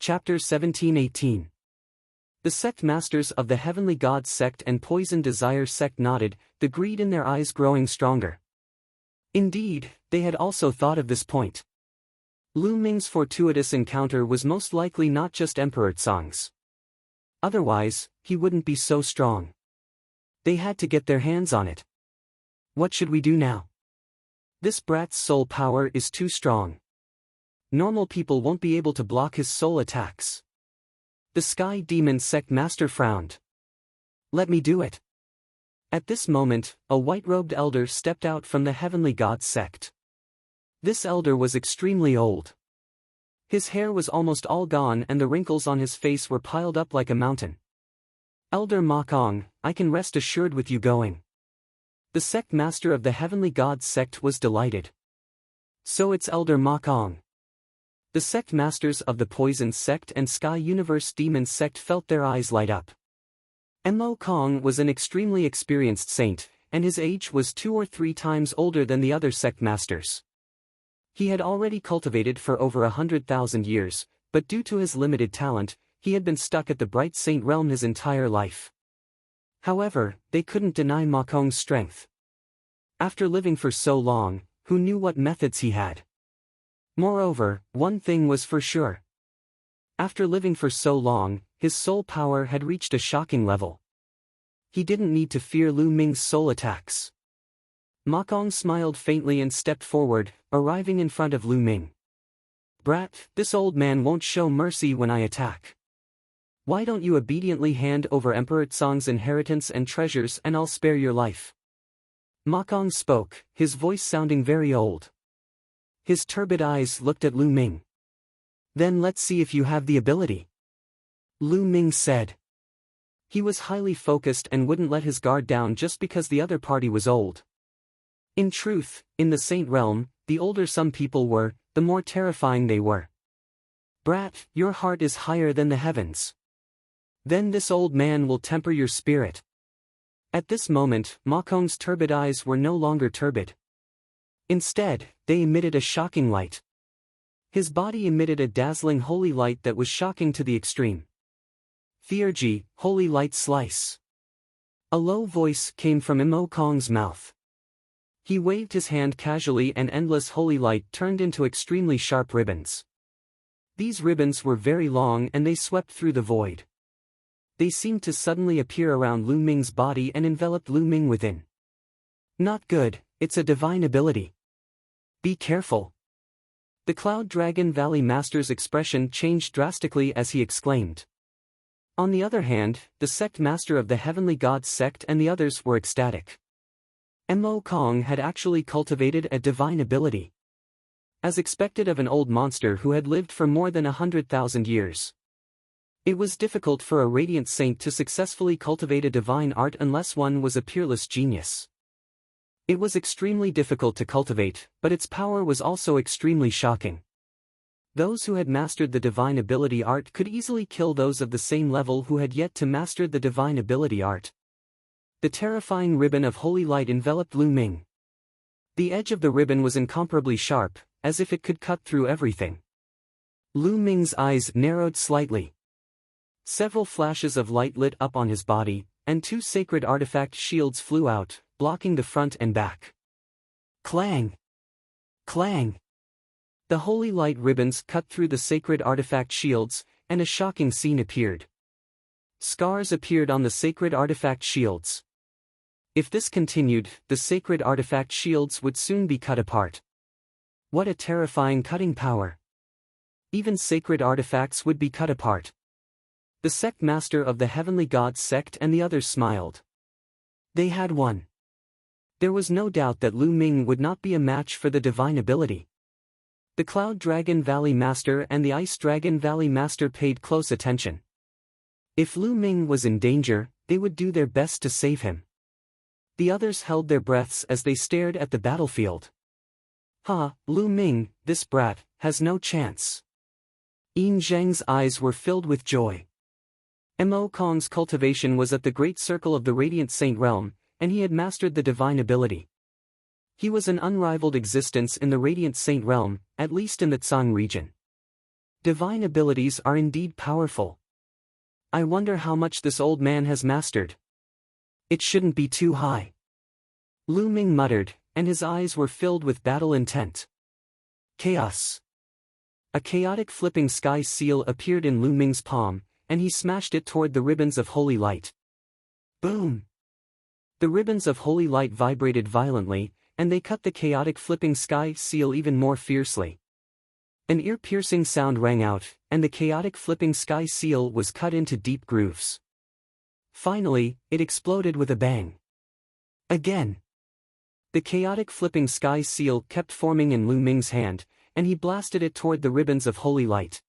Chapter 17-18. The sect masters of the Heavenly Gods sect and Poison Desire sect nodded, the greed in their eyes growing stronger. Indeed, they had also thought of this point. Lu Ming's fortuitous encounter was most likely not just Emperor Tsang's. Otherwise, he wouldn't be so strong. They had to get their hands on it. What should we do now? This brat's soul power is too strong. Normal people won't be able to block his soul attacks. The Sky Demon sect master frowned. Let me do it. At this moment, a white-robed elder stepped out from the Heavenly Gods sect. This elder was extremely old. His hair was almost all gone and the wrinkles on his face were piled up like a mountain. Elder Ma Kong, I can rest assured with you going. The sect master of the Heavenly Gods sect was delighted. So it's Elder Ma Kong. The sect masters of the Poison sect and Sky Universe Demon sect felt their eyes light up. Mo Kong was an extremely experienced saint, and his age was 2 or 3 times older than the other sect masters. He had already cultivated for over 100,000 years, but due to his limited talent, he had been stuck at the Bright Saint realm his entire life. However, they couldn't deny Ma Kong's strength. After living for so long, who knew what methods he had? Moreover, one thing was for sure. After living for so long, his soul power had reached a shocking level. He didn't need to fear Lu Ming's soul attacks. Ma Kong smiled faintly and stepped forward, arriving in front of Lu Ming. Brat, this old man won't show mercy when I attack. Why don't you obediently hand over Emperor Tsang's inheritance and treasures and I'll spare your life? Ma Kong spoke, his voice sounding very old. His turbid eyes looked at Lu Ming. Then let's see if you have the ability. Lu Ming said. He was highly focused and wouldn't let his guard down just because the other party was old. In truth, in the Saint realm, the older some people were, the more terrifying they were. Brat, your heart is higher than the heavens. Then this old man will temper your spirit. At this moment, Ma Kong's turbid eyes were no longer turbid. Instead, they emitted a shocking light. His body emitted a dazzling holy light that was shocking to the extreme. Theurgy, holy light slice. A low voice came from Mo Kong's mouth. He waved his hand casually and endless holy light turned into extremely sharp ribbons. These ribbons were very long and they swept through the void. They seemed to suddenly appear around Lu Ming's body and enveloped Lu Ming within. Not good, it's a divine ability. Be careful. The Cloud Dragon Valley Master's expression changed drastically as he exclaimed. On the other hand, the sect master of the Heavenly Gods sect and the others were ecstatic. Mo Kong had actually cultivated a divine ability. As expected of an old monster who had lived for more than 100,000 years. It was difficult for a radiant saint to successfully cultivate a divine art unless one was a peerless genius. It was extremely difficult to cultivate, but its power was also extremely shocking. Those who had mastered the divine ability art could easily kill those of the same level who had yet to master the divine ability art. The terrifying ribbon of holy light enveloped Lu Ming. The edge of the ribbon was incomparably sharp, as if it could cut through everything. Lu Ming's eyes narrowed slightly. Several flashes of light lit up on his body, and 2 sacred artifact shields flew out, blocking the front and back. Clang! Clang! The holy light ribbons cut through the sacred artifact shields, and a shocking scene appeared. Scars appeared on the sacred artifact shields. If this continued, the sacred artifact shields would soon be cut apart. What a terrifying cutting power! Even sacred artifacts would be cut apart. The sect master of the Heavenly Gods sect and the others smiled. They had won. There was no doubt that Lu Ming would not be a match for the divine ability. The Cloud Dragon Valley Master and the Ice Dragon Valley Master paid close attention. If Lu Ming was in danger, they would do their best to save him. The others held their breaths as they stared at the battlefield. Lu Ming, this brat, has no chance. Yin Zheng's eyes were filled with joy. Mo Kong's cultivation was at the great circle of the Radiant Saint realm, and he had mastered the divine ability. He was an unrivaled existence in the Radiant Saint realm, at least in the Tsang region. Divine abilities are indeed powerful. I wonder how much this old man has mastered. It shouldn't be too high. Lu Ming muttered, and his eyes were filled with battle intent. Chaos. A chaotic flipping sky seal appeared in Lu Ming's palm, and he smashed it toward the ribbons of holy light. Boom! The ribbons of holy light vibrated violently, and they cut the chaotic flipping sky seal even more fiercely. An ear-piercing sound rang out, and the chaotic flipping sky seal was cut into deep grooves. Finally, it exploded with a bang. Again. The chaotic flipping sky seal kept forming in Lu Ming's hand, and he blasted it toward the ribbons of holy light.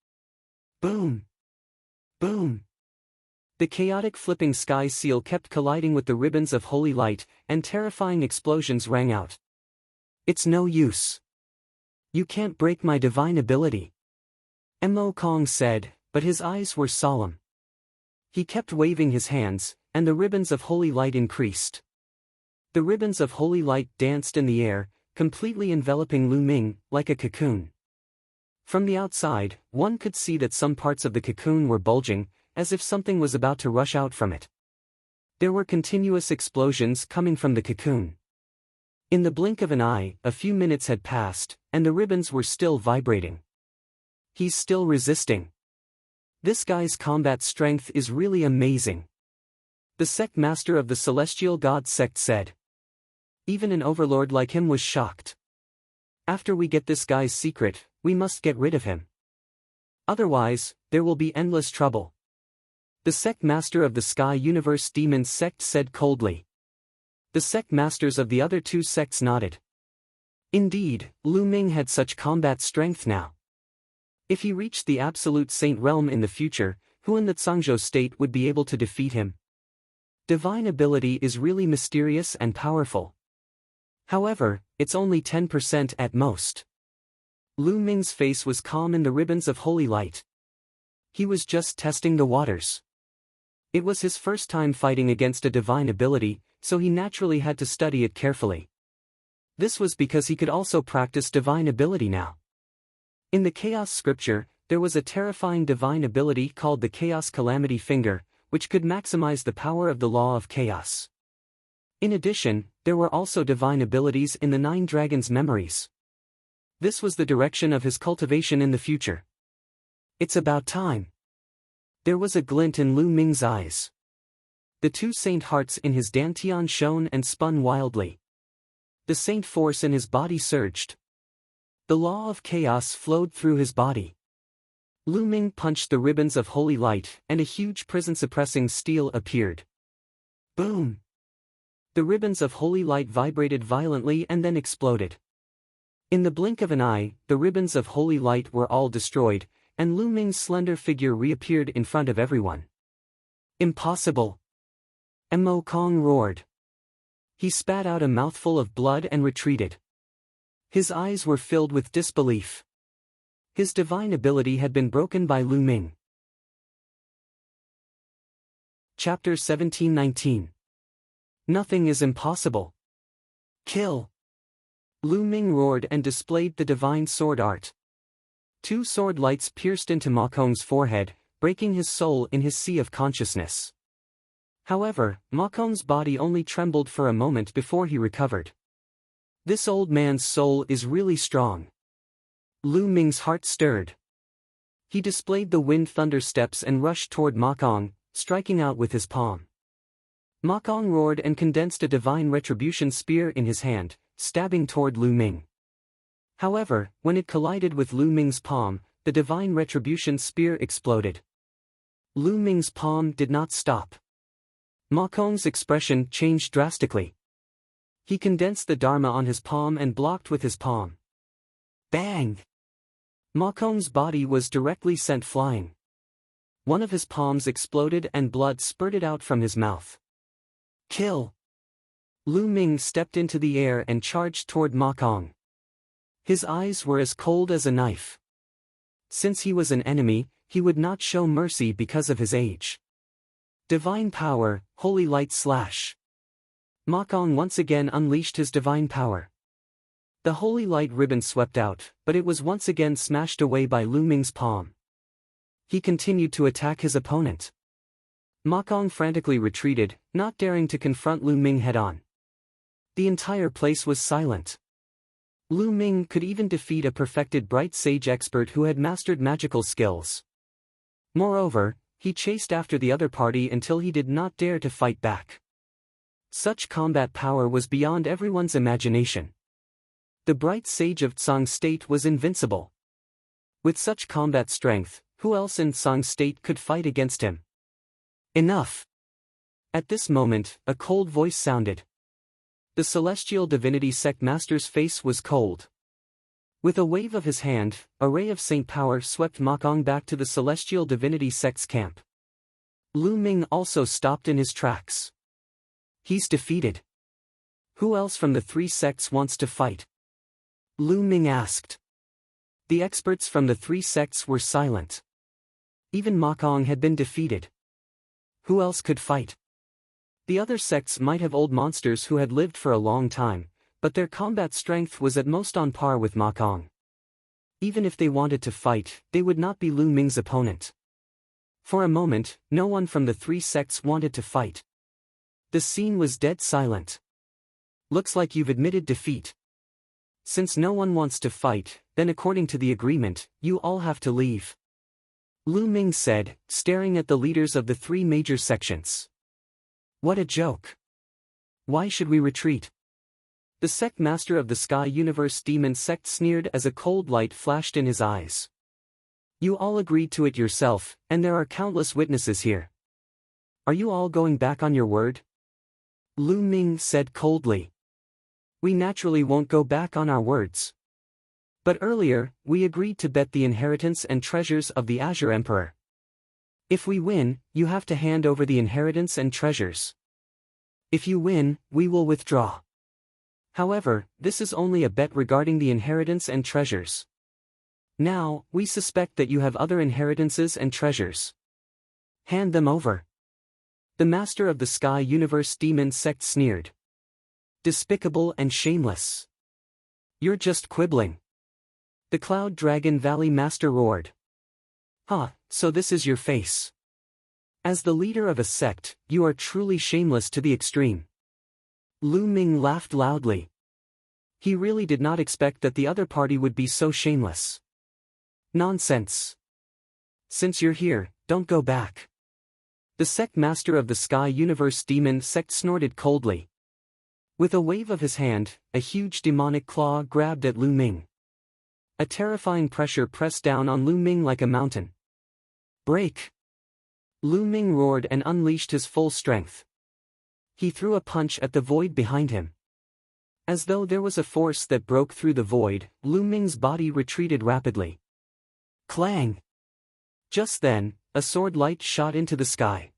Boom! Boom! The chaotic flipping sky seal kept colliding with the ribbons of holy light, and terrifying explosions rang out. It's no use. You can't break my divine ability. Mo Kong said, but his eyes were solemn. He kept waving his hands, and the ribbons of holy light increased. The ribbons of holy light danced in the air, completely enveloping Lu Ming, like a cocoon. From the outside, one could see that some parts of the cocoon were bulging, as if something was about to rush out from it. There were continuous explosions coming from the cocoon. In the blink of an eye, a few minutes had passed, and the ribbons were still vibrating. He's still resisting. This guy's combat strength is really amazing. The sect master of the Celestial God sect said. Even an overlord like him was shocked. After we get this guy's secret, we must get rid of him. Otherwise, there will be endless trouble. The sect master of the Sky Universe Demons sect said coldly. The sect masters of the other two sects nodded. Indeed, Lu Ming had such combat strength now. If he reached the Absolute Saint realm in the future, who in the Zhangzhou state would be able to defeat him? Divine ability is really mysterious and powerful. However, it's only 10% at most. Lu Ming's face was calm in the ribbons of holy light. He was just testing the waters. It was his first time fighting against a divine ability, so he naturally had to study it carefully. This was because he could also practice divine ability now. In the Chaos scripture, there was a terrifying divine ability called the Chaos Calamity Finger, which could maximize the power of the law of chaos. In addition, there were also divine abilities in the 9 Dragons' memories. This was the direction of his cultivation in the future. It's about time. There was a glint in Lu Ming's eyes. The 2 saint hearts in his dantian shone and spun wildly. The saint force in his body surged. The law of chaos flowed through his body. Lu Ming punched the ribbons of holy light, and a huge prison-suppressing steel appeared. Boom! The ribbons of holy light vibrated violently and then exploded. In the blink of an eye, the ribbons of holy light were all destroyed, and Lu Ming's slender figure reappeared in front of everyone. Impossible! Mo Kong roared. He spat out a mouthful of blood and retreated. His eyes were filled with disbelief. His divine ability had been broken by Lu Ming. Chapter 17-19. Nothing is impossible. Kill! Lu Ming roared and displayed the divine sword art. 2 sword lights pierced into Ma Kong's forehead, breaking his soul in his sea of consciousness. However, Ma Kong's body only trembled for a moment before he recovered. This old man's soul is really strong. Lu Ming's heart stirred. He displayed the wind thunder steps and rushed toward Ma Kong, striking out with his palm. Ma Kong roared and condensed a divine retribution spear in his hand, stabbing toward Lu Ming. However, when it collided with Lu Ming's palm, the divine retribution spear exploded. Lu Ming's palm did not stop. Ma Kong's expression changed drastically. He condensed the Dharma on his palm and blocked with his palm. Bang! Ma Kong's body was directly sent flying. One of his palms exploded and blood spurted out from his mouth. Kill! Lu Ming stepped into the air and charged toward Ma Kong. His eyes were as cold as a knife. Since he was an enemy, he would not show mercy because of his age. Divine power, holy light slash. Ma Kong once again unleashed his divine power. The holy light ribbon swept out, but it was once again smashed away by Lu Ming's palm. He continued to attack his opponent. Ma Kong frantically retreated, not daring to confront Lu Ming head-on. The entire place was silent. Lu Ming could even defeat a perfected bright sage expert who had mastered magical skills. Moreover, he chased after the other party until he did not dare to fight back. Such combat power was beyond everyone's imagination. The bright sage of Tsang State was invincible. With such combat strength, who else in Tsang State could fight against him? Enough! At this moment, a cold voice sounded. The celestial divinity sect master's face was cold. With a wave of his hand, a ray of saint power swept Ma Kong back to the celestial divinity sect's camp. Lu Ming also stopped in his tracks. He's defeated. Who else from the three sects wants to fight? Lu Ming asked. The experts from the three sects were silent. Even Ma Kong had been defeated. Who else could fight? The other sects might have old monsters who had lived for a long time, but their combat strength was at most on par with Ma Kong. Even if they wanted to fight, they would not be Lu Ming's opponent. For a moment, no one from the three sects wanted to fight. The scene was dead silent. Looks like you've admitted defeat. Since no one wants to fight, then according to the agreement, you all have to leave. Lu Ming said, staring at the leaders of the three major sections. What a joke. Why should we retreat? The sect master of the Sky Universe Demon sect sneered as a cold light flashed in his eyes. You all agreed to it yourself, and there are countless witnesses here. Are you all going back on your word? Lu Ming said coldly. We naturally won't go back on our words. But earlier, we agreed to bet the inheritance and treasures of the Azure Emperor. If we win, you have to hand over the inheritance and treasures. If you win, we will withdraw. However, this is only a bet regarding the inheritance and treasures. Now, we suspect that you have other inheritances and treasures. Hand them over. The master of the Sky Universe Demon sect sneered. Despicable and shameless. You're just quibbling. The Cloud Dragon Valley master roared. Huh, so this is your face. As the leader of a sect, you are truly shameless to the extreme. Lu Ming laughed loudly. He really did not expect that the other party would be so shameless. Nonsense. Since you're here, don't go back. The sect master of the Sky Universe Demon sect snorted coldly. With a wave of his hand, a huge demonic claw grabbed at Lu Ming. A terrifying pressure pressed down on Lu Ming like a mountain. Break! Lu Ming roared and unleashed his full strength. He threw a punch at the void behind him. As though there was a force that broke through the void, Lu Ming's body retreated rapidly. Clang! Just then, a sword light shot into the sky.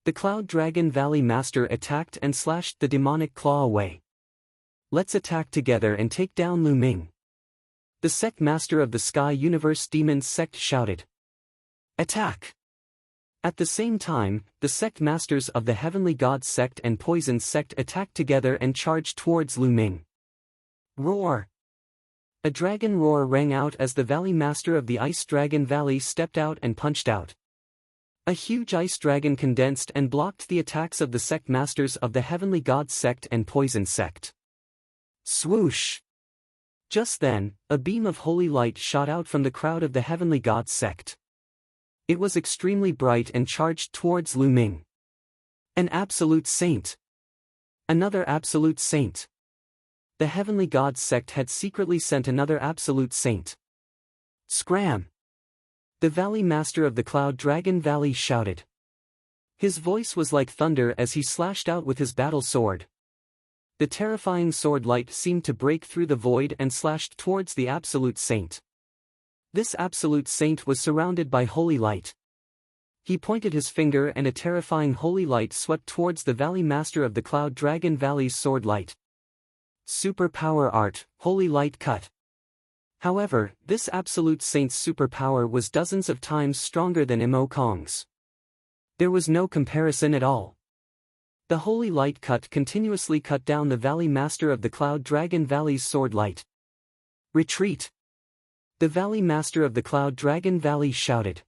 The Cloud Dragon Valley Master attacked and slashed the demonic claw away. Let's attack together and take down Lu Ming. The sect master of the Sky Universe Demon sect shouted. Attack! At the same time, the sect masters of the Heavenly God sect and Poison sect attacked together and charged towards Lu Ming. Roar! A dragon roar rang out as the Valley Master of the Ice Dragon Valley stepped out and punched out. A huge ice dragon condensed and blocked the attacks of the sect masters of the Heavenly God sect and Poison sect. Swoosh! Just then, a beam of holy light shot out from the crowd of the Heavenly God sect. It was extremely bright and charged towards Lu Ming. An absolute saint. Another absolute saint. The Heavenly God sect had secretly sent another absolute saint. Scram! The Valley Master of the Cloud Dragon Valley shouted. His voice was like thunder as he slashed out with his battle sword. The terrifying sword light seemed to break through the void and slashed towards the absolute saint. This absolute saint was surrounded by holy light. He pointed his finger and a terrifying holy light swept towards the Valley Master of the Cloud Dragon Valley's sword light. Superpower art, holy light cut. However, this absolute saint's superpower was dozens of times stronger than Mo Kong's. There was no comparison at all. The holy light cut continuously cut down the Valley Master of the Cloud Dragon Valley's sword light. Retreat! The Valley Master of the Cloud Dragon Valley shouted.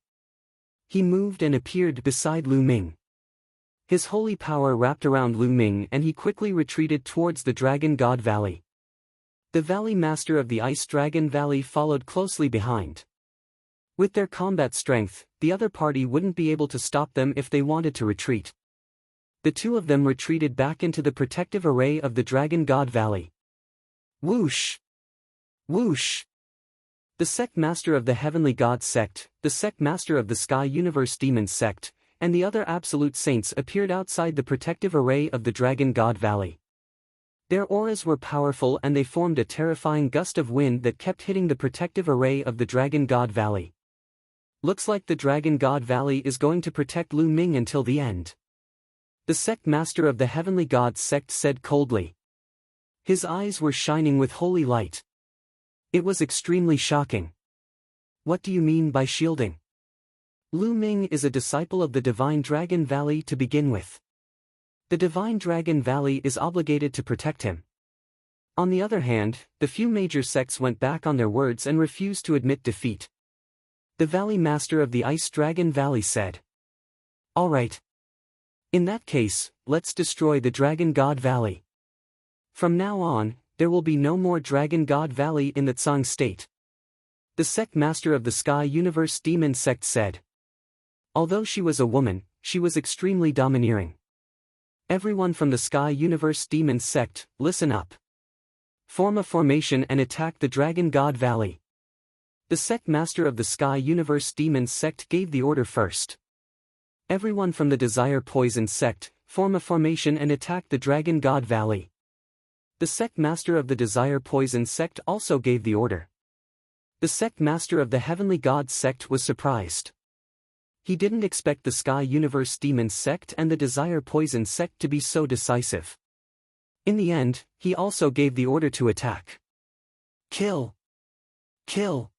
He moved and appeared beside Lu Ming. His holy power wrapped around Lu Ming and he quickly retreated towards the Dragon God Valley. The Valley Master of the Ice Dragon Valley followed closely behind. With their combat strength, the other party wouldn't be able to stop them if they wanted to retreat. The two of them retreated back into the protective array of the Dragon God Valley. Whoosh! Whoosh! The sect master of the Heavenly God sect, the sect master of the Sky Universe Demon sect, and the other absolute saints appeared outside the protective array of the Dragon God Valley. Their auras were powerful and they formed a terrifying gust of wind that kept hitting the protective array of the Dragon God Valley. Looks like the Dragon God Valley is going to protect Lu Ming until the end. The sect master of the Heavenly God sect said coldly. His eyes were shining with holy light. It was extremely shocking. What do you mean by shielding? Lu Ming is a disciple of the Divine Dragon Valley to begin with. The Divine Dragon Valley is obligated to protect him. On the other hand, the few major sects went back on their words and refused to admit defeat. The Valley Master of the Ice Dragon Valley said. All right. In that case, let's destroy the Dragon God Valley. From now on, there will be no more Dragon God Valley in the Tsang state. The sect master of the Sky Universe Demon sect said. Although she was a woman, she was extremely domineering. Everyone from the Sky Universe Demon sect, listen up. Form a formation and attack the Dragon God Valley. The sect master of the Sky Universe Demon sect gave the order first. Everyone from the Desire Poison sect, form a formation and attack the Dragon God Valley. The sect master of the Desire Poison sect also gave the order. The sect master of the Heavenly God sect was surprised. He didn't expect the Sky Universe Demon sect and the Desire Poison sect to be so decisive. In the end, he also gave the order to attack. Kill! Kill!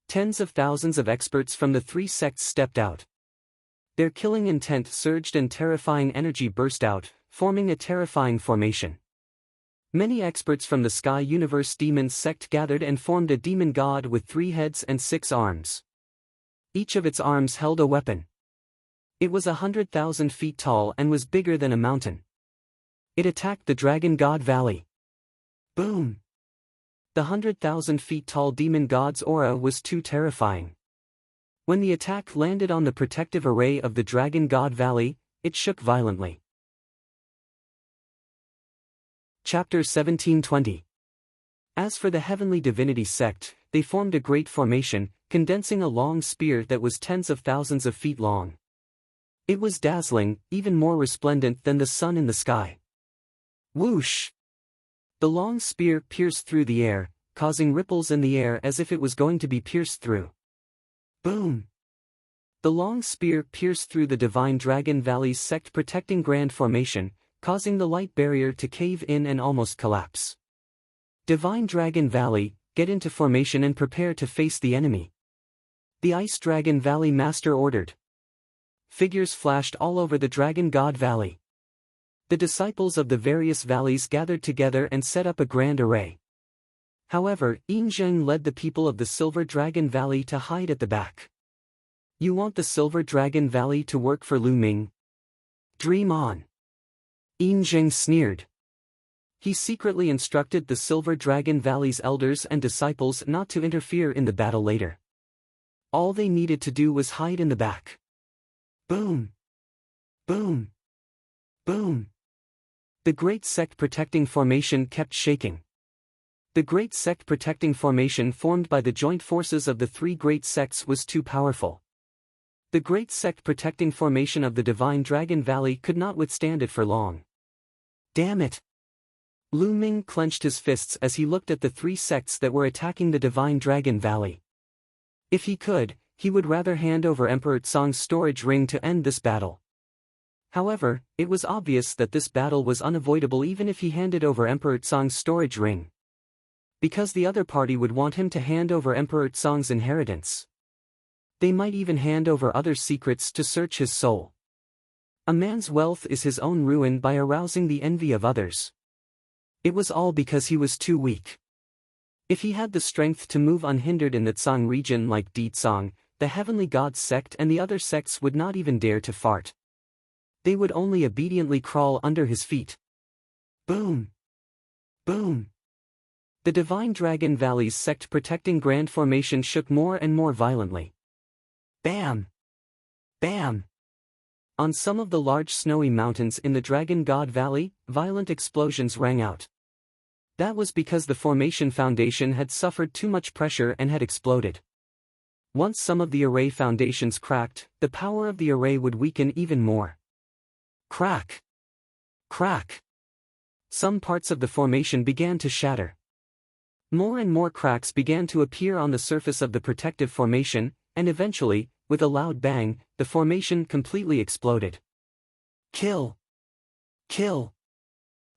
Tens of thousands of experts from the three sects stepped out. Their killing intent surged and terrifying energy burst out, forming a terrifying formation. Many experts from the Sky Universe Demon sect gathered and formed a demon god with 3 heads and 6 arms. Each of its arms held a weapon. It was 100,000 feet tall and was bigger than a mountain. It attacked the Dragon God Valley. Boom! The 100,000 feet tall demon god's aura was too terrifying. When the attack landed on the protective array of the Dragon God Valley, it shook violently. Chapter 1720. As for the Heavenly Divinity sect, they formed a great formation, condensing a long spear that was tens of thousands of feet long. It was dazzling, even more resplendent than the sun in the sky. Whoosh! The long spear pierced through the air, causing ripples in the air as if it was going to be pierced through. Boom! The long spear pierced through the Divine Dragon Valley's sect protecting grand formation, causing the light barrier to cave in and almost collapse. Divine Dragon Valley, get into formation and prepare to face the enemy. The Ice Dragon Valley Master ordered. Figures flashed all over the Dragon God Valley. The disciples of the various valleys gathered together and set up a grand array. However, Yin Zheng led the people of the Silver Dragon Valley to hide at the back. You want the Silver Dragon Valley to work for Lu Ming? Dream on. Yin Zheng sneered. He secretly instructed the Silver Dragon Valley's elders and disciples not to interfere in the battle later. All they needed to do was hide in the back. Boom! Boom! Boom! The Great Sect Protecting Formation kept shaking. The Great Sect Protecting Formation formed by the joint forces of the 3 great sects was too powerful. The Great Sect Protecting Formation of the Divine Dragon Valley could not withstand it for long. Damn it! Lu Ming clenched his fists as he looked at the 3 sects that were attacking the Divine Dragon Valley. If he could, he would rather hand over Emperor Tsang's storage ring to end this battle. However, it was obvious that this battle was unavoidable even if he handed over Emperor Tsang's storage ring. Because the other party would want him to hand over Emperor Tsang's inheritance. They might even hand over other secrets to search his soul. A man's wealth is his own ruin by arousing the envy of others. It was all because he was too weak. If he had the strength to move unhindered in the Tsang region like Di Tsang, the heavenly gods sect and the other sects would not even dare to fart. They would only obediently crawl under his feet. Boom! Boom! The Divine Dragon Valley's sect protecting Grand Formation shook more and more violently. Bam! Bam! On some of the large snowy mountains in the Dragon God Valley, violent explosions rang out. That was because the formation foundation had suffered too much pressure and had exploded. Once some of the array foundations cracked, the power of the array would weaken even more. Crack! Crack! Some parts of the formation began to shatter. More and more cracks began to appear on the surface of the protective formation, and eventually, with a loud bang, the formation completely exploded. Kill! Kill!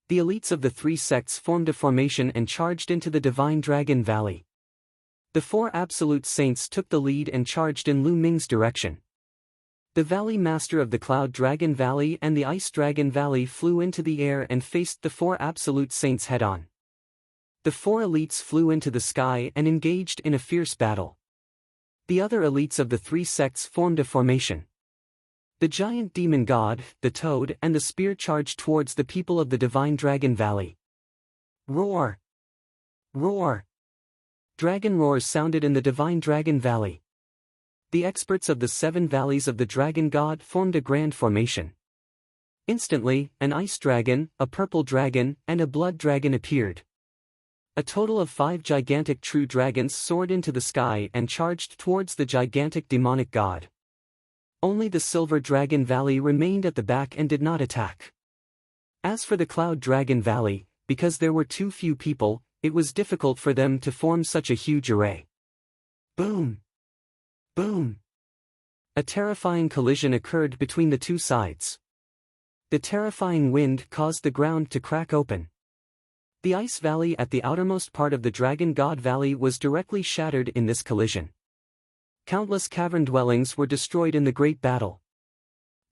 The elites of the three sects formed a formation and charged into the Divine Dragon Valley. The four absolute saints took the lead and charged in Lu Ming's direction. The Valley Master of the Cloud Dragon Valley and the Ice Dragon Valley flew into the air and faced the four absolute saints head-on. The four elites flew into the sky and engaged in a fierce battle. The other elites of the three sects formed a formation. The giant demon god, the toad and the spear charged towards the people of the Divine Dragon Valley. Roar! Roar! Dragon roars sounded in the Divine Dragon Valley. The experts of the 7 valleys of the dragon god formed a grand formation. Instantly, an ice dragon, a purple dragon, and a blood dragon appeared. A total of 5 gigantic true dragons soared into the sky and charged towards the gigantic demonic god. Only the Silver Dragon Valley remained at the back and did not attack. As for the Cloud Dragon Valley, because there were too few people, it was difficult for them to form such a huge array. Boom! Boom! A terrifying collision occurred between the two sides. The terrifying wind caused the ground to crack open. The ice valley at the outermost part of the Dragon God Valley was directly shattered in this collision. Countless cavern dwellings were destroyed in the great battle.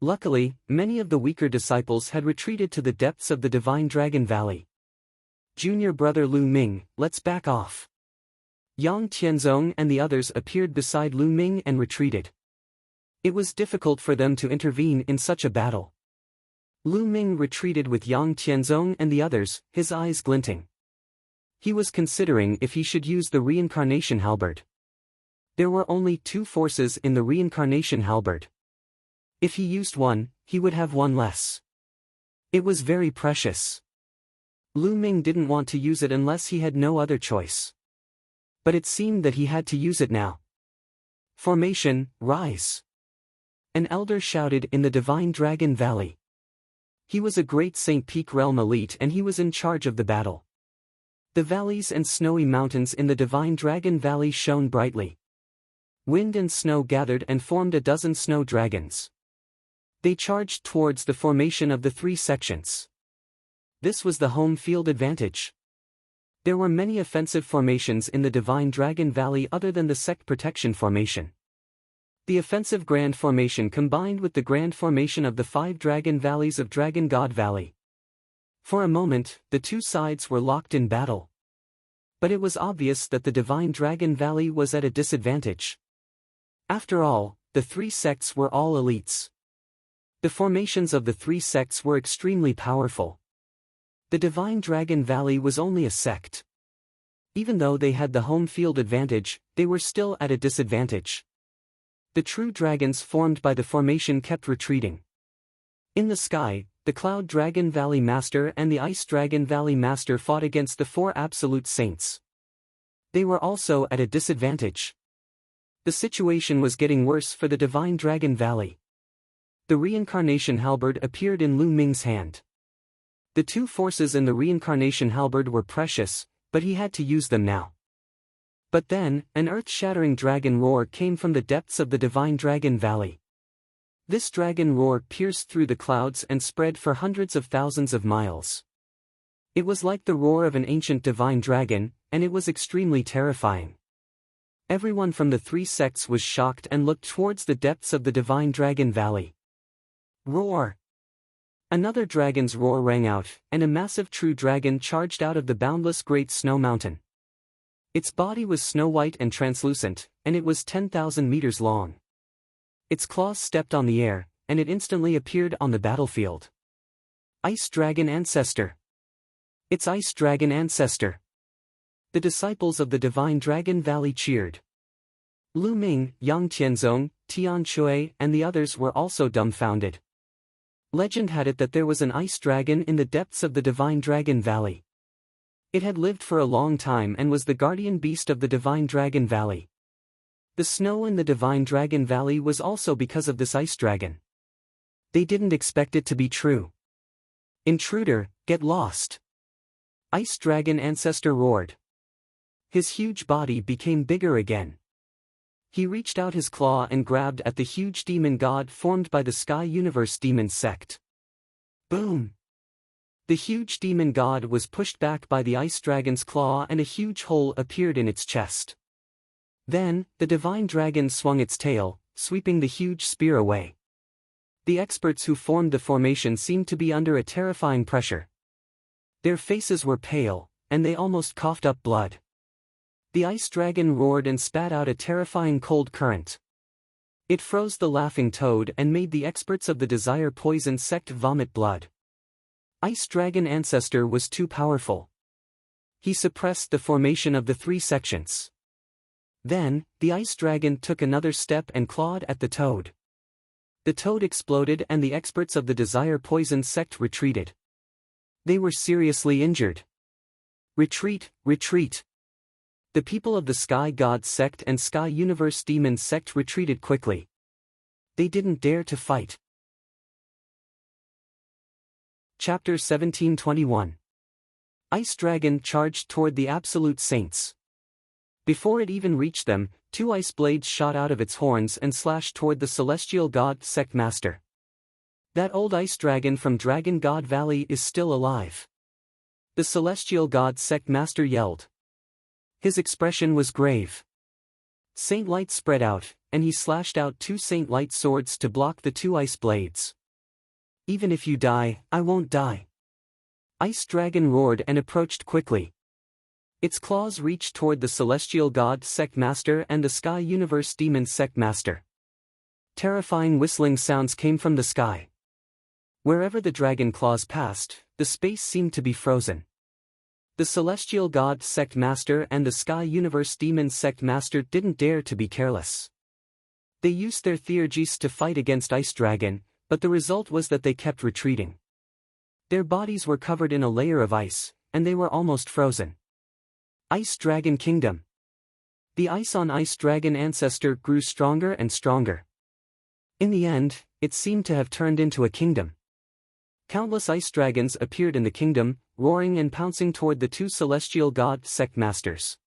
Luckily, many of the weaker disciples had retreated to the depths of the Divine Dragon Valley. Junior brother Lu Ming, let's back off. Yang Tianzong and the others appeared beside Lu Ming and retreated. It was difficult for them to intervene in such a battle. Lu Ming retreated with Yang Tianzong and the others, his eyes glinting. He was considering if he should use the reincarnation halberd. There were only 2 forces in the reincarnation halberd. If he used one, he would have one less. It was very precious. Lu Ming didn't want to use it unless he had no other choice. But it seemed that he had to use it now. Formation, rise! An elder shouted in the Divine Dragon Valley. He was a great St. Peak Realm elite and he was in charge of the battle. The valleys and snowy mountains in the Divine Dragon Valley shone brightly. Wind and snow gathered and formed a dozen snow dragons. They charged towards the formation of the 3 sections. This was the home field advantage. There were many offensive formations in the Divine Dragon Valley other than the sect protection formation. The offensive Grand Formation combined with the Grand Formation of the 5 Dragon Valleys of Dragon God Valley. For a moment, the two sides were locked in battle. But it was obvious that the Divine Dragon Valley was at a disadvantage. After all, the 3 sects were all elites. The formations of the 3 sects were extremely powerful. The Divine Dragon Valley was only a sect. Even though they had the home field advantage, they were still at a disadvantage. The true dragons formed by the formation kept retreating. In the sky, the Cloud Dragon Valley Master and the Ice Dragon Valley Master fought against the 4 absolute saints. They were also at a disadvantage. The situation was getting worse for the Divine Dragon Valley. The reincarnation halberd appeared in Lu Ming's hand. The 2 forces in the reincarnation halberd were precious, but he had to use them now. But then, an earth-shattering dragon roar came from the depths of the Divine Dragon Valley. This dragon roar pierced through the clouds and spread for hundreds of thousands of miles. It was like the roar of an ancient divine dragon, and it was extremely terrifying. Everyone from the 3 sects was shocked and looked towards the depths of the Divine Dragon Valley. Roar! Another dragon's roar rang out, and a massive true dragon charged out of the boundless great snow mountain. Its body was snow-white and translucent, and it was 10,000 meters long. Its claws stepped on the air, and it instantly appeared on the battlefield. Ice Dragon Ancestor. It's Ice Dragon Ancestor. The disciples of the Divine Dragon Valley cheered. Lu Ming, Yang Tianzong, Tian Shui, and the others were also dumbfounded. Legend had it that there was an ice dragon in the depths of the Divine Dragon Valley. It had lived for a long time and was the guardian beast of the Divine Dragon Valley. The snow in the Divine Dragon Valley was also because of this ice dragon. They didn't expect it to be true. Intruder, get lost! Ice Dragon Ancestor roared. His huge body became bigger again. He reached out his claw and grabbed at the huge demon god formed by the Sky Universe Demon Sect. Boom! The huge demon god was pushed back by the ice dragon's claw and a huge hole appeared in its chest. Then, the divine dragon swung its tail, sweeping the huge spear away. The experts who formed the formation seemed to be under a terrifying pressure. Their faces were pale, and they almost coughed up blood. The ice dragon roared and spat out a terrifying cold current. It froze the laughing toad and made the experts of the Desire Poison sect vomit blood. Ice Dragon Ancestor was too powerful. He suppressed the formation of the three sections. Then, the ice dragon took another step and clawed at the toad. The toad exploded and the experts of the Desire Poison sect retreated. They were seriously injured. Retreat, retreat! The people of the Sky God sect and Sky Universe Demon sect retreated quickly. They didn't dare to fight. Chapter 1721. Ice Dragon charged toward the Absolute Saints. Before it even reached them, two ice blades shot out of its horns and slashed toward the Celestial God Sect Master. That old ice dragon from Dragon God Valley is still alive. The Celestial God Sect Master yelled. His expression was grave. Saint Light spread out, and he slashed out two Saint Light swords to block the two ice blades. Even if you die, I won't die. Ice Dragon roared and approached quickly. Its claws reached toward the Celestial God Sect Master and the Sky Universe Demon Sect Master. Terrifying whistling sounds came from the sky. Wherever the dragon claws passed, the space seemed to be frozen. The Celestial God Sect Master and the Sky Universe Demon Sect Master didn't dare to be careless. They used their theurgies to fight against Ice Dragon, but the result was that they kept retreating. Their bodies were covered in a layer of ice, and they were almost frozen. Ice Dragon Kingdom. The ice on Ice Dragon Ancestor grew stronger and stronger. In the end, it seemed to have turned into a kingdom. Countless ice dragons appeared in the kingdom, roaring and pouncing toward the two Celestial God Sect Masters.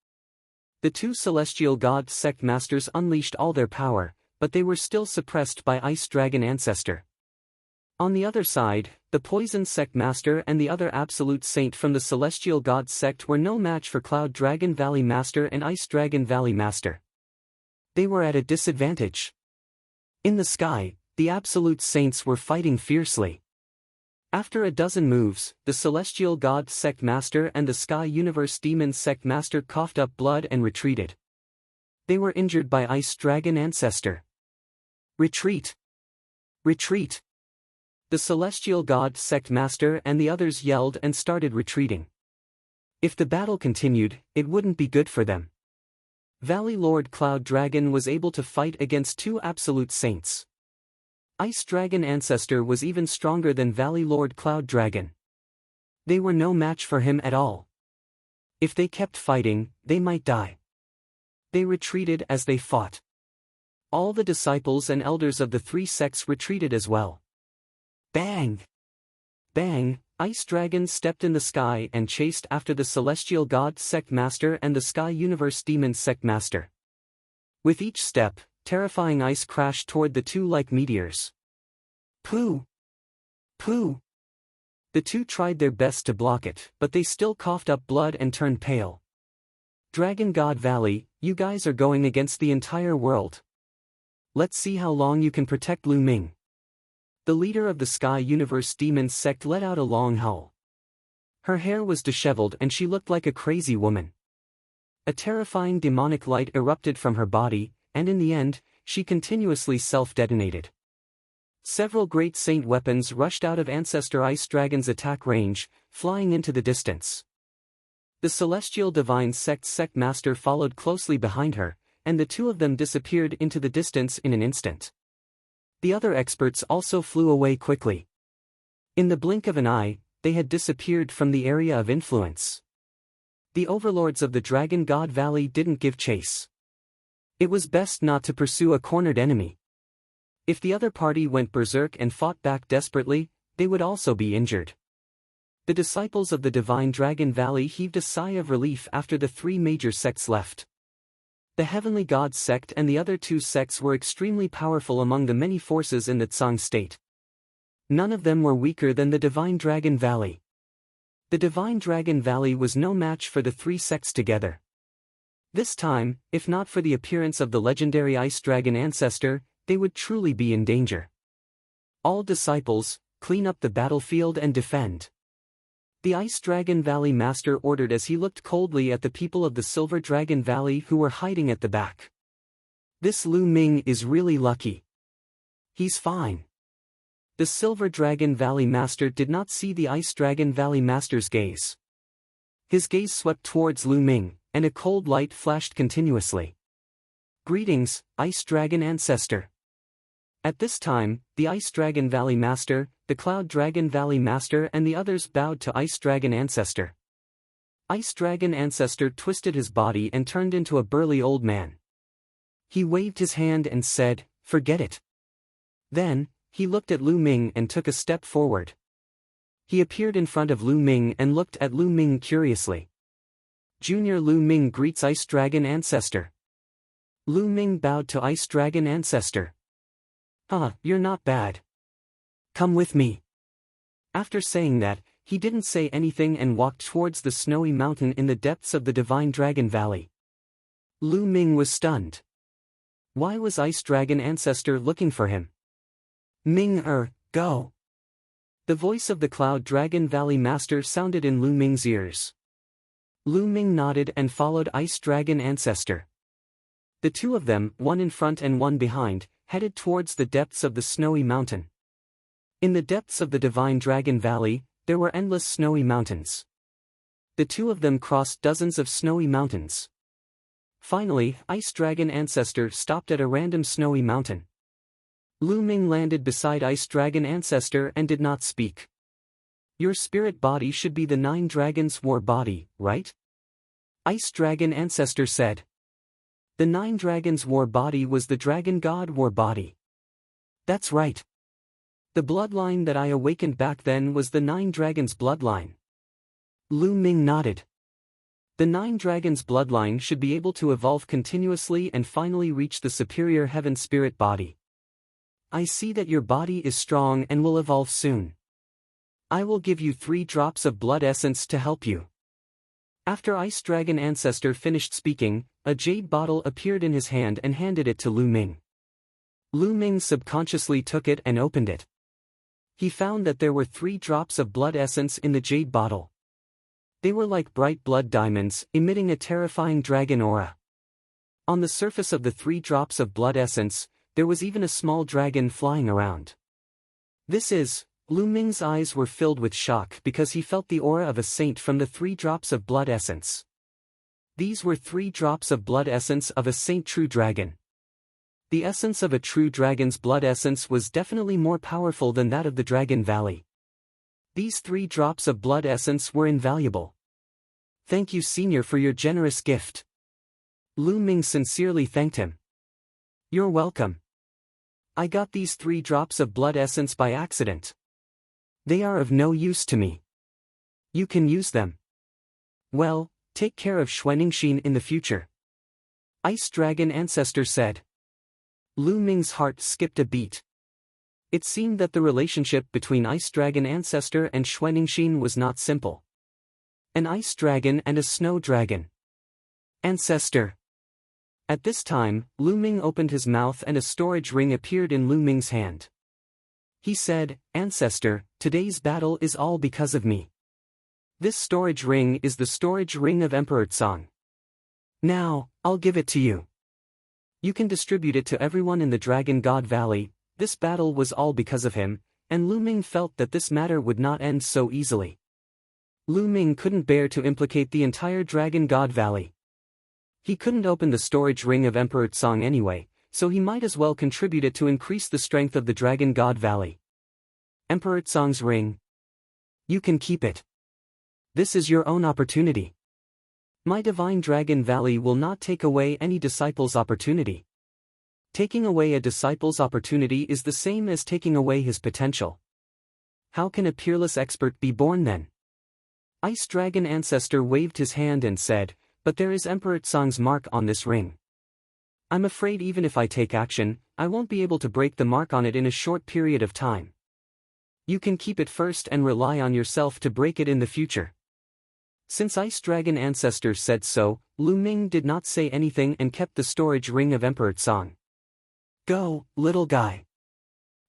The two Celestial God Sect Masters unleashed all their power, but they were still suppressed by Ice Dragon Ancestor. On the other side, the Poison Sect Master and the other Absolute Saint from the Celestial God Sect were no match for Cloud Dragon Valley Master and Ice Dragon Valley Master. They were at a disadvantage. In the sky, the Absolute Saints were fighting fiercely. After a dozen moves, the Celestial God Sect Master and the Sky Universe Demon Sect Master coughed up blood and retreated. They were injured by Ice Dragon Ancestor. Retreat! Retreat! The Celestial God Sect Master and the others yelled and started retreating. If the battle continued, it wouldn't be good for them. Valley Lord Cloud Dragon was able to fight against two Absolute Saints. Ice Dragon Ancestor was even stronger than Valley Lord Cloud Dragon. They were no match for him at all. If they kept fighting, they might die. They retreated as they fought. All the disciples and elders of the three sects retreated as well. Bang! Bang! Ice Dragon stepped in the sky and chased after the Celestial God Sect Master and the Sky Universe Demon Sect Master. With each step, terrifying ice crashed toward the two like meteors. Pooh! Pooh! The two tried their best to block it, but they still coughed up blood and turned pale. Dragon God Valley, you guys are going against the entire world. Let's see how long you can protect Lu Ming. The leader of the Sky Universe Demon Sect let out a long howl. Her hair was disheveled and she looked like a crazy woman. a terrifying demonic light erupted from her body, and in the end, she continuously self-detonated. Several great saint weapons rushed out of Ancestor Ice Dragon's attack range, flying into the distance. The Celestial Divine Sect Master followed closely behind her, and the two of them disappeared into the distance in an instant. The other experts also flew away quickly. In the blink of an eye, they had disappeared from the area of influence. The overlords of the Dragon God Valley didn't give chase. It was best not to pursue a cornered enemy. If the other party went berserk and fought back desperately, they would also be injured. The disciples of the Divine Dragon Valley heaved a sigh of relief after the three major sects left. The Heavenly God sect and the other two sects were extremely powerful among the many forces in the Tsang state. None of them were weaker than the Divine Dragon Valley. The Divine Dragon Valley was no match for the three sects together. This time, if not for the appearance of the legendary Ice Dragon Ancestor, they would truly be in danger. All disciples, clean up the battlefield and defend. The Ice Dragon Valley Master ordered as he looked coldly at the people of the Silver Dragon Valley who were hiding at the back. This Lu Ming is really lucky. He's fine. The Silver Dragon Valley Master did not see the Ice Dragon Valley Master's gaze. His gaze swept towards Lu Ming, and a cold light flashed continuously. Greetings, Ice Dragon Ancestor. At this time, the Ice Dragon Valley Master, the Cloud Dragon Valley Master and the others bowed to Ice Dragon Ancestor. Ice Dragon Ancestor twisted his body and turned into a burly old man. He waved his hand and said, "Forget it." Then, he looked at Lu Ming and took a step forward. He appeared in front of Lu Ming and looked at Lu Ming curiously. Junior Lu Ming greets Ice Dragon Ancestor. Lu Ming bowed to Ice Dragon Ancestor. You're not bad. Come with me." After saying that, he didn't say anything and walked towards the snowy mountain in the depths of the Divine Dragon Valley. Lu Ming was stunned. Why was Ice Dragon Ancestor looking for him? Go. The voice of the Cloud Dragon Valley Master sounded in Lu Ming's ears. Lu Ming nodded and followed Ice Dragon Ancestor. The two of them, one in front and one behind, headed towards the depths of the snowy mountain. In the depths of the Divine Dragon Valley, there were endless snowy mountains. The two of them crossed dozens of snowy mountains. Finally, Ice Dragon Ancestor stopped at a random snowy mountain. Lu Ming landed beside Ice Dragon Ancestor and did not speak. "Your spirit body should be the Nine Dragons' war body, right?" Ice Dragon Ancestor said. The Nine Dragons' war body was the Dragon God war body. That's right. The bloodline that I awakened back then was the Nine Dragons' bloodline. Lu Ming nodded. The Nine Dragons' bloodline should be able to evolve continuously and finally reach the superior heaven spirit body. I see that your body is strong and will evolve soon. I will give you 3 drops of blood essence to help you. After Ice Dragon Ancestor finished speaking, a jade bottle appeared in his hand and handed it to Lu Ming. Lu Ming subconsciously took it and opened it. He found that there were 3 drops of blood essence in the jade bottle. They were like bright blood diamonds, emitting a terrifying dragon aura. On the surface of the 3 drops of blood essence, there was even a small dragon flying around. Lu Ming's eyes were filled with shock because he felt the aura of a saint from the 3 drops of blood essence. These were 3 drops of blood essence of a saint true dragon. The essence of a true dragon's blood essence was definitely more powerful than that of the Dragon Valley. These 3 drops of blood essence were invaluable. Thank you, Senior, for your generous gift. Lu Ming sincerely thanked him. You're welcome. I got these 3 drops of blood essence by accident. They are of no use to me. You can use them. Well, take care of Xuanixin in the future. Ice Dragon Ancestor said. Lu Ming's heart skipped a beat. It seemed that the relationship between Ice Dragon Ancestor and Xuanixin was not simple. An ice dragon and a snow dragon. Ancestor. At this time, Lu Ming opened his mouth and a storage ring appeared in Lu Ming's hand. He said, Ancestor, today's battle is all because of me. This storage ring is the storage ring of Emperor Tsang. Now, I'll give it to you. You can distribute it to everyone in the Dragon God Valley. This battle was all because of him, and Lu Ming felt that this matter would not end so easily. Lu Ming couldn't bear to implicate the entire Dragon God Valley. He couldn't open the storage ring of Emperor Tsang anyway, so he might as well contribute it to increase the strength of the Dragon God Valley. Emperor Tsang's ring. You can keep it. This is your own opportunity. My Divine Dragon Valley will not take away any disciple's opportunity. Taking away a disciple's opportunity is the same as taking away his potential. How can a peerless expert be born then? Ice Dragon Ancestor waved his hand and said, but there is Emperor Tsang's mark on this ring. I'm afraid even if I take action, I won't be able to break the mark on it in a short period of time. You can keep it first and rely on yourself to break it in the future. Since Ice Dragon Ancestor said so, Lu Ming did not say anything and kept the storage ring of Emperor Tsang. Go, little guy.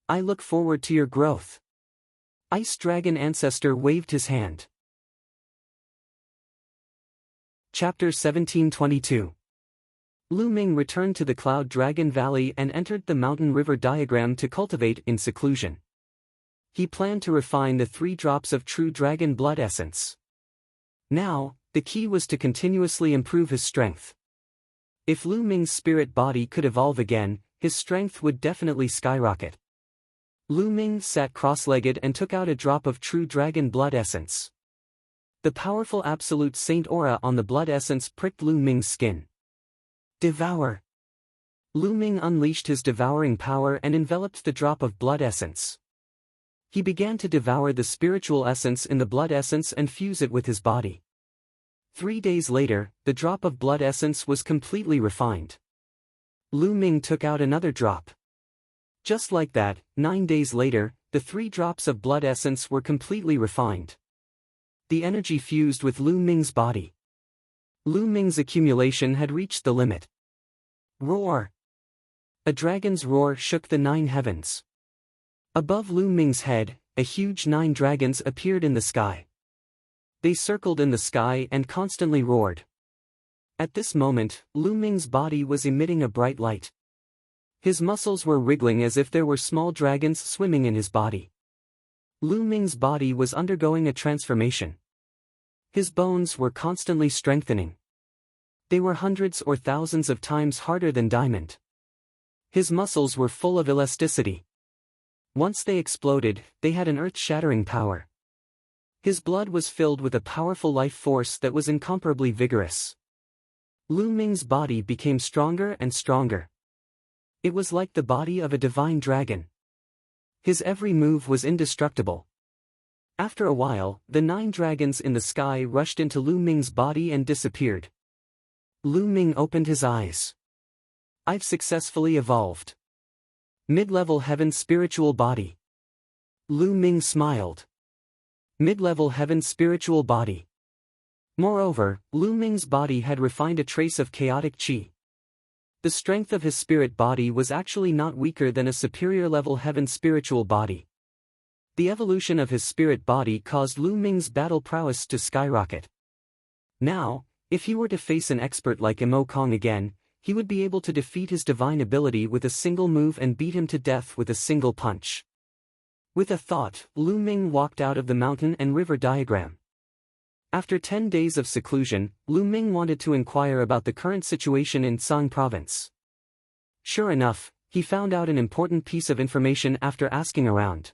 I look forward to your growth. Ice Dragon Ancestor waved his hand. Chapter 1722. Lu Ming returned to the Cloud Dragon Valley and entered the mountain river diagram to cultivate in seclusion. He planned to refine the 3 drops of true dragon blood essence. Now, the key was to continuously improve his strength. If Lu Ming's spirit body could evolve again, his strength would definitely skyrocket. Lu Ming sat cross-legged and took out a drop of true dragon blood essence. The powerful absolute saint aura on the blood essence pricked Lu Ming's skin. Devour. Lu Ming unleashed his devouring power and enveloped the drop of blood essence. He began to devour the spiritual essence in the blood essence and fuse it with his body. 3 days later, the drop of blood essence was completely refined. Lu Ming took out another drop. Just like that, 9 days later, the 3 drops of blood essence were completely refined. The energy fused with Lu Ming's body. Lu Ming's accumulation had reached the limit. Roar! A dragon's roar shook the 9 heavens. Above Lu Ming's head, a huge 9 dragons appeared in the sky. They circled in the sky and constantly roared. At this moment, Lu Ming's body was emitting a bright light. His muscles were wriggling as if there were small dragons swimming in his body. Lu Ming's body was undergoing a transformation. His bones were constantly strengthening. They were hundreds or thousands of times harder than diamond. His muscles were full of elasticity. Once they exploded, they had an earth-shattering power. His blood was filled with a powerful life force that was incomparably vigorous. Lu Ming's body became stronger and stronger. It was like the body of a divine dragon. His every move was indestructible. After a while, the 9 dragons in the sky rushed into Lu Ming's body and disappeared. Lu Ming opened his eyes. I've successfully evolved. Mid-level heaven spiritual body. Lu Ming smiled. Mid-level heaven spiritual body. Moreover, Lu Ming's body had refined a trace of chaotic qi. The strength of his spirit body was actually not weaker than a superior level heaven spiritual body. The evolution of his spirit body caused Lu Ming's battle prowess to skyrocket. Now, if he were to face an expert like Imo Kong again, he would be able to defeat his divine ability with a single move and beat him to death with a single punch. With a thought, Lu Ming walked out of the mountain and river diagram. After 10 days of seclusion, Lu Ming wanted to inquire about the current situation in Tsang province. Sure enough, he found out an important piece of information after asking around.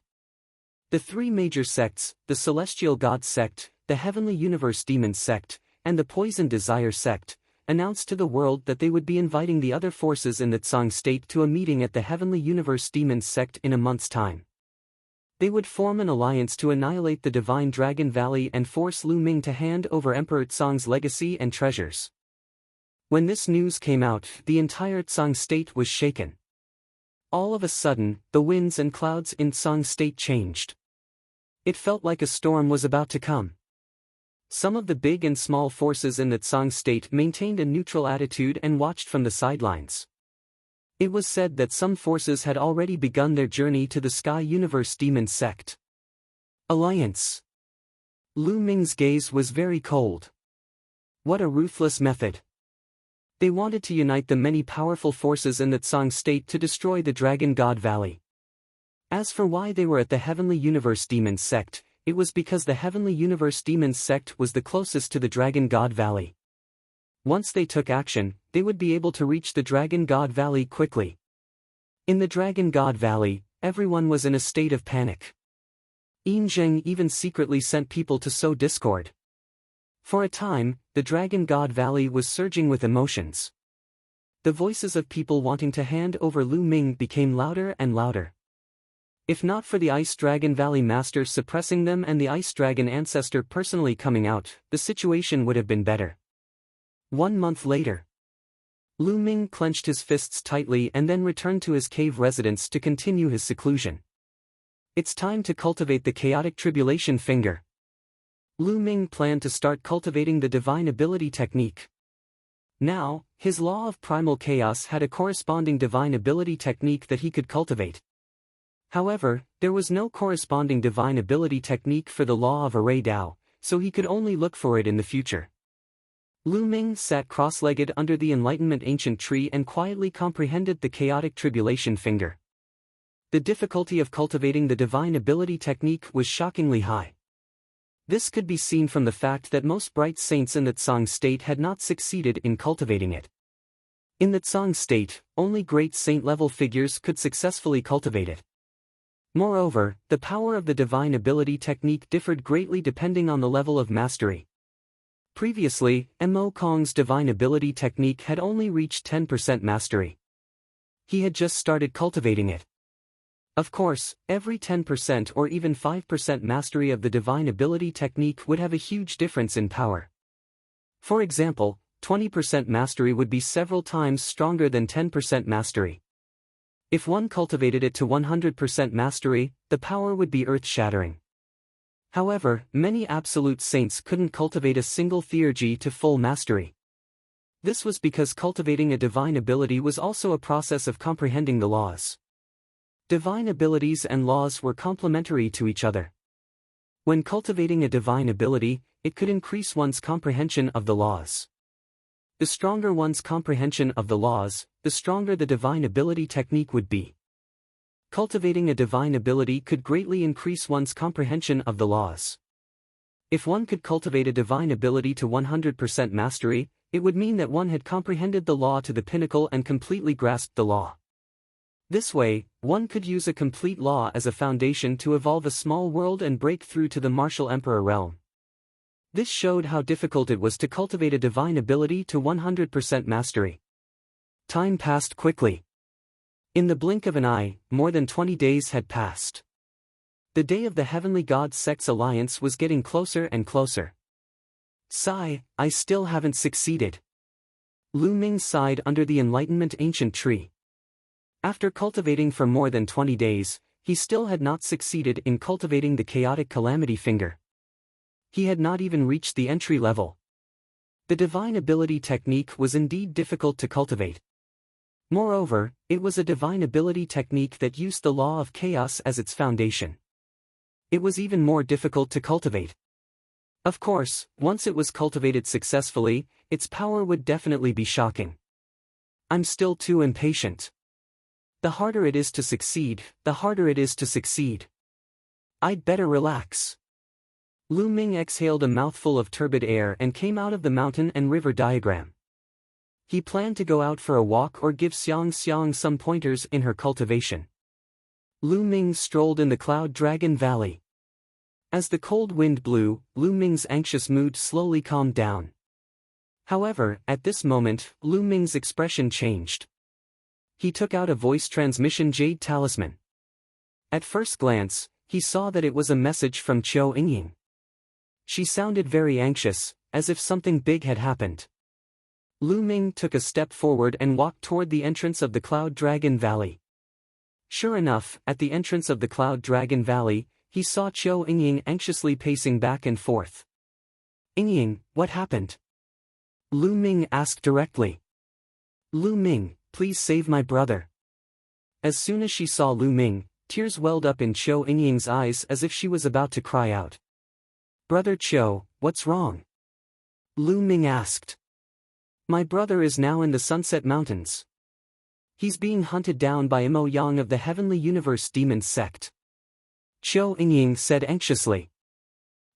The 3 major sects, the Celestial God sect, the Heavenly Universe Demon sect, and the Poison Desire sect, announced to the world that they would be inviting the other forces in the Tsang state to a meeting at the Heavenly Universe Demon sect in a month's time. They would form an alliance to annihilate the Divine Dragon Valley and force Lu Ming to hand over Emperor Tsang's legacy and treasures. When this news came out, the entire Tsang state was shaken. All of a sudden, the winds and clouds in Tsang state changed. It felt like a storm was about to come. Some of the big and small forces in the Tsang state maintained a neutral attitude and watched from the sidelines. It was said that some forces had already begun their journey to the Sky Universe Demon sect. Alliance. Lu Ming's gaze was very cold. What a ruthless method. They wanted to unite the many powerful forces in that Tsang state to destroy the Dragon God Valley. As for why they were at the Heavenly Universe Demons sect, it was because the Heavenly Universe Demons sect was the closest to the Dragon God Valley. Once they took action, they would be able to reach the Dragon God Valley quickly. In the Dragon God Valley, everyone was in a state of panic. Yin Zheng even secretly sent people to sow discord. For a time, the Dragon God Valley was surging with emotions. The voices of people wanting to hand over Lu Ming became louder and louder. If not for the Ice Dragon Valley Master suppressing them and the Ice Dragon Ancestor personally coming out, the situation would have been better. 1 month later, Lu Ming clenched his fists tightly and then returned to his cave residence to continue his seclusion. It's time to cultivate the chaotic tribulation finger. Lu Ming planned to start cultivating the divine ability technique. Now, his law of primal chaos had a corresponding divine ability technique that he could cultivate. However, there was no corresponding divine ability technique for the law of array Dao, so he could only look for it in the future. Lu Ming sat cross-legged under the Enlightenment Ancient Tree and quietly comprehended the chaotic tribulation finger. The difficulty of cultivating the divine ability technique was shockingly high. This could be seen from the fact that most bright saints in the Tsang state had not succeeded in cultivating it. In the Tsang state, only great saint-level figures could successfully cultivate it. Moreover, the power of the divine ability technique differed greatly depending on the level of mastery. Previously, Mo Kong's divine ability technique had only reached 10% mastery. He had just started cultivating it. Of course, every 10% or even 5% mastery of the divine ability technique would have a huge difference in power. For example, 20% mastery would be several times stronger than 10% mastery. If one cultivated it to 100% mastery, the power would be earth-shattering. However, many absolute saints couldn't cultivate a single theurgy to full mastery. This was because cultivating a divine ability was also a process of comprehending the laws. Divine abilities and laws were complementary to each other. When cultivating a divine ability, it could increase one's comprehension of the laws. The stronger one's comprehension of the laws, the stronger the divine ability technique would be. Cultivating a divine ability could greatly increase one's comprehension of the laws. If one could cultivate a divine ability to 100% mastery, it would mean that one had comprehended the law to the pinnacle and completely grasped the law. This way, one could use a complete law as a foundation to evolve a small world and break through to the martial emperor realm. This showed how difficult it was to cultivate a divine ability to 100% mastery. Time passed quickly. In the blink of an eye, more than 20 days had passed. The day of the Heavenly God Sect's alliance was getting closer and closer. Sigh, I still haven't succeeded. Lu Ming sighed under the Enlightenment Ancient Tree. After cultivating for more than 20 days, he still had not succeeded in cultivating the chaotic calamity finger. He had not even reached the entry level. The divine ability technique was indeed difficult to cultivate. Moreover, it was a divine ability technique that used the law of chaos as its foundation. It was even more difficult to cultivate. Of course, once it was cultivated successfully, its power would definitely be shocking. I'm still too impatient. The harder it is to succeed, the harder it is to succeed. I'd better relax. Lu Ming exhaled a mouthful of turbid air and came out of the mountain and river diagram. He planned to go out for a walk or give Xiang Xiang some pointers in her cultivation. Lu Ming strolled in the Cloud Dragon Valley. As the cold wind blew, Lu Ming's anxious mood slowly calmed down. However, at this moment, Lu Ming's expression changed. He took out a voice transmission jade talisman. At first glance, he saw that it was a message from Qiu Yingying. She sounded very anxious, as if something big had happened. Lu Ming took a step forward and walked toward the entrance of the Cloud Dragon Valley. Sure enough, at the entrance of the Cloud Dragon Valley, he saw Qiu Yingying anxiously pacing back and forth. Yingying, what happened? Lu Ming asked directly. Lu Ming, please save my brother. As soon as she saw Lu Ming, tears welled up in Qiu Yingying's eyes as if she was about to cry out. Brother Qiu, what's wrong? Lu Ming asked. My brother is now in the Sunset Mountains. He's being hunted down by Imo Yang of the Heavenly Universe Demon Sect. Qiu Yingying said anxiously.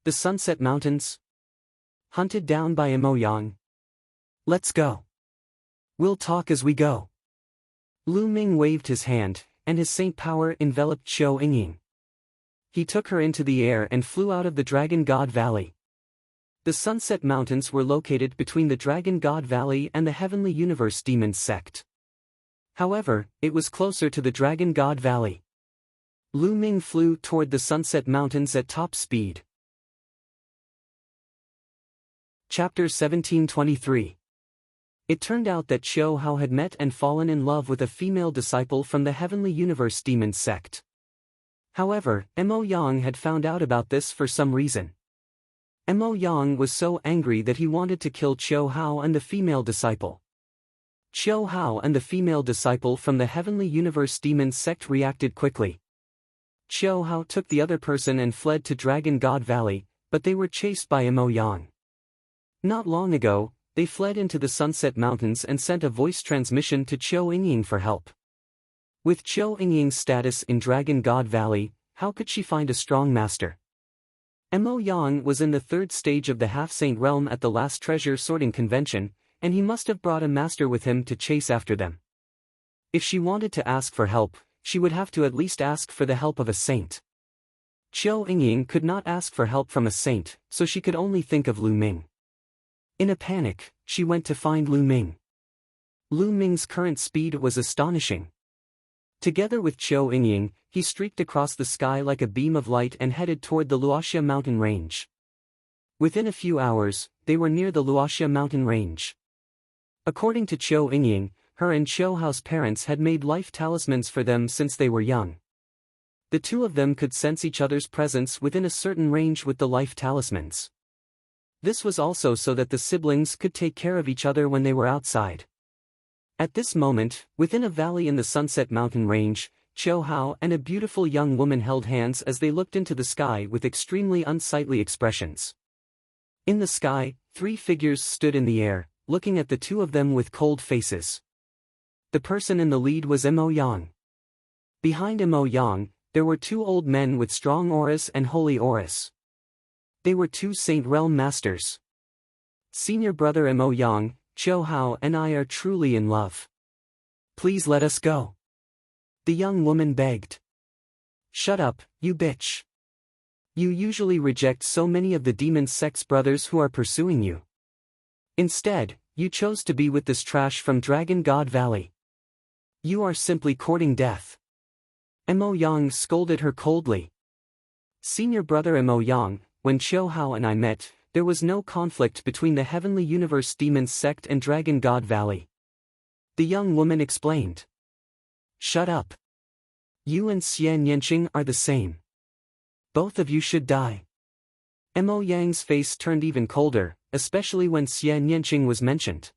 The Sunset Mountains? Hunted down by Imo Yang? Let's go. We'll talk as we go. Lu Ming waved his hand, and his saint power enveloped Qiu Yingying. He took her into the air and flew out of the Dragon God Valley. The Sunset Mountains were located between the Dragon God Valley and the Heavenly Universe Demon Sect. However, it was closer to the Dragon God Valley. Lu Ming flew toward the Sunset Mountains at top speed. Chapter 1723. It turned out that Qiu Hao had met and fallen in love with a female disciple from the Heavenly Universe Demon Sect. However, Imo Yang had found out about this for some reason. Imo Yang was so angry that he wanted to kill Qiu Hao and the female disciple. Qiu Hao and the female disciple from the Heavenly Universe Demon Sect reacted quickly. Qiu Hao took the other person and fled to Dragon God Valley, but they were chased by Imo Yang. Not long ago, they fled into the Sunset Mountains and sent a voice transmission to Qiu Yingying for help. With Qiu Yingying's status in Dragon God Valley, how could she find a strong master? Imo Yang was in the third stage of the half-saint realm at the last treasure sorting convention, and he must have brought a master with him to chase after them. If she wanted to ask for help, she would have to at least ask for the help of a saint. Qiu Yingying could not ask for help from a saint, so she could only think of Lu Ming. In a panic, she went to find Lu Ming. Lu Ming's current speed was astonishing. Together with Qiu Yingying, he streaked across the sky like a beam of light and headed toward the Luoxia mountain range. Within a few hours, they were near the Luoxia mountain range. According to Qiu Yingying, her and Qiu Hao's parents had made life talismans for them since they were young. The two of them could sense each other's presence within a certain range with the life talismans. This was also so that the siblings could take care of each other when they were outside. At this moment, within a valley in the Sunset Mountain Range, Qiu Hao and a beautiful young woman held hands as they looked into the sky with extremely unsightly expressions. In the sky, three figures stood in the air, looking at the two of them with cold faces. The person in the lead was Imo Yang. Behind Imo Yang, there were two old men with strong auras and holy auras. They were two Saint Realm Masters. Senior brother Imo Yang, Qiu Hao and I are truly in love. Please let us go. The young woman begged. Shut up, you bitch. You usually reject so many of the demon sect's brothers who are pursuing you. Instead, you chose to be with this trash from Dragon God Valley. You are simply courting death. Imo Yang scolded her coldly. Senior brother Imo Yang, when Qiu Hao and I met, there was no conflict between the Heavenly Universe Demon Sect and Dragon God Valley. The young woman explained. Shut up. You and Xian Yanqing are the same. Both of you should die. Imo Yang's face turned even colder, especially when Xian Yanqing was mentioned.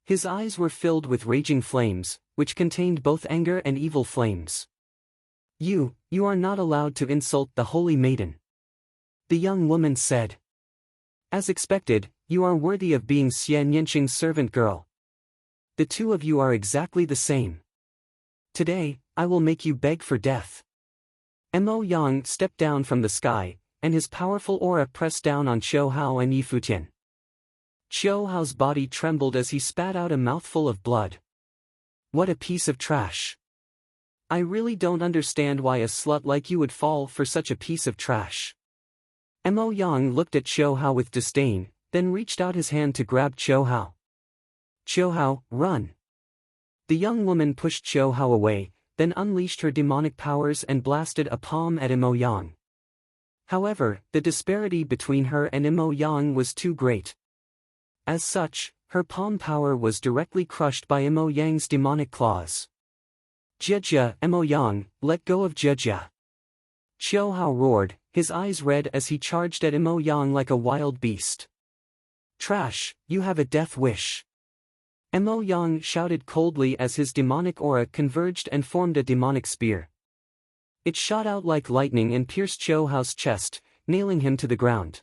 His eyes were filled with raging flames, which contained both anger and evil flames. You are not allowed to insult the Holy Maiden. The young woman said. As expected, you are worthy of being Xian Yanqing's servant girl. The two of you are exactly the same. Today, I will make you beg for death. Imo Yang stepped down from the sky, and his powerful aura pressed down on Qiu Hao and Yi Futian. Qiu Hao's body trembled as he spat out a mouthful of blood. What a piece of trash. I really don't understand why a slut like you would fall for such a piece of trash. Imo Yang looked at Qiu Hao with disdain, then reached out his hand to grab Qiu Hao. Qiu Hao, run. The young woman pushed Qiu Hao away, then unleashed her demonic powers and blasted a palm at Imo Yang. However, the disparity between her and Imo Yang was too great. As such, her palm power was directly crushed by Imo Yang's demonic claws. Jia, Imo Yang, let go of Jia. Qiu Hao roared, his eyes red as he charged at Imo Yang like a wild beast. Trash, you have a death wish. Imo Yang shouted coldly as his demonic aura converged and formed a demonic spear. It shot out like lightning and pierced Qiu Hao's chest, nailing him to the ground.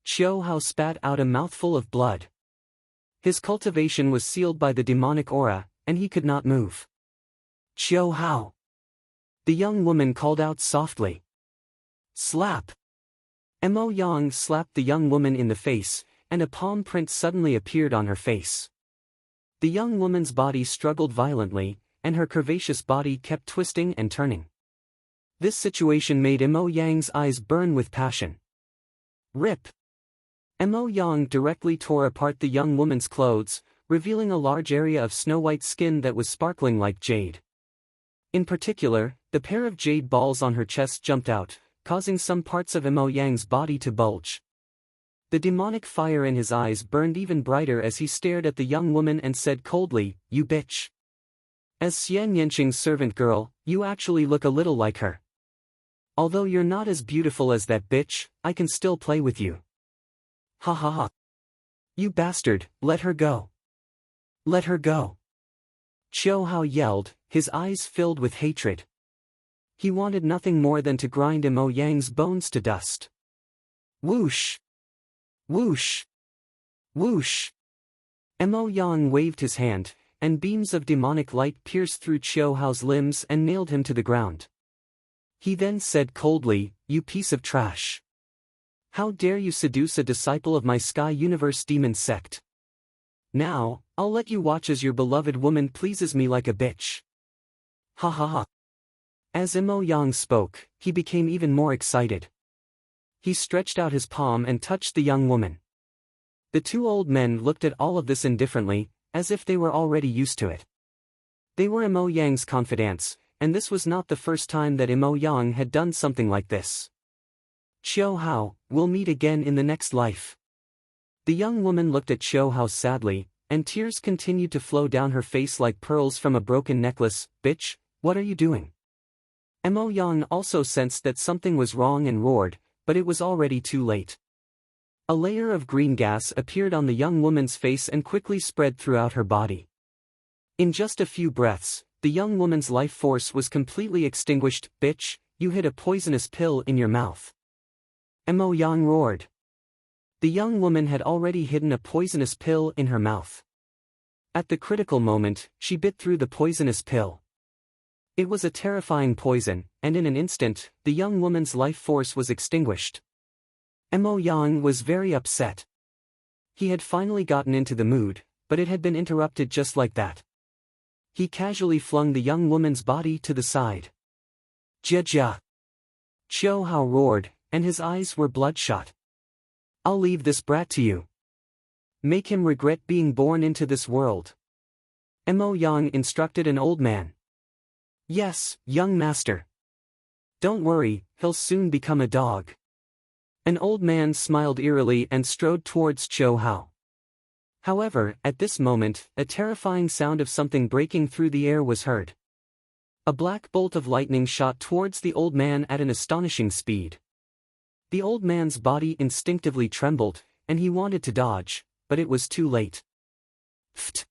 Qiu Hao spat out a mouthful of blood. His cultivation was sealed by the demonic aura, and he could not move. "Qiu Hao!" The young woman called out softly. Slap! Mo Yang slapped the young woman in the face, and a palm print suddenly appeared on her face. The young woman's body struggled violently, and her curvaceous body kept twisting and turning. This situation made Mo Yang's eyes burn with passion. Rip! Mo Yang directly tore apart the young woman's clothes, revealing a large area of snow-white skin that was sparkling like jade. In particular, the pair of jade balls on her chest jumped out, causing some parts of Mo Yang's body to bulge. The demonic fire in his eyes burned even brighter as he stared at the young woman and said coldly, "You bitch. As Xian Yanqing's servant girl, you actually look a little like her. Although you're not as beautiful as that bitch, I can still play with you. Ha ha ha. You bastard, let her go. Let her go." Qiu Hao yelled, his eyes filled with hatred. He wanted nothing more than to grind Mo Yang's bones to dust. Whoosh! Whoosh! Whoosh! Mo Yang waved his hand, and beams of demonic light pierced through Qiu Hao's limbs and nailed him to the ground. He then said coldly, "You piece of trash. How dare you seduce a disciple of my Sky Universe demon sect? Now, I'll let you watch as your beloved woman pleases me like a bitch." Ha ha ha. As Mo Yang spoke, he became even more excited. He stretched out his palm and touched the young woman. The two old men looked at all of this indifferently, as if they were already used to it. They were Mo Yang's confidants, and this was not the first time that Mo Yang had done something like this. "Qiu Hao, we'll meet again in the next life." The young woman looked at Qiu Hao sadly, and tears continued to flow down her face like pearls from a broken necklace. "Bitch, what are you doing?" Mo Yang also sensed that something was wrong and roared, but it was already too late. A layer of green gas appeared on the young woman's face and quickly spread throughout her body. In just a few breaths, the young woman's life force was completely extinguished. "Bitch, you hid a poisonous pill in your mouth." Mo Yang roared. The young woman had already hidden a poisonous pill in her mouth. At the critical moment, she bit through the poisonous pill. It was a terrifying poison, and in an instant, the young woman's life force was extinguished. Mo Yang was very upset. He had finally gotten into the mood, but it had been interrupted just like that. He casually flung the young woman's body to the side. "Jia jia!" Qiu Hao roared, and his eyes were bloodshot. "I'll leave this brat to you. Make him regret being born into this world." Mo Yang instructed an old man. "Yes, young master. Don't worry, he'll soon become a dog." An old man smiled eerily and strode towards Qiu Hao. However, at this moment, a terrifying sound of something breaking through the air was heard. A black bolt of lightning shot towards the old man at an astonishing speed. The old man's body instinctively trembled, and he wanted to dodge, but it was too late. Pft!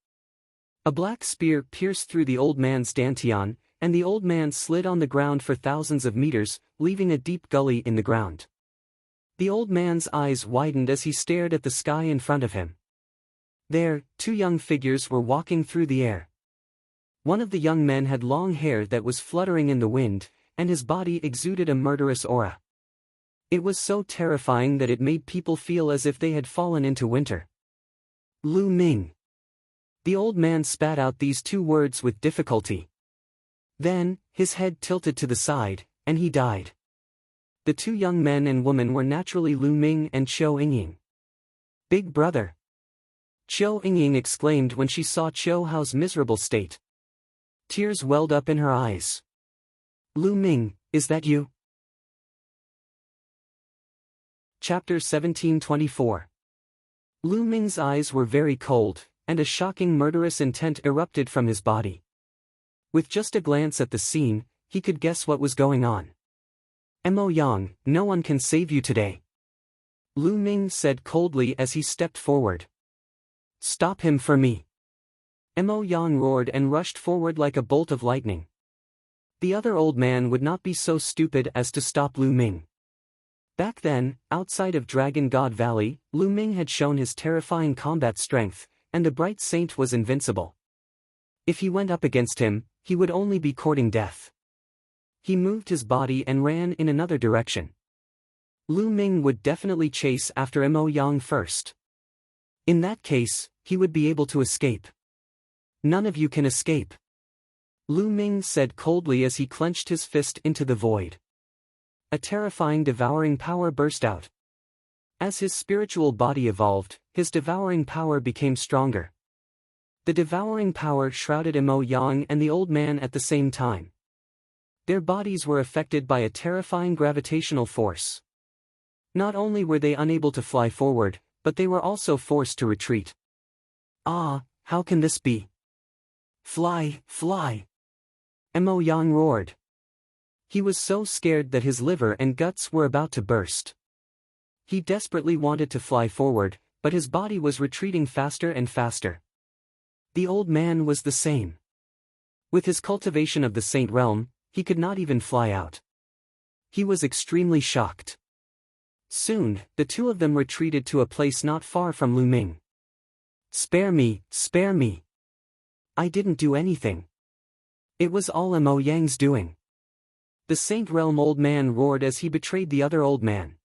A black spear pierced through the old man's dantian, and the old man slid on the ground for thousands of meters, leaving a deep gully in the ground. The old man's eyes widened as he stared at the sky in front of him. There, two young figures were walking through the air. One of the young men had long hair that was fluttering in the wind, and his body exuded a murderous aura. It was so terrifying that it made people feel as if they had fallen into winter. Lu Ming. The old man spat out these two words with difficulty. Then, his head tilted to the side, and he died. The two young men and woman were naturally Lu Ming and Qiu Yingying. "Big brother!" Qiu Yingying exclaimed when she saw Qiu Hao's miserable state. Tears welled up in her eyes. "Lu Ming, is that you?" Chapter 1724. Lu Ming's eyes were very cold, and a shocking murderous intent erupted from his body. With just a glance at the scene, he could guess what was going on. "Mo Yang, no one can save you today," Lu Ming said coldly as he stepped forward. "Stop him for me." Mo Yang roared and rushed forward like a bolt of lightning. The other old man would not be so stupid as to stop Lu Ming. Back then, outside of Dragon God Valley, Lu Ming had shown his terrifying combat strength, and the bright saint was invincible. If he went up against him, he would only be courting death. He moved his body and ran in another direction. Lu Ming would definitely chase after Mo Yang first. In that case, he would be able to escape. None of you can escape, Lu Ming said coldly as he clenched his fist into the void. A terrifying devouring power burst out. As his spiritual body evolved, his devouring power became stronger. The devouring power shrouded Mo Yang and the old man at the same time. Their bodies were affected by a terrifying gravitational force. Not only were they unable to fly forward, but they were also forced to retreat. Ah, how can this be? Fly, fly! Mo Yang roared. He was so scared that his liver and guts were about to burst. He desperately wanted to fly forward, but his body was retreating faster and faster. The old man was the same. With his cultivation of the Saint Realm, he could not even fly out. He was extremely shocked. Soon, the two of them retreated to a place not far from Lu Ming. Spare me, spare me. I didn't do anything. It was all Mo Yang's doing. The Saint Realm old man roared as he betrayed the other old man.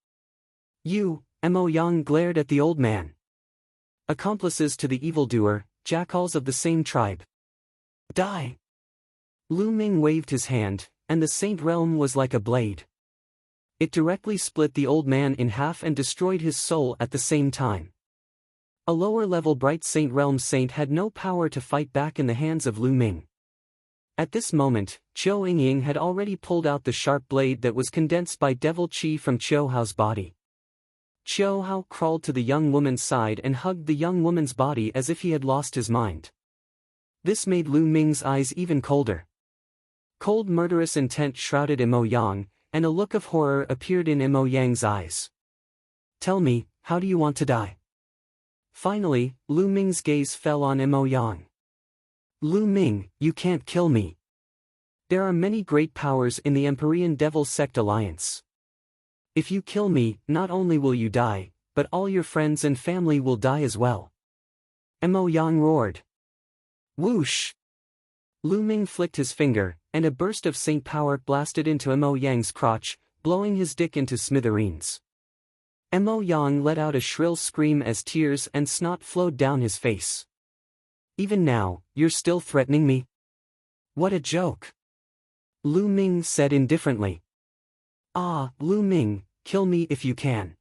You, Mo Yang glared at the old man. Accomplices to the evildoer, jackals of the same tribe. Die! Lu Ming waved his hand, and the Saint Realm was like a blade. It directly split the old man in half and destroyed his soul at the same time. A lower-level Bright Saint Realm Saint had no power to fight back in the hands of Lu Ming. At this moment, Chiu Yingying had already pulled out the sharp blade that was condensed by devil chi from Chiu Hao's body. Chiu Hao crawled to the young woman's side and hugged the young woman's body as if he had lost his mind. This made Lu Ming's eyes even colder. Cold murderous intent shrouded Mo Yang, and a look of horror appeared in Mo Yang's eyes. Tell me, how do you want to die? Finally, Lu Ming's gaze fell on Mo Yang. Lu Ming, you can't kill me. There are many great powers in the Empyrean Devil Sect Alliance. If you kill me, not only will you die, but all your friends and family will die as well. Mo Yang roared. Whoosh! Lu Ming flicked his finger, and a burst of saint power blasted into Mo Yang's crotch, blowing his dick into smithereens. Mo Yang let out a shrill scream as tears and snot flowed down his face. Even now, you're still threatening me? What a joke! Lu Ming said indifferently. Ah, Lu Ming, kill me if you can.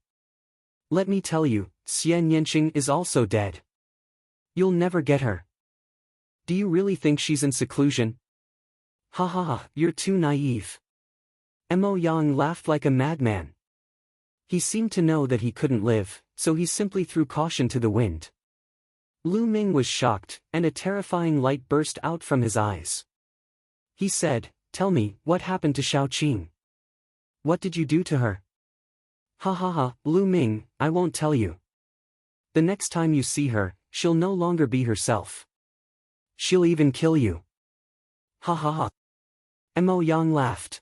Let me tell you, Xian Yanqing is also dead. You'll never get her. Do you really think she's in seclusion? Ha ha ha, you're too naive. Mo Yang laughed like a madman. He seemed to know that he couldn't live, so he simply threw caution to the wind. Lu Ming was shocked, and a terrifying light burst out from his eyes. He said, Tell me, what happened to Xiao Qing? What did you do to her? Ha ha ha, Lu Ming, I won't tell you. The next time you see her, she'll no longer be herself. She'll even kill you. Ha ha ha. Mo Yang laughed.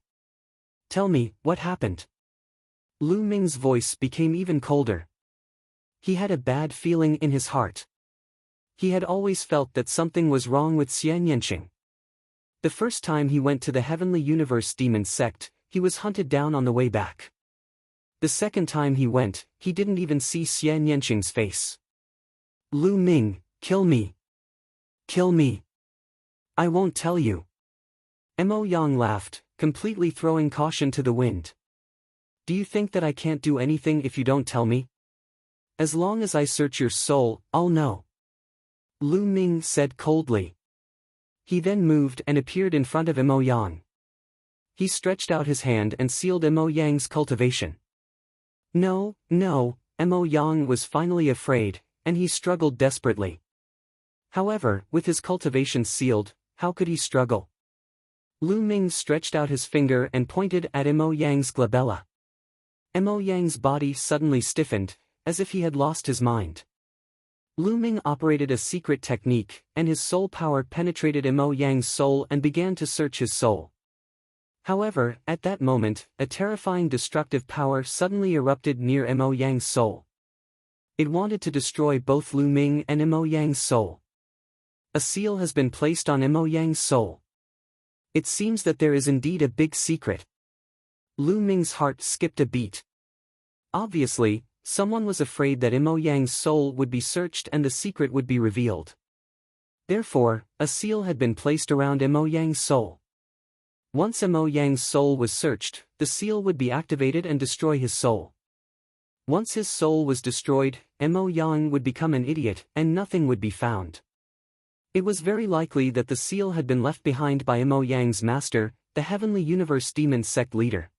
Tell me, what happened? Lu Ming's voice became even colder. He had a bad feeling in his heart. He had always felt that something was wrong with Xian Yanqing. The first time he went to the Heavenly Universe Demon Sect, he was hunted down on the way back. The second time he went, he didn't even see Xian Yanqing's face. Lu Ming, kill me. Kill me. I won't tell you. Mo Yang laughed, completely throwing caution to the wind. Do you think that I can't do anything if you don't tell me? As long as I search your soul, I'll know. Lu Ming said coldly. He then moved and appeared in front of Mo Yang. He stretched out his hand and sealed Mo Yang's cultivation. No, no, Mo Yang was finally afraid, and he struggled desperately. However, with his cultivation sealed, how could he struggle? Lu Ming stretched out his finger and pointed at Mo Yang's glabella. Mo Yang's body suddenly stiffened, as if he had lost his mind. Lu Ming operated a secret technique, and his soul power penetrated Mo Yang's soul and began to search his soul. However, at that moment, a terrifying destructive power suddenly erupted near Mo Yang's soul. It wanted to destroy both Lu Ming and Imo Yang's soul. A seal has been placed on Imo Yang's soul. It seems that there is indeed a big secret. Lu Ming's heart skipped a beat. Obviously, someone was afraid that Imo Yang's soul would be searched and the secret would be revealed. Therefore, a seal had been placed around Imo Yang's soul. Once Imo Yang's soul was searched, the seal would be activated and destroy his soul. Once his soul was destroyed, Imo Yang would become an idiot and nothing would be found. It was very likely that the seal had been left behind by Imo Yang's master, the Heavenly Universe Demon Sect leader.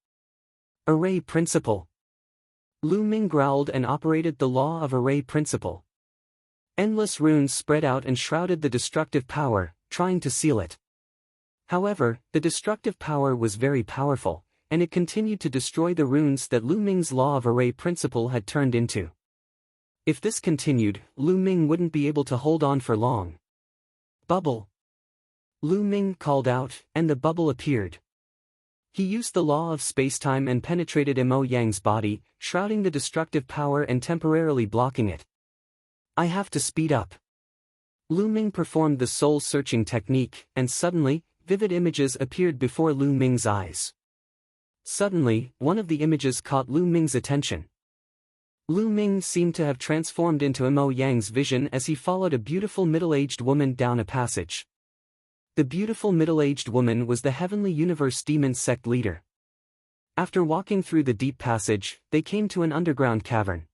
Array Principle. Lu Ming growled and operated the law of Array Principle. Endless runes spread out and shrouded the destructive power, trying to seal it. However, the destructive power was very powerful, and it continued to destroy the runes that Lu Ming's law of Array Principle had turned into. If this continued, Lu Ming wouldn't be able to hold on for long. Bubble. Lu Ming called out, and the bubble appeared. He used the law of spacetime and penetrated Imo Yang's body, shrouding the destructive power and temporarily blocking it. I have to speed up. Lu Ming performed the soul-searching technique, and suddenly, vivid images appeared before Lu Ming's eyes. Suddenly, one of the images caught Lu Ming's attention. Lu Ming seemed to have transformed into Imo Yang's vision as he followed a beautiful middle-aged woman down a passage. The beautiful middle-aged woman was the Heavenly Universe Demon Sect leader. After walking through the deep passage, they came to an underground cavern.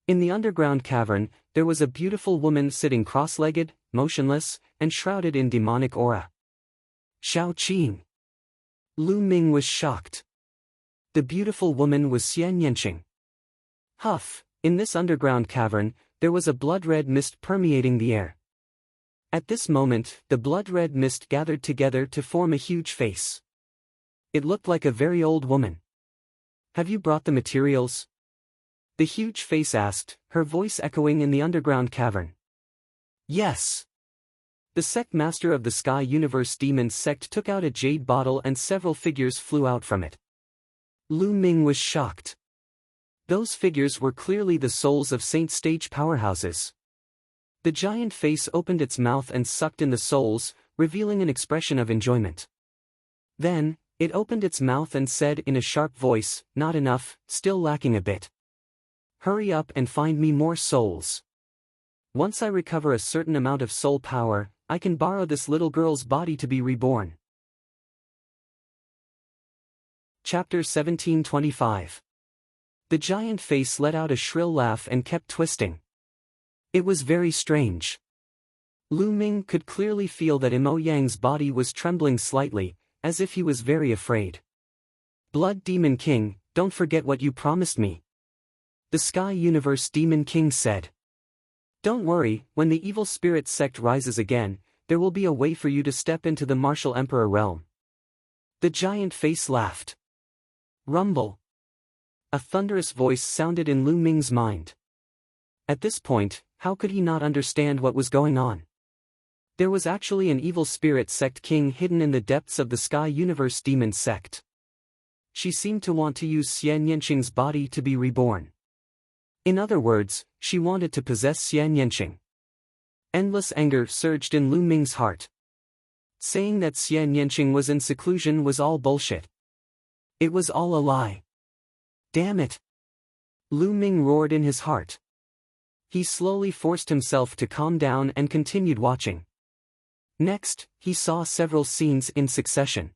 In the underground cavern, there was a beautiful woman sitting cross-legged, motionless, and shrouded in demonic aura. Xiao Qing. Lu Ming was shocked. The beautiful woman was Xian Yanqing. Huff, in this underground cavern, there was a blood-red mist permeating the air. At this moment, the blood-red mist gathered together to form a huge face. It looked like a very old woman. Have you brought the materials? The huge face asked, her voice echoing in the underground cavern. Yes. The sect master of the Sky Universe Demon Sect took out a jade bottle and several figures flew out from it. Lu Ming was shocked. Those figures were clearly the souls of Saint Stage powerhouses. The giant face opened its mouth and sucked in the souls, revealing an expression of enjoyment. Then, it opened its mouth and said in a sharp voice, "Not enough, still lacking a bit. Hurry up and find me more souls. Once I recover a certain amount of soul power, I can borrow this little girl's body to be reborn." Chapter 1725. The giant face let out a shrill laugh and kept twisting. It was very strange. Lu Ming could clearly feel that Imo Yang's body was trembling slightly, as if he was very afraid. "Blood Demon King, don't forget what you promised me," the Sky Universe Demon King said. "Don't worry, when the evil spirit sect rises again, there will be a way for you to step into the martial emperor realm." The giant face laughed. Rumble. A thunderous voice sounded in Lu Ming's mind. At this point, how could he not understand what was going on? There was actually an evil spirit sect king hidden in the depths of the Sky Universe Demon Sect. She seemed to want to use Xian Yanqing's body to be reborn. In other words, she wanted to possess Xian Yanqing. Endless anger surged in Lu Ming's heart. Saying that Xian Yanqing was in seclusion was all bullshit. It was all a lie. Damn it! Lu Ming roared in his heart. He slowly forced himself to calm down and continued watching. Next, he saw several scenes in succession.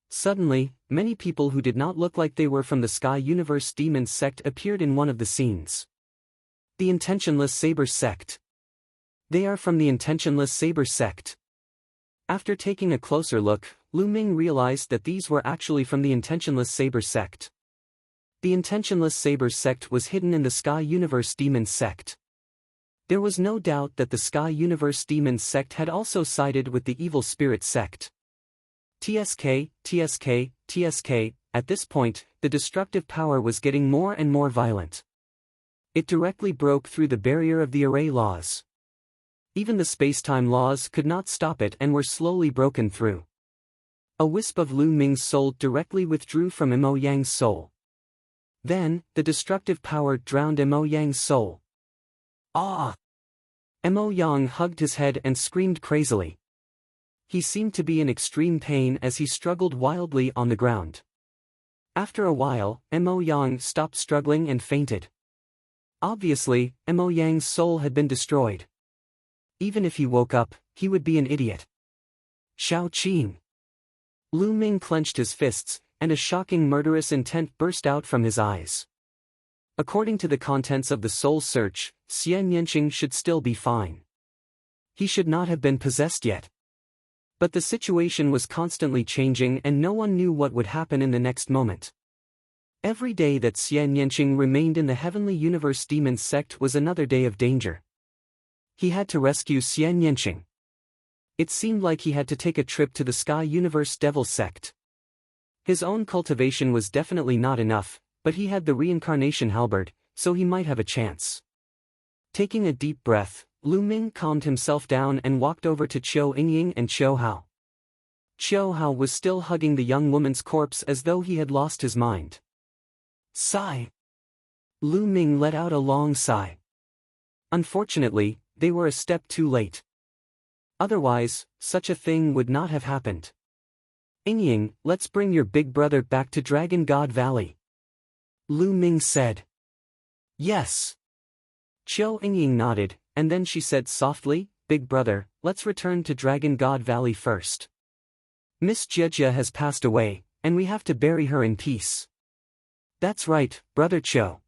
Suddenly, many people who did not look like they were from the Sky Universe Demon Sect appeared in one of the scenes. The Intentionless Saber Sect. They are from the Intentionless Saber Sect. After taking a closer look, Lu Ming realized that these were actually from the Intentionless Saber Sect. The Intentionless Saber Sect was hidden in the Sky Universe Demon Sect. There was no doubt that the Sky Universe Demon Sect had also sided with the Evil Spirit Sect. TSK, TSK, TSK, at this point, the destructive power was getting more and more violent. It directly broke through the barrier of the array laws. Even the space-time laws could not stop it and were slowly broken through. A wisp of Lu Ming's soul directly withdrew from Imo Yang's soul. Then, the destructive power drowned Imo Yang's soul. Ah! Mo Yang hugged his head and screamed crazily. He seemed to be in extreme pain as he struggled wildly on the ground. After a while, Mo Yang stopped struggling and fainted. Obviously, Mo Yang's soul had been destroyed. Even if he woke up, he would be an idiot. Shao Qing. Lu Ming clenched his fists, and a shocking murderous intent burst out from his eyes. According to the contents of the soul search, Xian Yanqing should still be fine. He should not have been possessed yet. But the situation was constantly changing and no one knew what would happen in the next moment. Every day that Xian Yanqing remained in the Heavenly Universe Demon sect was another day of danger. He had to rescue Xian Yanqing. It seemed like he had to take a trip to the Sky Universe Devil sect. His own cultivation was definitely not enough, but he had the reincarnation halberd, so he might have a chance. Taking a deep breath, Lu Ming calmed himself down and walked over to Qiu Yingying and Qiu Hao. Qiu Hao was still hugging the young woman's corpse as though he had lost his mind. Sigh. Lu Ming let out a long sigh. Unfortunately, they were a step too late. Otherwise, such a thing would not have happened. Yingying, let's bring your big brother back to Dragon God Valley. Lu Ming said. Yes. Qiu Yingying nodded, and then she said softly, Big brother, let's return to Dragon God Valley first. Miss Jejia has passed away, and we have to bury her in peace. That's right, Brother Qiu.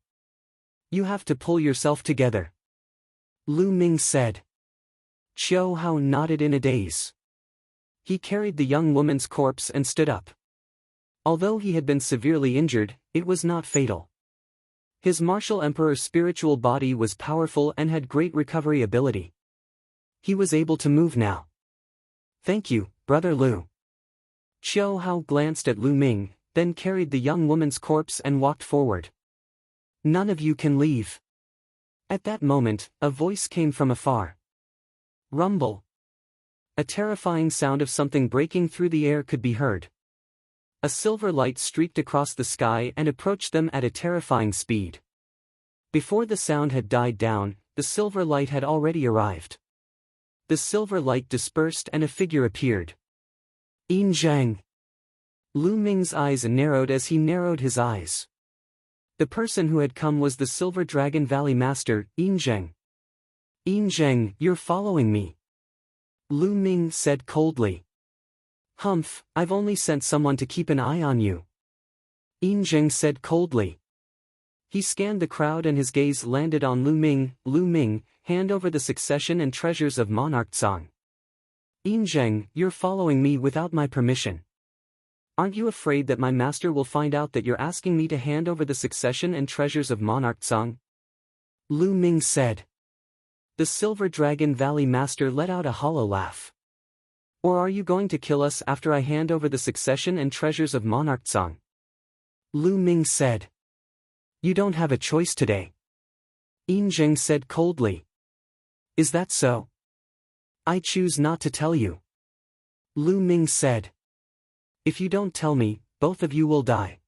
You have to pull yourself together. Lu Ming said. Qiu Hao nodded in a daze. He carried the young woman's corpse and stood up. Although he had been severely injured, it was not fatal. His martial emperor's spiritual body was powerful and had great recovery ability. He was able to move now. Thank you, Brother Lu. Qiu Hao glanced at Lu Ming, then carried the young woman's corpse and walked forward. None of you can leave. At that moment, a voice came from afar. Rumble. A terrifying sound of something breaking through the air could be heard. A silver light streaked across the sky and approached them at a terrifying speed. Before the sound had died down, the silver light had already arrived. The silver light dispersed and a figure appeared. Yin Zhang. Lu Ming's eyes narrowed as he narrowed his eyes. The person who had come was the Silver Dragon Valley Master, Yin Zhang. Yin Zhang, you're following me. Lu Ming said coldly. Humph, I've only sent someone to keep an eye on you. Yin Zhang said coldly. He scanned the crowd and his gaze landed on Lu Ming. Lu Ming, hand over the succession and treasures of Monarch Song. Yin Zhang, you're following me without my permission. Aren't you afraid that my master will find out that you're asking me to hand over the succession and treasures of Monarch Song? Lu Ming said. The Silver Dragon Valley Master let out a hollow laugh. Or are you going to kill us after I hand over the succession and treasures of Monarch Song? Lu Ming said. You don't have a choice today. Yin Zheng said coldly. Is that so? I choose not to tell you. Lu Ming said. If you don't tell me, both of you will die.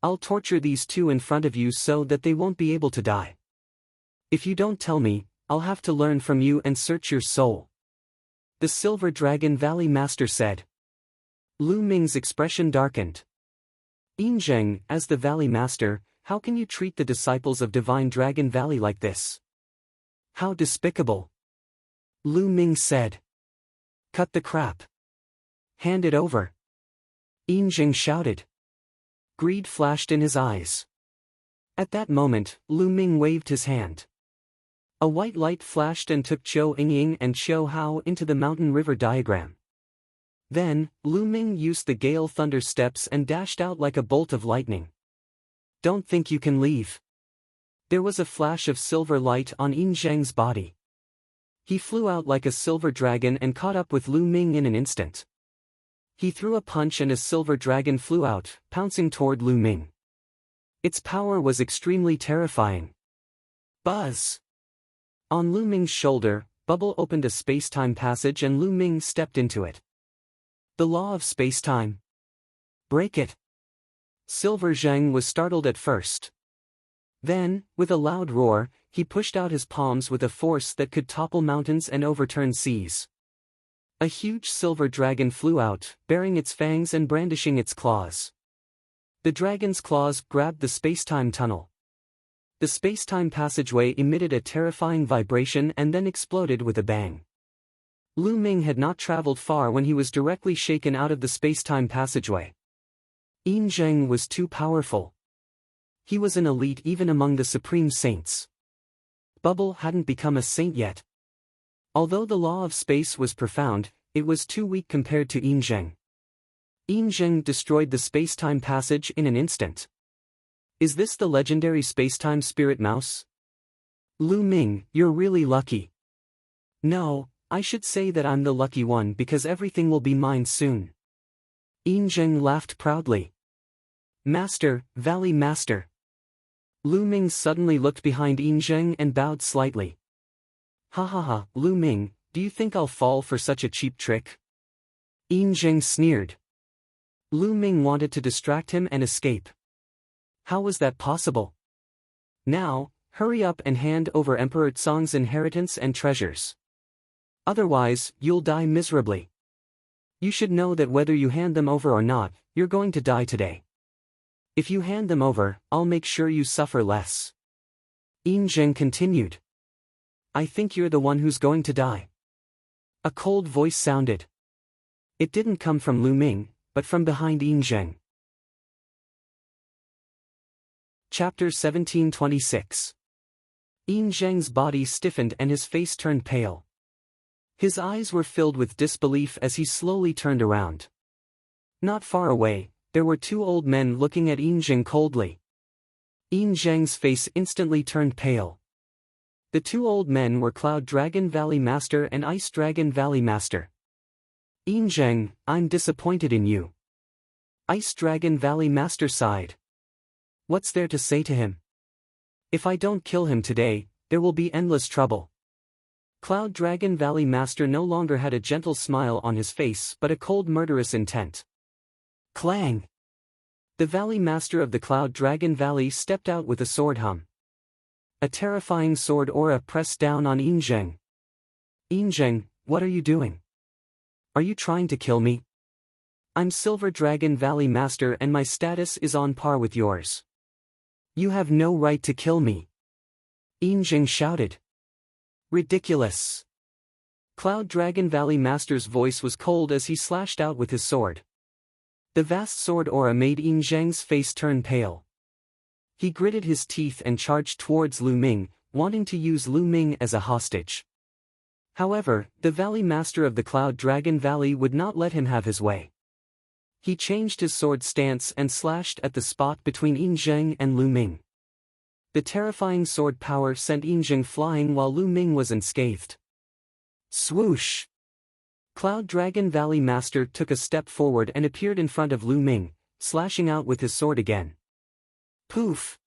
I'll torture these two in front of you so that they won't be able to die. If you don't tell me, I'll have to learn from you and search your soul. The Silver Dragon Valley Master said. Lu Ming's expression darkened. Yin Zheng, as the Valley Master, how can you treat the disciples of Divine Dragon Valley like this? How despicable. Lu Ming said. Cut the crap. Hand it over. Yin Zheng shouted. Greed flashed in his eyes. At that moment, Lu Ming waved his hand. A white light flashed and took Qiu Yingying and Qiu Hao into the mountain river diagram. Then, Lu Ming used the Gale Thunder steps and dashed out like a bolt of lightning. Don't think you can leave. There was a flash of silver light on Yin Zheng's body. He flew out like a silver dragon and caught up with Lu Ming in an instant. He threw a punch and a silver dragon flew out, pouncing toward Lu Ming. Its power was extremely terrifying. Buzz! On Lu Ming's shoulder, Bubble opened a space-time passage and Lu Ming stepped into it. The law of space-time. Break it. Silver Zhang was startled at first. Then, with a loud roar, he pushed out his palms with a force that could topple mountains and overturn seas. A huge silver dragon flew out, baring its fangs and brandishing its claws. The dragon's claws grabbed the space-time tunnel. The space-time passageway emitted a terrifying vibration and then exploded with a bang. Lu Ming had not traveled far when he was directly shaken out of the space-time passageway. Yin Zheng was too powerful. He was an elite even among the supreme saints. Bubble hadn't become a saint yet. Although the law of space was profound, it was too weak compared to Yin Zheng. Yin Zheng destroyed the space-time passage in an instant. Is this the legendary space-time spirit mouse? Lu Ming, you're really lucky. No, I should say that I'm the lucky one because everything will be mine soon. Yin Zheng laughed proudly. Master, Valley Master. Lu Ming suddenly looked behind Yin Zheng and bowed slightly. Ha ha ha, Lu Ming, do you think I'll fall for such a cheap trick? Yin Zheng sneered. Lu Ming wanted to distract him and escape. How was that possible? Now, hurry up and hand over Emperor Tsong's inheritance and treasures. Otherwise, you'll die miserably. You should know that whether you hand them over or not, you're going to die today. If you hand them over, I'll make sure you suffer less. Yin Zheng continued. I think you're the one who's going to die. A cold voice sounded. It didn't come from Lu Ming, but from behind Yin Zheng. Chapter 1726. Yin Zheng's body stiffened and his face turned pale. His eyes were filled with disbelief as he slowly turned around. Not far away, there were two old men looking at Yin Zheng coldly. Yin Zheng's face instantly turned pale. The two old men were Cloud Dragon Valley Master and Ice Dragon Valley Master. Yin Zheng, I'm disappointed in you. Ice Dragon Valley Master sighed. What's there to say to him? If I don't kill him today, there will be endless trouble. Cloud Dragon Valley Master no longer had a gentle smile on his face but a cold murderous intent. Clang! The Valley Master of the Cloud Dragon Valley stepped out with a sword hum. A terrifying sword aura pressed down on Yin Zheng. Yin Zheng, what are you doing? Are you trying to kill me? I'm Silver Dragon Valley Master and my status is on par with yours. You have no right to kill me. Yin Zheng shouted. Ridiculous. Cloud Dragon Valley Master's voice was cold as he slashed out with his sword. The vast sword aura made Yin Zheng's face turn pale. He gritted his teeth and charged towards Lu Ming, wanting to use Lu Ming as a hostage. However, the Valley Master of the Cloud Dragon Valley would not let him have his way. He changed his sword stance and slashed at the spot between Yin Zheng and Lu Ming. The terrifying sword power sent Yin Zheng flying while Lu Ming was unscathed. Swoosh! Cloud Dragon Valley Master took a step forward and appeared in front of Lu Ming, slashing out with his sword again. Poof!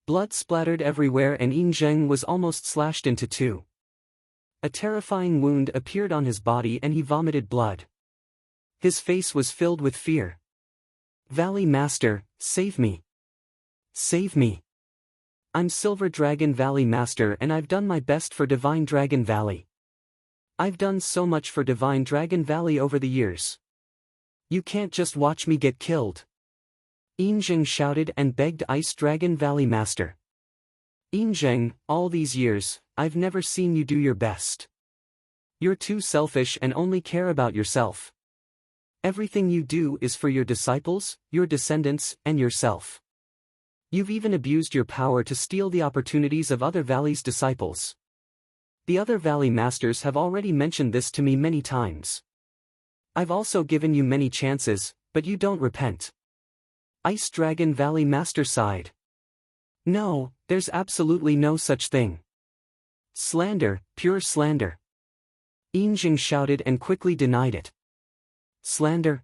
Blood splattered everywhere and Yin Zheng was almost slashed into two. A terrifying wound appeared on his body and he vomited blood. His face was filled with fear. Valley Master, save me! Save me! I'm Silver Dragon Valley Master and I've done my best for Divine Dragon Valley. I've done so much for Divine Dragon Valley over the years. You can't just watch me get killed. Yin Zheng shouted and begged Ice Dragon Valley Master. Yin Zheng, all these years, I've never seen you do your best. You're too selfish and only care about yourself. Everything you do is for your disciples, your descendants, and yourself. You've even abused your power to steal the opportunities of other Valley's disciples. The other Valley Masters have already mentioned this to me many times. I've also given you many chances, but you don't repent. Ice Dragon Valley Master sighed. No, there's absolutely no such thing. Slander, pure slander. Yin Zheng shouted and quickly denied it. Slander?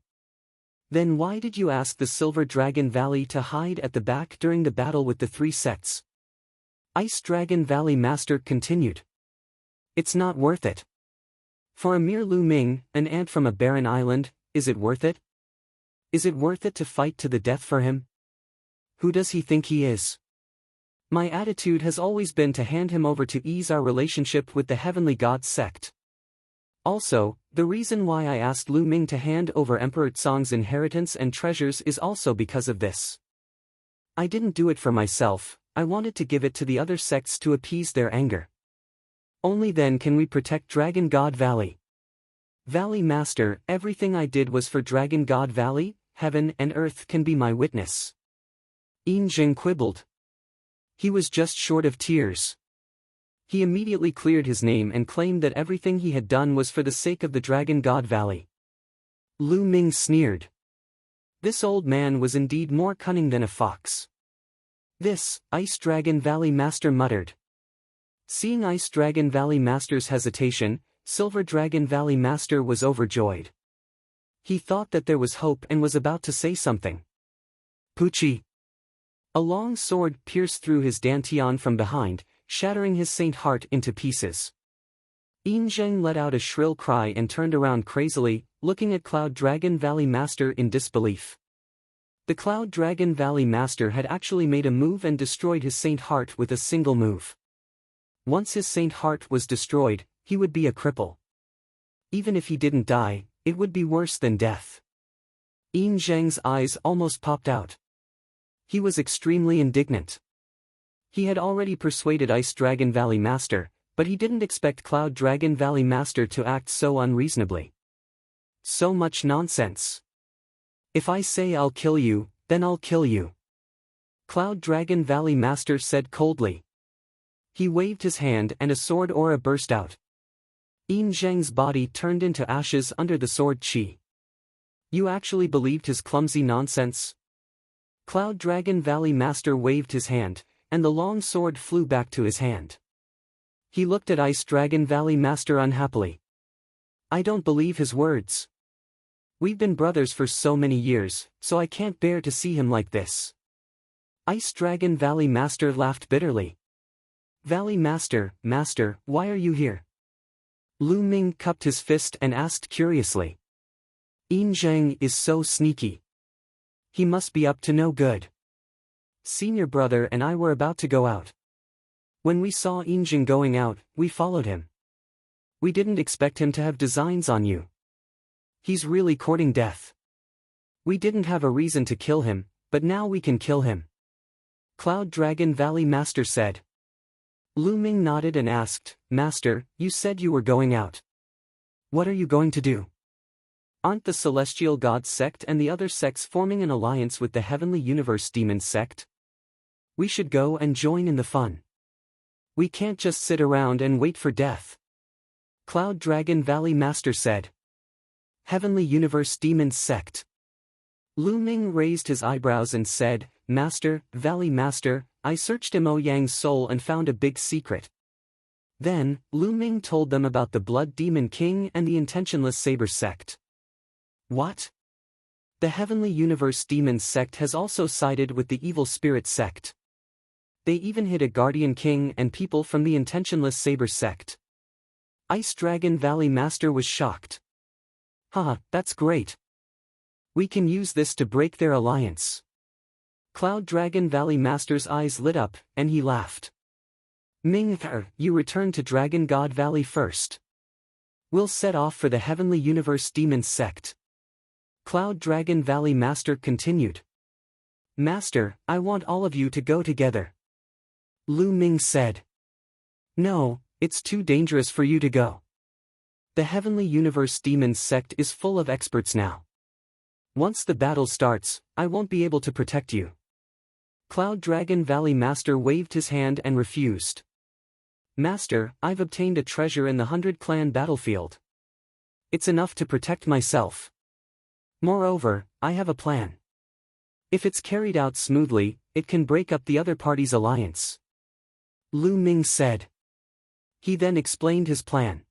Then why did you ask the Silver Dragon Valley to hide at the back during the battle with the three sects? Ice Dragon Valley Master continued. It's not worth it. For a mere Lu Ming, an ant from a barren island, is it worth it? Is it worth it to fight to the death for him? Who does he think he is? My attitude has always been to hand him over to ease our relationship with the Heavenly God sect. Also, the reason why I asked Lu Ming to hand over Emperor Tsong's inheritance and treasures is also because of this. I didn't do it for myself, I wanted to give it to the other sects to appease their anger. Only then can we protect Dragon God Valley. Valley Master, everything I did was for Dragon God Valley, heaven and earth can be my witness. Yin Jing quibbled. He was just short of tears. He immediately cleared his name and claimed that everything he had done was for the sake of the Dragon God Valley. Lu Ming sneered. This old man was indeed more cunning than a fox. This, Ice Dragon Valley Master muttered. Seeing Ice Dragon Valley Master's hesitation, Silver Dragon Valley Master was overjoyed. He thought that there was hope and was about to say something. Poochie. A long sword pierced through his dantian from behind, shattering his saint heart into pieces. Yin Zheng let out a shrill cry and turned around crazily, looking at Cloud Dragon Valley Master in disbelief. The Cloud Dragon Valley Master had actually made a move and destroyed his saint heart with a single move. Once his saint heart was destroyed, he would be a cripple. Even if he didn't die, it would be worse than death. Yin Zheng's eyes almost popped out. He was extremely indignant. He had already persuaded Ice Dragon Valley Master, but he didn't expect Cloud Dragon Valley Master to act so unreasonably. So much nonsense. If I say I'll kill you, then I'll kill you. Cloud Dragon Valley Master said coldly. He waved his hand and a sword aura burst out. Yin Zheng's body turned into ashes under the sword chi. You actually believed his clumsy nonsense? Cloud Dragon Valley Master waved his hand, and the long sword flew back to his hand. He looked at Ice Dragon Valley Master unhappily. I don't believe his words. We've been brothers for so many years, so I can't bear to see him like this. Ice Dragon Valley Master laughed bitterly. Valley Master, why are you here? Lu Ming cupped his fist and asked curiously. Yin Zheng is so sneaky. He must be up to no good. Senior brother and I were about to go out. When we saw Yin Zheng going out, we followed him. We didn't expect him to have designs on you. He's really courting death. We didn't have a reason to kill him, but now we can kill him. Cloud Dragon Valley Master said. Lu Ming nodded and asked, Master, you said you were going out. What are you going to do? Aren't the Celestial God sect and the other sects forming an alliance with the Heavenly Universe Demon sect? We should go and join in the fun. We can't just sit around and wait for death. Cloud Dragon Valley Master said. Heavenly Universe Demon sect. Lu Ming raised his eyebrows and said, Master, Valley Master, I searched Mo Yang's soul and found a big secret. Then, Lu Ming told them about the Blood Demon King and the Intentionless Saber sect. What? The Heavenly Universe Demon sect has also sided with the Evil Spirit sect. They even hid a Guardian King and people from the Intentionless Saber sect. Ice Dragon Valley Master was shocked. Haha, that's great. We can use this to break their alliance. Cloud Dragon Valley Master's eyes lit up, and he laughed. Ming, you return to Dragon God Valley first. We'll set off for the Heavenly Universe Demon sect. Cloud Dragon Valley Master continued. Master, I want all of you to go together. Lu Ming said. No, it's too dangerous for you to go. The Heavenly Universe Demon sect is full of experts now. Once the battle starts, I won't be able to protect you. Cloud Dragon Valley Master waved his hand and refused. Master, I've obtained a treasure in the 100 Clan battlefield. It's enough to protect myself. Moreover, I have a plan. If it's carried out smoothly, it can break up the other party's alliance. Lu Ming said. He then explained his plan.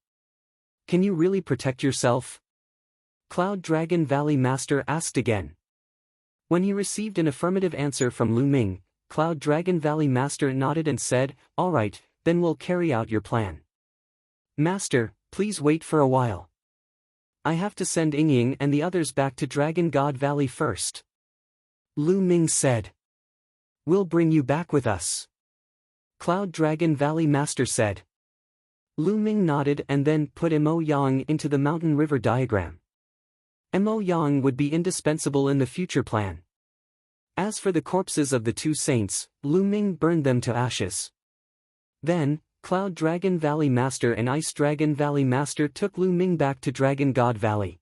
Can you really protect yourself? Cloud Dragon Valley Master asked again. When he received an affirmative answer from Lu Ming, Cloud Dragon Valley Master nodded and said, All right, then we'll carry out your plan. Master, please wait for a while. I have to send Yingying and the others back to Dragon God Valley first. Lu Ming said. We'll bring you back with us. Cloud Dragon Valley Master said. Lu Ming nodded and then put Mo Yang into the mountain river diagram. Mo Yang would be indispensable in the future plan. As for the corpses of the two saints, Lu Ming burned them to ashes. Then, Cloud Dragon Valley Master and Ice Dragon Valley Master took Lu Ming back to Dragon God Valley.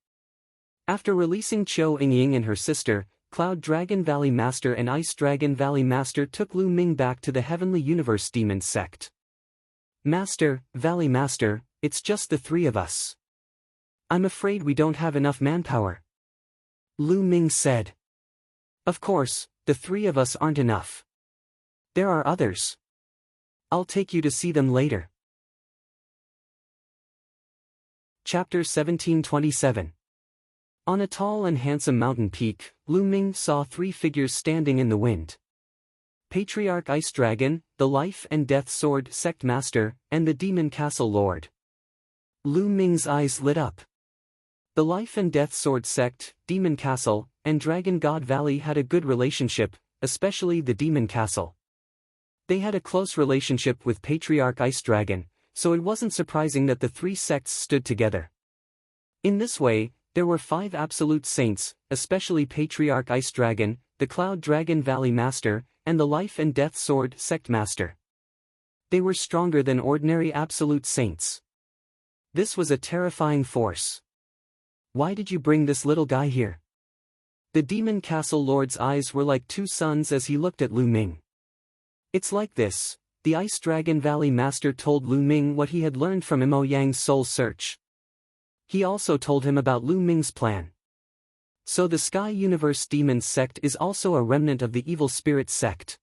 After releasing Qiu Yingying and her sister, Cloud Dragon Valley Master and Ice Dragon Valley Master took Lu Ming back to the Heavenly Universe Demon Sect. Master, Valley Master, it's just the three of us. I'm afraid we don't have enough manpower. Lu Ming said. Of course, the three of us aren't enough. There are others. I'll take you to see them later. Chapter 1727. On a tall and handsome mountain peak, Lu Ming saw three figures standing in the wind. Patriarch Ice Dragon, the Life and Death Sword Sect Master, and the Demon Castle Lord. Lu Ming's eyes lit up. The Life and Death Sword Sect, Demon Castle, and Dragon God Valley had a good relationship, especially the Demon Castle. They had a close relationship with Patriarch Ice Dragon, so it wasn't surprising that the three sects stood together. In this way, there were 5 absolute saints, especially Patriarch Ice Dragon, the Cloud Dragon Valley Master, and the Life and Death Sword Sect Master. They were stronger than ordinary absolute saints. This was a terrifying force. Why did you bring this little guy here? The Demon Castle Lord's eyes were like two suns as he looked at Lu Ming. It's like this, the Ice Dragon Valley Master told Lu Ming what he had learned from Mo Yang's soul search. He also told him about Lu Ming's plan. So the Sky Universe Demons Sect is also a remnant of the Evil Spirit Sect.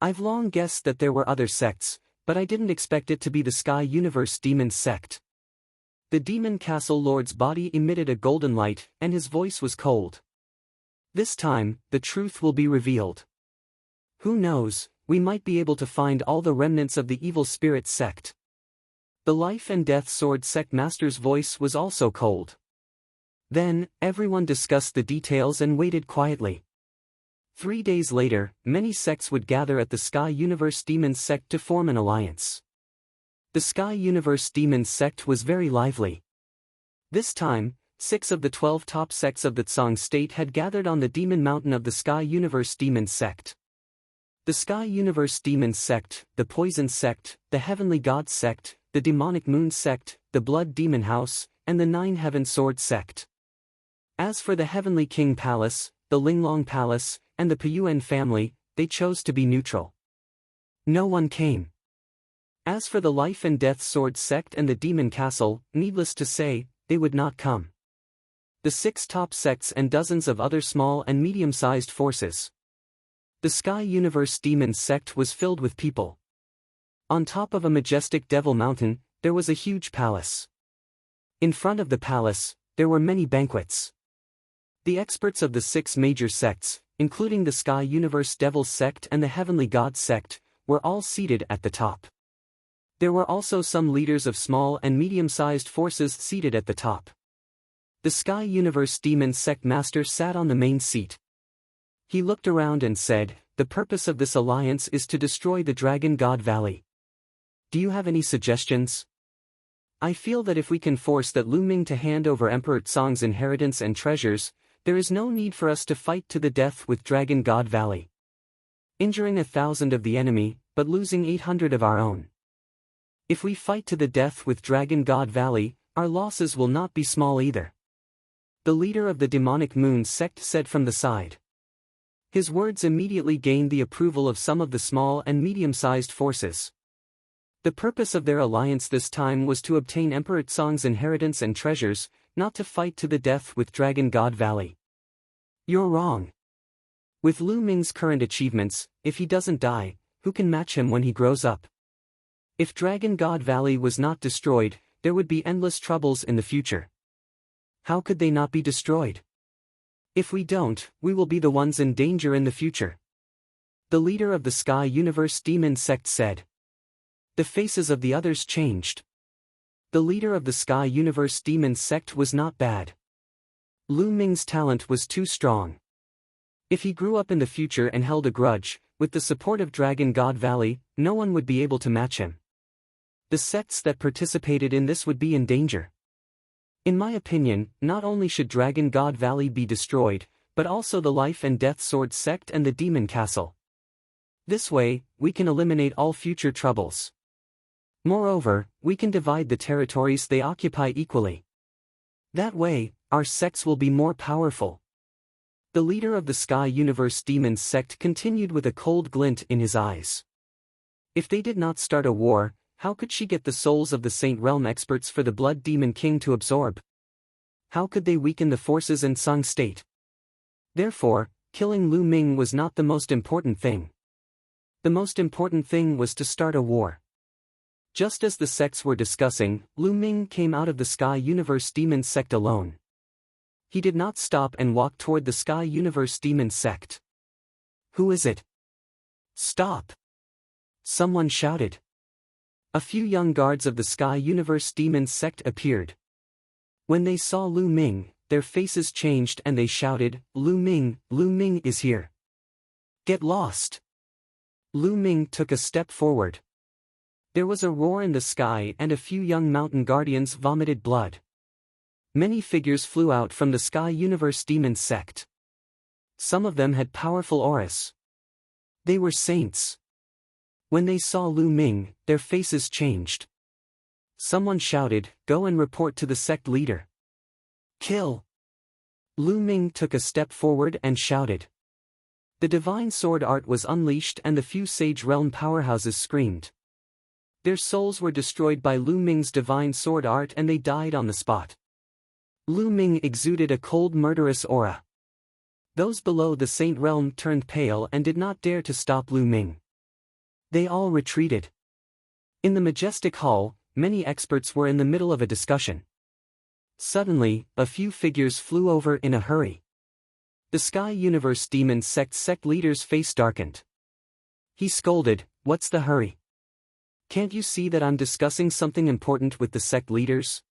I've long guessed that there were other sects, but I didn't expect it to be the Sky Universe Demons Sect. The Demon Castle Lord's body emitted a golden light, and his voice was cold. This time, the truth will be revealed. Who knows, we might be able to find all the remnants of the Evil Spirit Sect. The Life and Death Sword Sect Master's voice was also cold. Then, everyone discussed the details and waited quietly. 3 days later, many sects would gather at the Sky Universe Demons Sect to form an alliance. The Sky Universe Demons Sect was very lively. This time, 6 of the 12 top sects of the Tsang State had gathered on the Demon Mountain of the Sky Universe Demons Sect. The Sky Universe Demons Sect, the Poison Sect, the Heavenly God Sect, the Demonic Moon Sect, the Blood Demon House, and the 9 Heaven Sword Sect. As for the Heavenly King Palace, the Linglong Palace, and the Piyuan family, they chose to be neutral. No one came. As for the Life and Death Sword Sect and the Demon Castle, needless to say, they would not come. The 6 top sects and dozens of other small and medium-sized forces. The Sky Universe Demons Sect was filled with people. On top of a majestic Devil Mountain, there was a huge palace. In front of the palace, there were many banquets. The experts of the 6 major sects, including the Sky Universe Devil Sect and the Heavenly God Sect, were all seated at the top. There were also some leaders of small and medium-sized forces seated at the top. The Sky Universe Demon Sect Master sat on the main seat. He looked around and said, "The purpose of this alliance is to destroy the Dragon God Valley. Do you have any suggestions? I feel that if we can force that Lu Ming to hand over Emperor Tsang's inheritance and treasures, there is no need for us to fight to the death with Dragon God Valley. Injuring 1,000 of the enemy, but losing 800 of our own. If we fight to the death with Dragon God Valley, our losses will not be small either." The leader of the Demonic Moon Sect said from the side. His words immediately gained the approval of some of the small and medium-sized forces. The purpose of their alliance this time was to obtain Emperor Tsang's inheritance and treasures, not to fight to the death with Dragon God Valley. You're wrong. With Lu Ming's current achievements, if he doesn't die, who can match him when he grows up? If Dragon God Valley was not destroyed, there would be endless troubles in the future. How could they not be destroyed? If we don't, we will be the ones in danger in the future. The leader of the Sky Universe Demon Sect said. The faces of the others changed. The leader of the Sky Universe Demon Sect was not bad. Lu Ming's talent was too strong. If he grew up in the future and held a grudge, with the support of Dragon God Valley, no one would be able to match him. The sects that participated in this would be in danger. In my opinion, not only should Dragon God Valley be destroyed, but also the Life and Death Sword sect and the Demon Castle. This way, we can eliminate all future troubles. Moreover, we can divide the territories they occupy equally. That way, our sects will be more powerful. The leader of the Sky Universe Demons sect continued with a cold glint in his eyes. If they did not start a war, how could she get the souls of the Saint Realm experts for the Blood Demon King to absorb? How could they weaken the forces in Sung State? Therefore, killing Lu Ming was not the most important thing. The most important thing was to start a war. Just as the sects were discussing, Lu Ming came out of the Sky Universe Demon sect alone. He did not stop and walk toward the Sky Universe Demon sect. Who is it? Stop! Someone shouted. A few young guards of the Sky Universe Demon sect appeared. When they saw Lu Ming, their faces changed and they shouted, Lu Ming is here. Get lost! Lu Ming took a step forward. There was a roar in the sky and a few young mountain guardians vomited blood. Many figures flew out from the Sky Universe Demon sect. Some of them had powerful auras. They were saints. When they saw Lu Ming, their faces changed. Someone shouted, go and report to the sect leader. Kill! Lu Ming took a step forward and shouted. The divine sword art was unleashed and the few Sage Realm powerhouses screamed. Their souls were destroyed by Lu Ming's divine sword art and they died on the spot. Lu Ming exuded a cold murderous aura. Those below the Saint Realm turned pale and did not dare to stop Lu Ming. They all retreated. In the majestic hall, many experts were in the middle of a discussion. Suddenly, a few figures flew over in a hurry. The Sky Universe Demon sect leader's face darkened. He scolded, what's the hurry? Can't you see that I'm discussing something important with the sect leaders?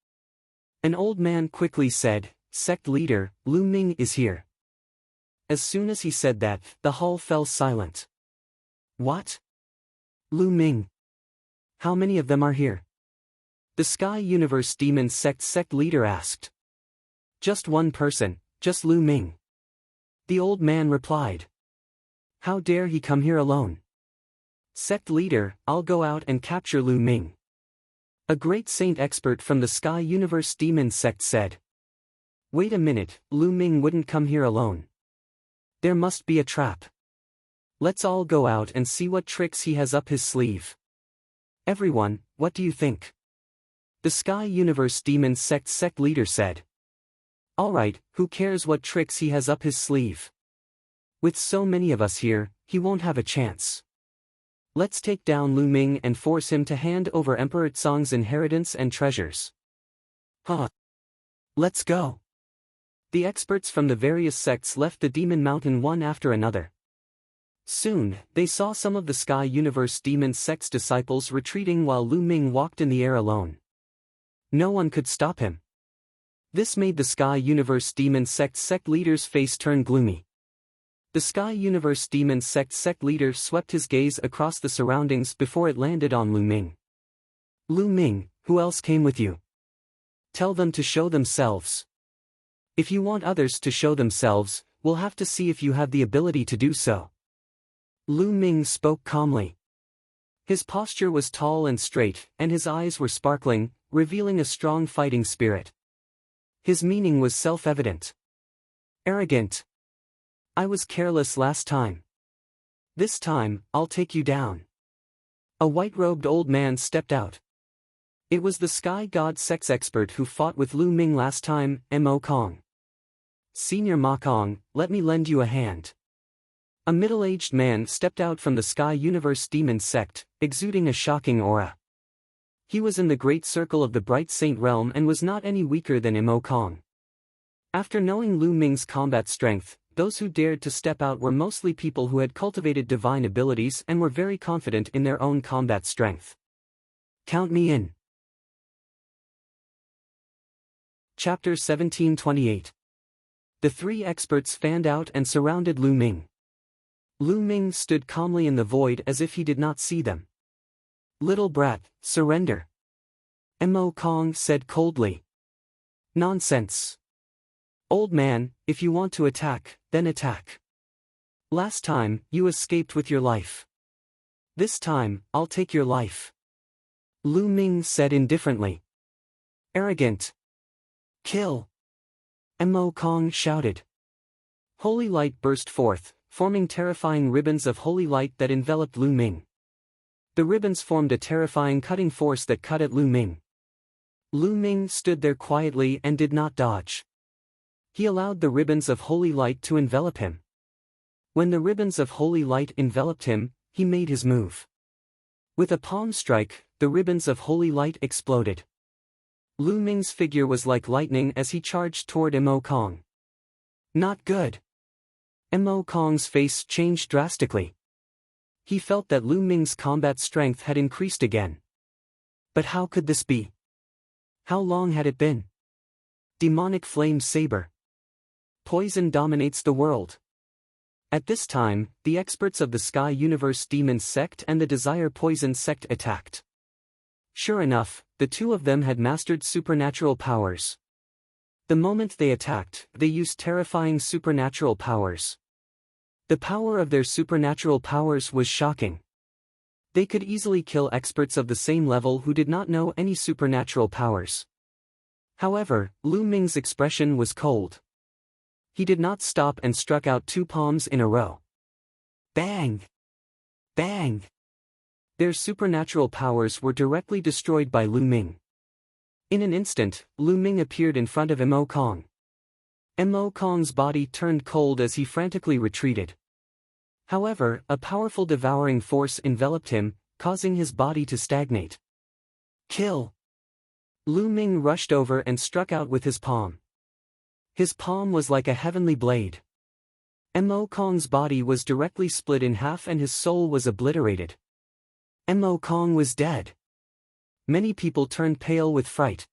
An old man quickly said, sect leader, Lu Ming is here. As soon as he said that, the hall fell silent. What? Lu Ming. How many of them are here? The Sky Universe Demon sect leader asked. Just one person, just Lu Ming. The old man replied. How dare he come here alone? Sect leader, I'll go out and capture Lu Ming. A great saint expert from the Sky Universe Demon sect said. Wait a minute, Lu Ming wouldn't come here alone. There must be a trap. Let's all go out and see what tricks he has up his sleeve. Everyone, what do you think? The Sky Universe Demon sect leader said. Alright, who cares what tricks he has up his sleeve? With so many of us here, he won't have a chance. Let's take down Lu Ming and force him to hand over Emperor Tsong's inheritance and treasures. Huh. Let's go. The experts from the various sects left the Demon Mountain one after another. Soon, they saw some of the Sky Universe Demon sect's disciples retreating while Lu Ming walked in the air alone. No one could stop him. This made the Sky Universe Demon sect leader's face turn gloomy. The Sky Universe Demon sect leader swept his gaze across the surroundings before it landed on Lu Ming. Lu Ming, who else came with you? Tell them to show themselves. If you want others to show themselves, we'll have to see if you have the ability to do so. Lu Ming spoke calmly. His posture was tall and straight, and his eyes were sparkling, revealing a strong fighting spirit. His meaning was self-evident. Arrogant. I was careless last time. This time, I'll take you down. A white-robed old man stepped out. It was the Sky God sex expert who fought with Lu Ming last time, Mo Kong. Senior Ma Kong, let me lend you a hand. A middle-aged man stepped out from the Sky Universe Demon sect, exuding a shocking aura. He was in the great circle of the Bright Saint Realm and was not any weaker than Mo Kong. After knowing Lu Ming's combat strength, those who dared to step out were mostly people who had cultivated divine abilities and were very confident in their own combat strength. Count me in. Chapter 1728. The three experts fanned out and surrounded Lu Ming. Lu Ming stood calmly in the void as if he did not see them. "Little brat, surrender," Mo Kong said coldly. "Nonsense. Old man, if you want to attack, then attack. Last time, you escaped with your life. This time, I'll take your life," Lu Ming said indifferently. "Arrogant. Kill!" Mo Kong shouted. Holy light burst forth, forming terrifying ribbons of holy light that enveloped Lu Ming. The ribbons formed a terrifying cutting force that cut at Lu Ming. Lu Ming stood there quietly and did not dodge. He allowed the ribbons of holy light to envelop him. When the ribbons of holy light enveloped him, he made his move. With a palm strike, the ribbons of holy light exploded. Lu Ming's figure was like lightning as he charged toward Mo Kong. Not good. Mo Kong's face changed drastically. He felt that Lu Ming's combat strength had increased again. But how could this be? How long had it been? Demonic flame saber. Poison dominates the world. At this time, the experts of the Sky Universe Demon Sect and the Desire Poison Sect attacked. Sure enough, the two of them had mastered supernatural powers. The moment they attacked, they used terrifying supernatural powers. The power of their supernatural powers was shocking. They could easily kill experts of the same level who did not know any supernatural powers. However, Lu Ming's expression was cold. He did not stop and struck out two palms in a row. Bang! Bang! Their supernatural powers were directly destroyed by Lu Ming. In an instant, Lu Ming appeared in front of Mo Kong. Mo Kong's body turned cold as he frantically retreated. However, a powerful devouring force enveloped him, causing his body to stagnate. Kill! Lu Ming rushed over and struck out with his palm. His palm was like a heavenly blade. Mo Kong's body was directly split in half and his soul was obliterated. Mo Kong was dead. Many people turned pale with fright.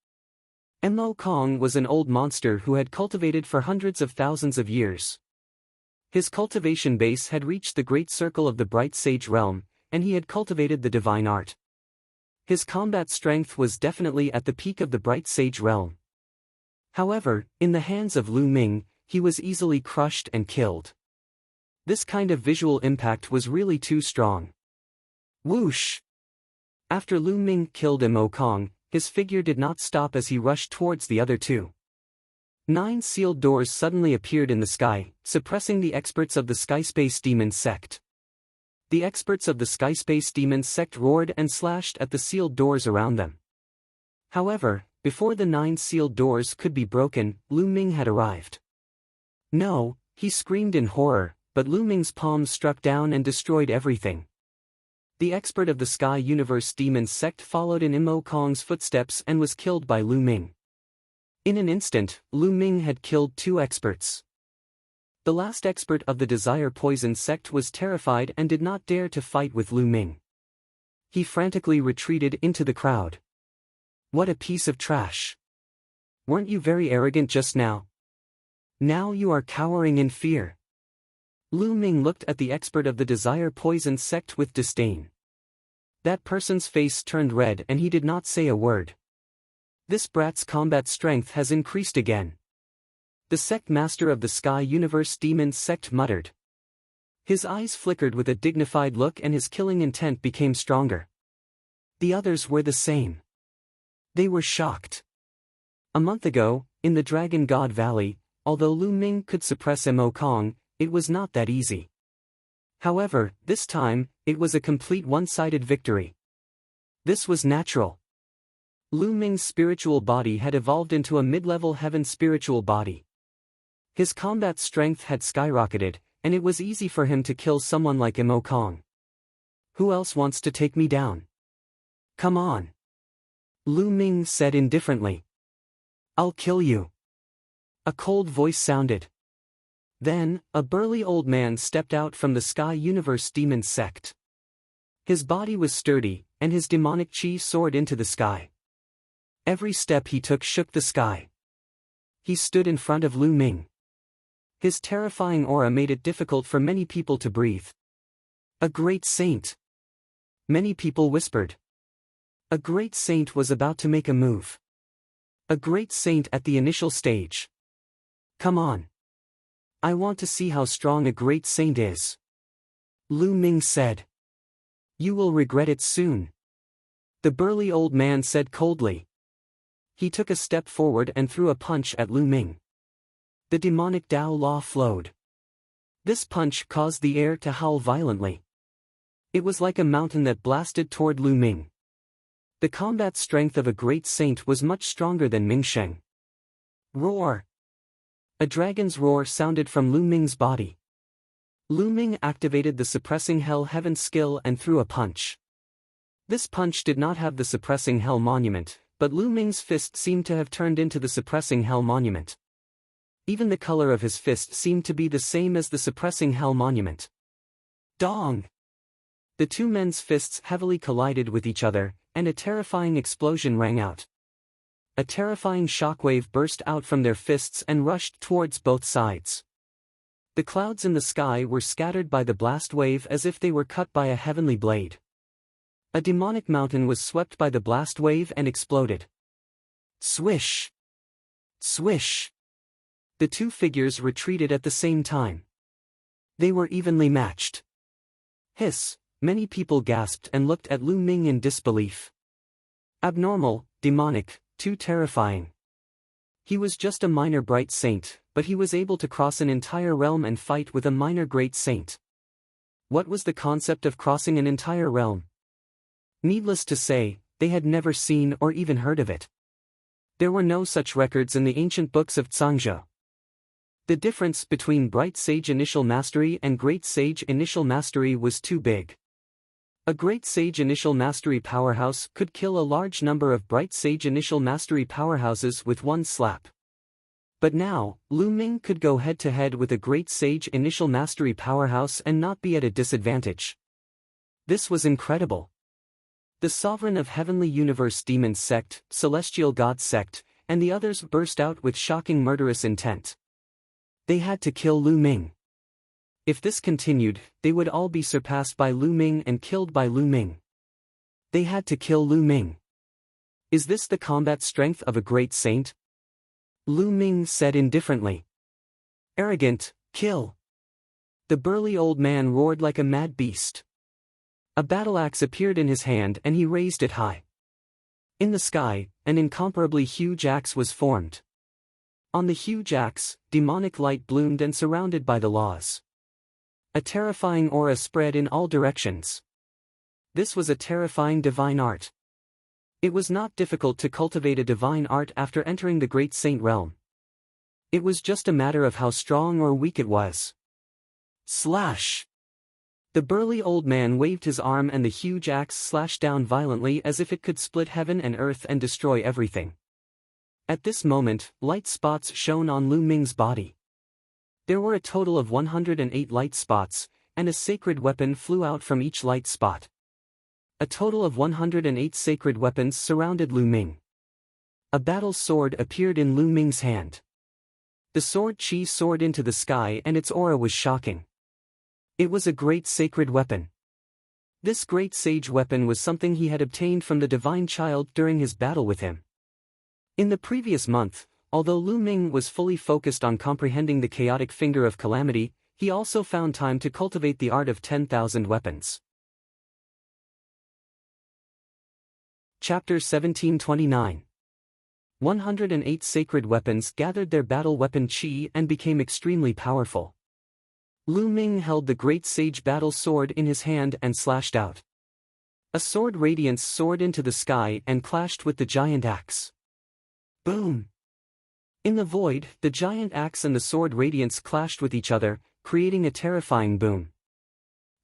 Mo Kong was an old monster who had cultivated for hundreds of thousands of years. His cultivation base had reached the great circle of the bright sage realm, and he had cultivated the divine art. His combat strength was definitely at the peak of the bright sage realm. However, in the hands of Lu Ming, he was easily crushed and killed. This kind of visual impact was really too strong. Whoosh! After Lu Ming killed Mo Kong, his figure did not stop as he rushed towards the other two. 9 sealed doors suddenly appeared in the sky, suppressing the experts of the Skyspace Demon Sect. The experts of the Skyspace Demon Sect roared and slashed at the sealed doors around them. However, before the 9 sealed doors could be broken, Lu Ming had arrived. No, he screamed in horror, but Lu Ming's palms struck down and destroyed everything. The expert of the Sky Universe Demon Sect followed in Mo Kong's footsteps and was killed by Lu Ming. In an instant, Lu Ming had killed 2 experts. The last expert of the Desire Poison Sect was terrified and did not dare to fight with Lu Ming. He frantically retreated into the crowd. What a piece of trash! Weren't you very arrogant just now? Now you are cowering in fear. Lu Ming looked at the expert of the Desire Poison Sect with disdain. That person's face turned red and he did not say a word. This brat's combat strength has increased again. The sect master of the Sky Universe Demon Sect muttered. His eyes flickered with a dignified look and his killing intent became stronger. The others were the same. They were shocked. A month ago, in the Dragon God Valley, although Lu Ming could suppress Mo Kong, it was not that easy. However, this time, it was a complete one-sided victory. This was natural. Lu Ming's spiritual body had evolved into a mid-level heaven spiritual body. His combat strength had skyrocketed, and it was easy for him to kill someone like Mo Kong. Who else wants to take me down? Come on. Lu Ming said indifferently. I'll kill you. A cold voice sounded. Then, a burly old man stepped out from the Sky Universe Demon Sect. His body was sturdy, and his demonic chi soared into the sky. Every step he took shook the sky. He stood in front of Lu Ming. His terrifying aura made it difficult for many people to breathe. A great saint. Many people whispered. A great saint was about to make a move. A great saint at the initial stage. Come on. I want to see how strong a great saint is. Lu Ming said. You will regret it soon. The burly old man said coldly. He took a step forward and threw a punch at Lu Ming. The demonic Tao law flowed. This punch caused the air to howl violently. It was like a mountain that blasted toward Lu Ming. The combat strength of a great saint was much stronger than Ming Sheng. Roar! A dragon's roar sounded from Lu Ming's body. Lu Ming activated the suppressing hell heaven skill and threw a punch. This punch did not have the suppressing hell monument, but Lu Ming's fist seemed to have turned into the suppressing hell monument. Even the color of his fist seemed to be the same as the suppressing hell monument. Dong! The two men's fists heavily collided with each other, and a terrifying explosion rang out. A terrifying shockwave burst out from their fists and rushed towards both sides. The clouds in the sky were scattered by the blast wave as if they were cut by a heavenly blade. A demonic mountain was swept by the blast wave and exploded. Swish! Swish! The two figures retreated at the same time. They were evenly matched. Hiss! Many people gasped and looked at Lu Ming in disbelief. Abnormal, demonic, too terrifying. He was just a minor bright saint, but he was able to cross an entire realm and fight with a minor great saint. What was the concept of crossing an entire realm? Needless to say, they had never seen or even heard of it. There were no such records in the ancient books of Zhangzhou. The difference between Bright Sage Initial Mastery and Great Sage Initial Mastery was too big. A Great Sage Initial Mastery powerhouse could kill a large number of Bright Sage Initial Mastery powerhouses with one slap. But now, Lu Ming could go head-to-head with a Great Sage Initial Mastery powerhouse and not be at a disadvantage. This was incredible. The Sovereign of Heavenly Universe Demon Sect, Celestial God Sect, and the others burst out with shocking murderous intent. They had to kill Lu Ming. If this continued, they would all be surpassed by Lu Ming and killed by Lu Ming. They had to kill Lu Ming. Is this the combat strength of a great saint? Lu Ming said indifferently. Arrogant, kill. The burly old man roared like a mad beast. A battle axe appeared in his hand and he raised it high. In the sky, an incomparably huge axe was formed. On the huge axe, demonic light bloomed and surrounded by the laws. A terrifying aura spread in all directions. This was a terrifying divine art. It was not difficult to cultivate a divine art after entering the Great Saint realm. It was just a matter of how strong or weak it was. Slash! The burly old man waved his arm and the huge axe slashed down violently as if it could split heaven and earth and destroy everything. At this moment, light spots shone on Lu Ming's body. There were a total of 108 light spots, and a sacred weapon flew out from each light spot. A total of 108 sacred weapons surrounded Lu Ming. A battle sword appeared in Lu Ming's hand. The sword Qi soared into the sky and its aura was shocking. It was a great sacred weapon. This great sage weapon was something he had obtained from the divine child during his battle with him. In the previous month, although Lu Ming was fully focused on comprehending the chaotic finger of calamity, he also found time to cultivate the art of 10,000 weapons. Chapter 1729. 108 sacred weapons gathered their battle weapon Qi and became extremely powerful. Lu Ming held the great sage battle sword in his hand and slashed out. A sword radiance soared into the sky and clashed with the giant axe. Boom! In the void, the giant axe and the sword radiance clashed with each other, creating a terrifying boom.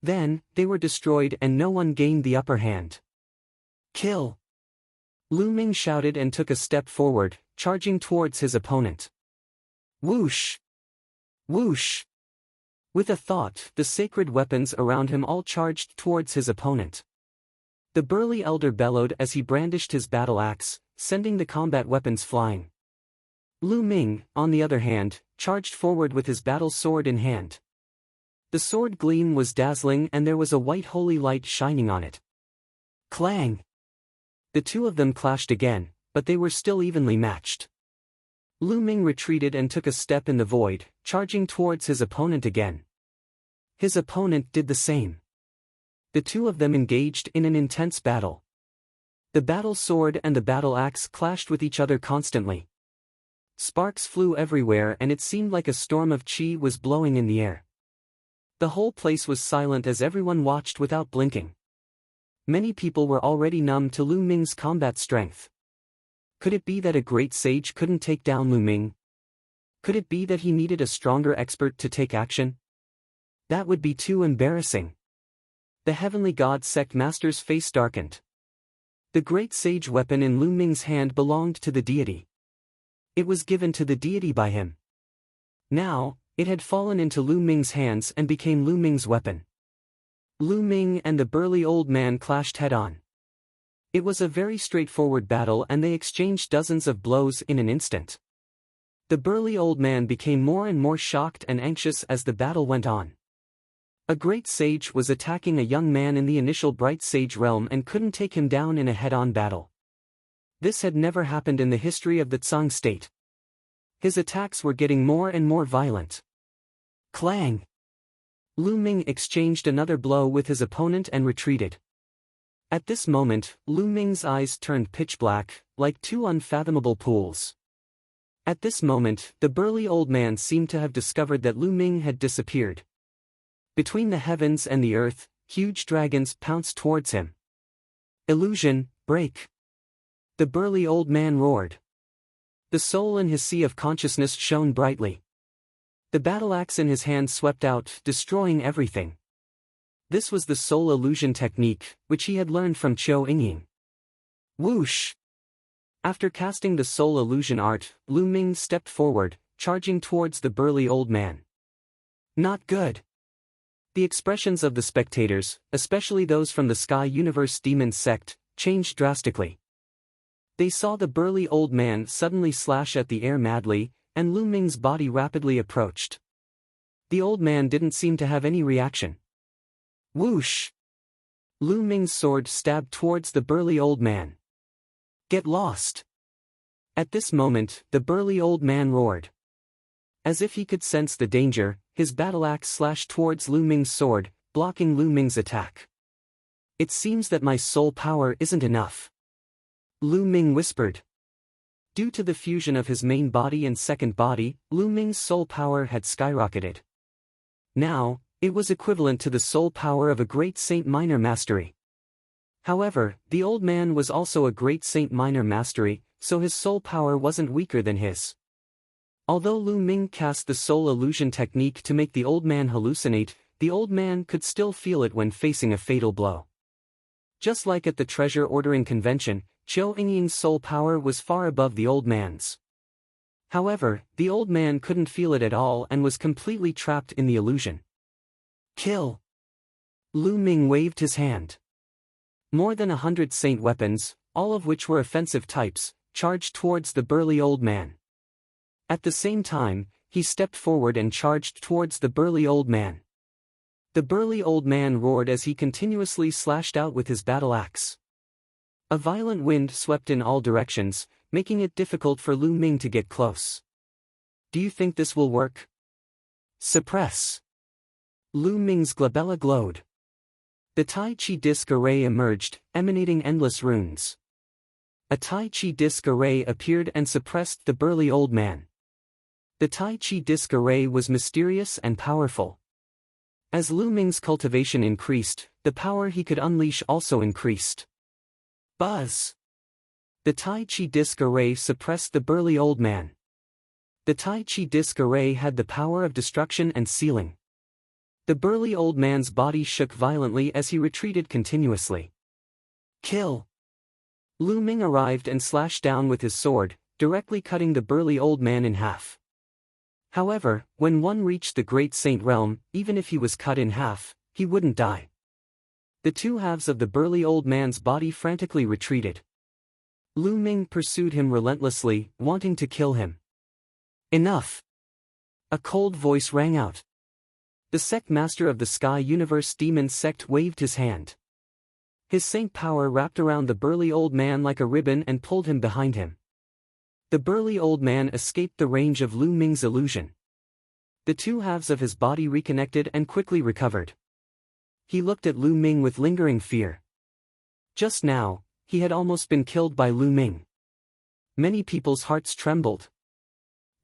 Then, they were destroyed and no one gained the upper hand. Kill! Lu Ming shouted and took a step forward, charging towards his opponent. Whoosh! Whoosh! With a thought, the sacred weapons around him all charged towards his opponent. The burly elder bellowed as he brandished his battle axe, sending the combat weapons flying. Lu Ming, on the other hand, charged forward with his battle sword in hand. The sword gleam was dazzling and there was a white holy light shining on it. Clang! The two of them clashed again, but they were still evenly matched. Lu Ming retreated and took a step in the void, charging towards his opponent again. His opponent did the same. The two of them engaged in an intense battle. The battle sword and the battle axe clashed with each other constantly. Sparks flew everywhere and it seemed like a storm of qi was blowing in the air. The whole place was silent as everyone watched without blinking. Many people were already numb to Lu Ming's combat strength. Could it be that a great sage couldn't take down Lu Ming? Could it be that he needed a stronger expert to take action? That would be too embarrassing. The heavenly god sect master's face darkened. The great sage weapon in Lu Ming's hand belonged to the deity. It was given to the deity by him. Now, it had fallen into Lu Ming's hands and became Lu Ming's weapon. Lu Ming and the burly old man clashed head-on. It was a very straightforward battle and they exchanged dozens of blows in an instant. The burly old man became more and more shocked and anxious as the battle went on. A great sage was attacking a young man in the initial bright sage realm and couldn't take him down in a head-on battle. This had never happened in the history of the Tsang state. His attacks were getting more and more violent. Clang! Lu Ming exchanged another blow with his opponent and retreated. At this moment, Lu Ming's eyes turned pitch black, like two unfathomable pools. At this moment, the burly old man seemed to have discovered that Lu Ming had disappeared. Between the heavens and the earth, huge dragons pounced towards him. Illusion, break! The burly old man roared. The soul in his sea of consciousness shone brightly. The battle axe in his hand swept out, destroying everything. This was the soul illusion technique, which he had learned from Qiu Yingying. Whoosh! After casting the soul illusion art, Lu Ming stepped forward, charging towards the burly old man. Not good. The expressions of the spectators, especially those from the Sky Universe Demon sect, changed drastically. They saw the burly old man suddenly slash at the air madly, and Lu Ming's body rapidly approached. The old man didn't seem to have any reaction. Whoosh! Lu Ming's sword stabbed towards the burly old man. Get lost! At this moment, the burly old man roared. As if he could sense the danger, his battle axe slashed towards Lu Ming's sword, blocking Lu Ming's attack. It seems that my soul power isn't enough. Lu Ming whispered. Due to the fusion of his main body and second body, Lu Ming's soul power had skyrocketed. Now, it was equivalent to the soul power of a great Saint Minor Mastery. However, the old man was also a great Saint Minor Mastery, so his soul power wasn't weaker than his. Although Lu Ming cast the soul illusion technique to make the old man hallucinate, the old man could still feel it when facing a fatal blow. Just like at the treasure ordering convention, Qiu Yingying's soul power was far above the old man's. However, the old man couldn't feel it at all and was completely trapped in the illusion. Kill! Lu Ming waved his hand. More than 100 saint weapons, all of which were offensive types, charged towards the burly old man. At the same time, he stepped forward and charged towards the burly old man. The burly old man roared as he continuously slashed out with his battle axe. A violent wind swept in all directions, making it difficult for Lu Ming to get close. Do you think this will work? Suppress! Lu Ming's glabella glowed. The Tai Chi disc array emerged, emanating endless runes. A Tai Chi disc array appeared and suppressed the burly old man. The Tai Chi disc array was mysterious and powerful. As Lu Ming's cultivation increased, the power he could unleash also increased. Buzz! The Tai Chi disc array suppressed the burly old man. The Tai Chi disc array had the power of destruction and sealing. The burly old man's body shook violently as he retreated continuously. Kill! Lu Ming arrived and slashed down with his sword, directly cutting the burly old man in half. However, when one reached the Great Saint Realm, even if he was cut in half, he wouldn't die. The two halves of the burly old man's body frantically retreated. Lu Ming pursued him relentlessly, wanting to kill him. Enough! A cold voice rang out. The sect master of the Sky Universe Demon sect waved his hand. His saint power wrapped around the burly old man like a ribbon and pulled him behind him. The burly old man escaped the range of Lu Ming's illusion. The two halves of his body reconnected and quickly recovered. He looked at Lu Ming with lingering fear. Just now, he had almost been killed by Lu Ming. Many people's hearts trembled.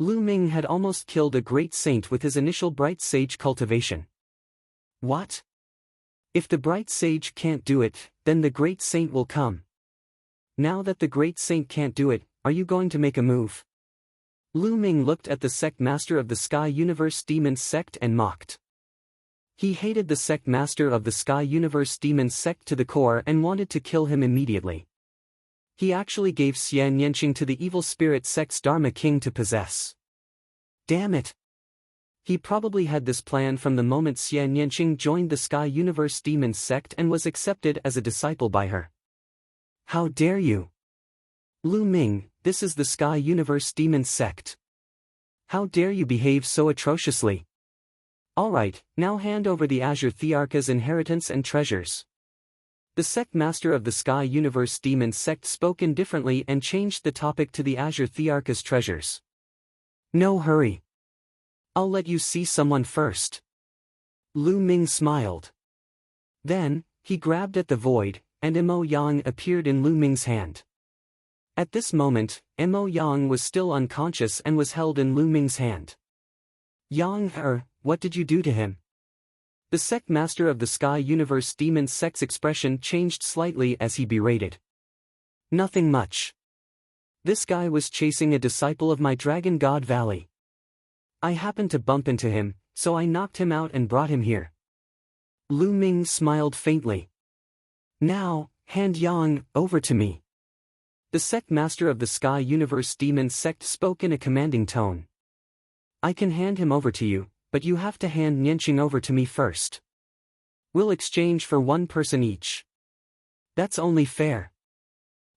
Lu Ming had almost killed a great saint with his initial bright sage cultivation. What? If the bright sage can't do it, then the great saint will come. Now that the great saint can't do it, are you going to make a move? Lu Ming looked at the sect master of the Sky Universe Demon sect and mocked. He hated the sect master of the Sky Universe Demon sect to the core and wanted to kill him immediately. He actually gave Xian Yanqing to the evil spirit sect's Dharma King to possess. Damn it! He probably had this plan from the moment Xian Yanqing joined the Sky Universe Demon sect and was accepted as a disciple by her. How dare you! Lu Ming, this is the Sky Universe Demon sect. How dare you behave so atrociously? Alright, now hand over the Azure Thearka's inheritance and treasures. The sect master of the Sky Universe Demon sect spoke indifferently and changed the topic to the Azure Thearka's treasures. No hurry. I'll let you see someone first. Lu Ming smiled. Then, he grabbed at the void, and Mo Yang appeared in Lu Ming's hand. At this moment, Mo Yang was still unconscious and was held in Lu Ming's hand. Yang, what did you do to him? The sect master of the Sky Universe Demon sect's expression changed slightly as he berated. Nothing much. This guy was chasing a disciple of my Dragon God Valley. I happened to bump into him, so I knocked him out and brought him here. Lu Ming smiled faintly. Now, hand Yang over to me. The sect master of the Sky Universe Demon sect spoke in a commanding tone. I can hand him over to you, but you have to hand Nianqing over to me first. We'll exchange for one person each. That's only fair.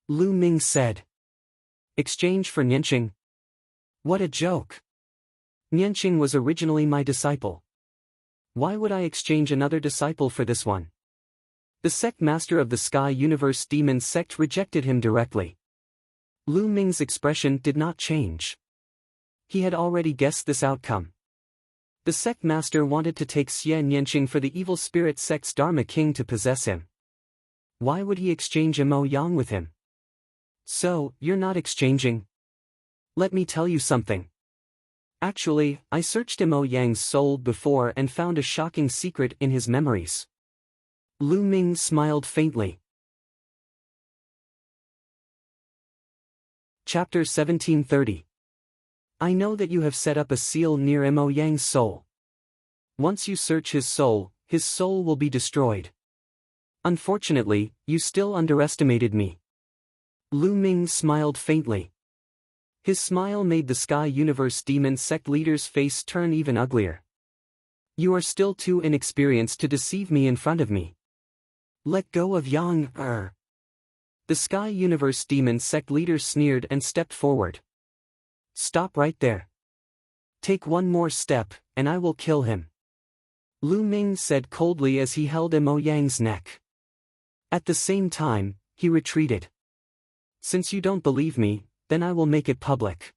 Lu Ming said. Exchange for Nianqing? What a joke. Nianqing was originally my disciple. Why would I exchange another disciple for this one? The sect master of the Sky Universe Demon sect rejected him directly. Lu Ming's expression did not change. He had already guessed this outcome. The sect master wanted to take Xian Yanqing for the evil spirit sect's Dharma King to possess him. Why would he exchange Mo Yang with him? So, you're not exchanging? Let me tell you something. Actually, I searched Mo Yang's soul before and found a shocking secret in his memories. Lu Ming smiled faintly. Chapter 1730. I know that you have set up a seal near Mo Yang's soul. Once you search his soul will be destroyed. Unfortunately, you still underestimated me. Lu Ming smiled faintly. His smile made the Sky Universe Demon sect leader's face turn even uglier. You are still too inexperienced to deceive me in front of me. Let go of Yang. The Sky Universe Demon sect leader sneered and stepped forward. Stop right there. Take one more step, and I will kill him. Lu Ming said coldly as he held Mo Yang's neck. At the same time, he retreated. Since you don't believe me, then I will make it public.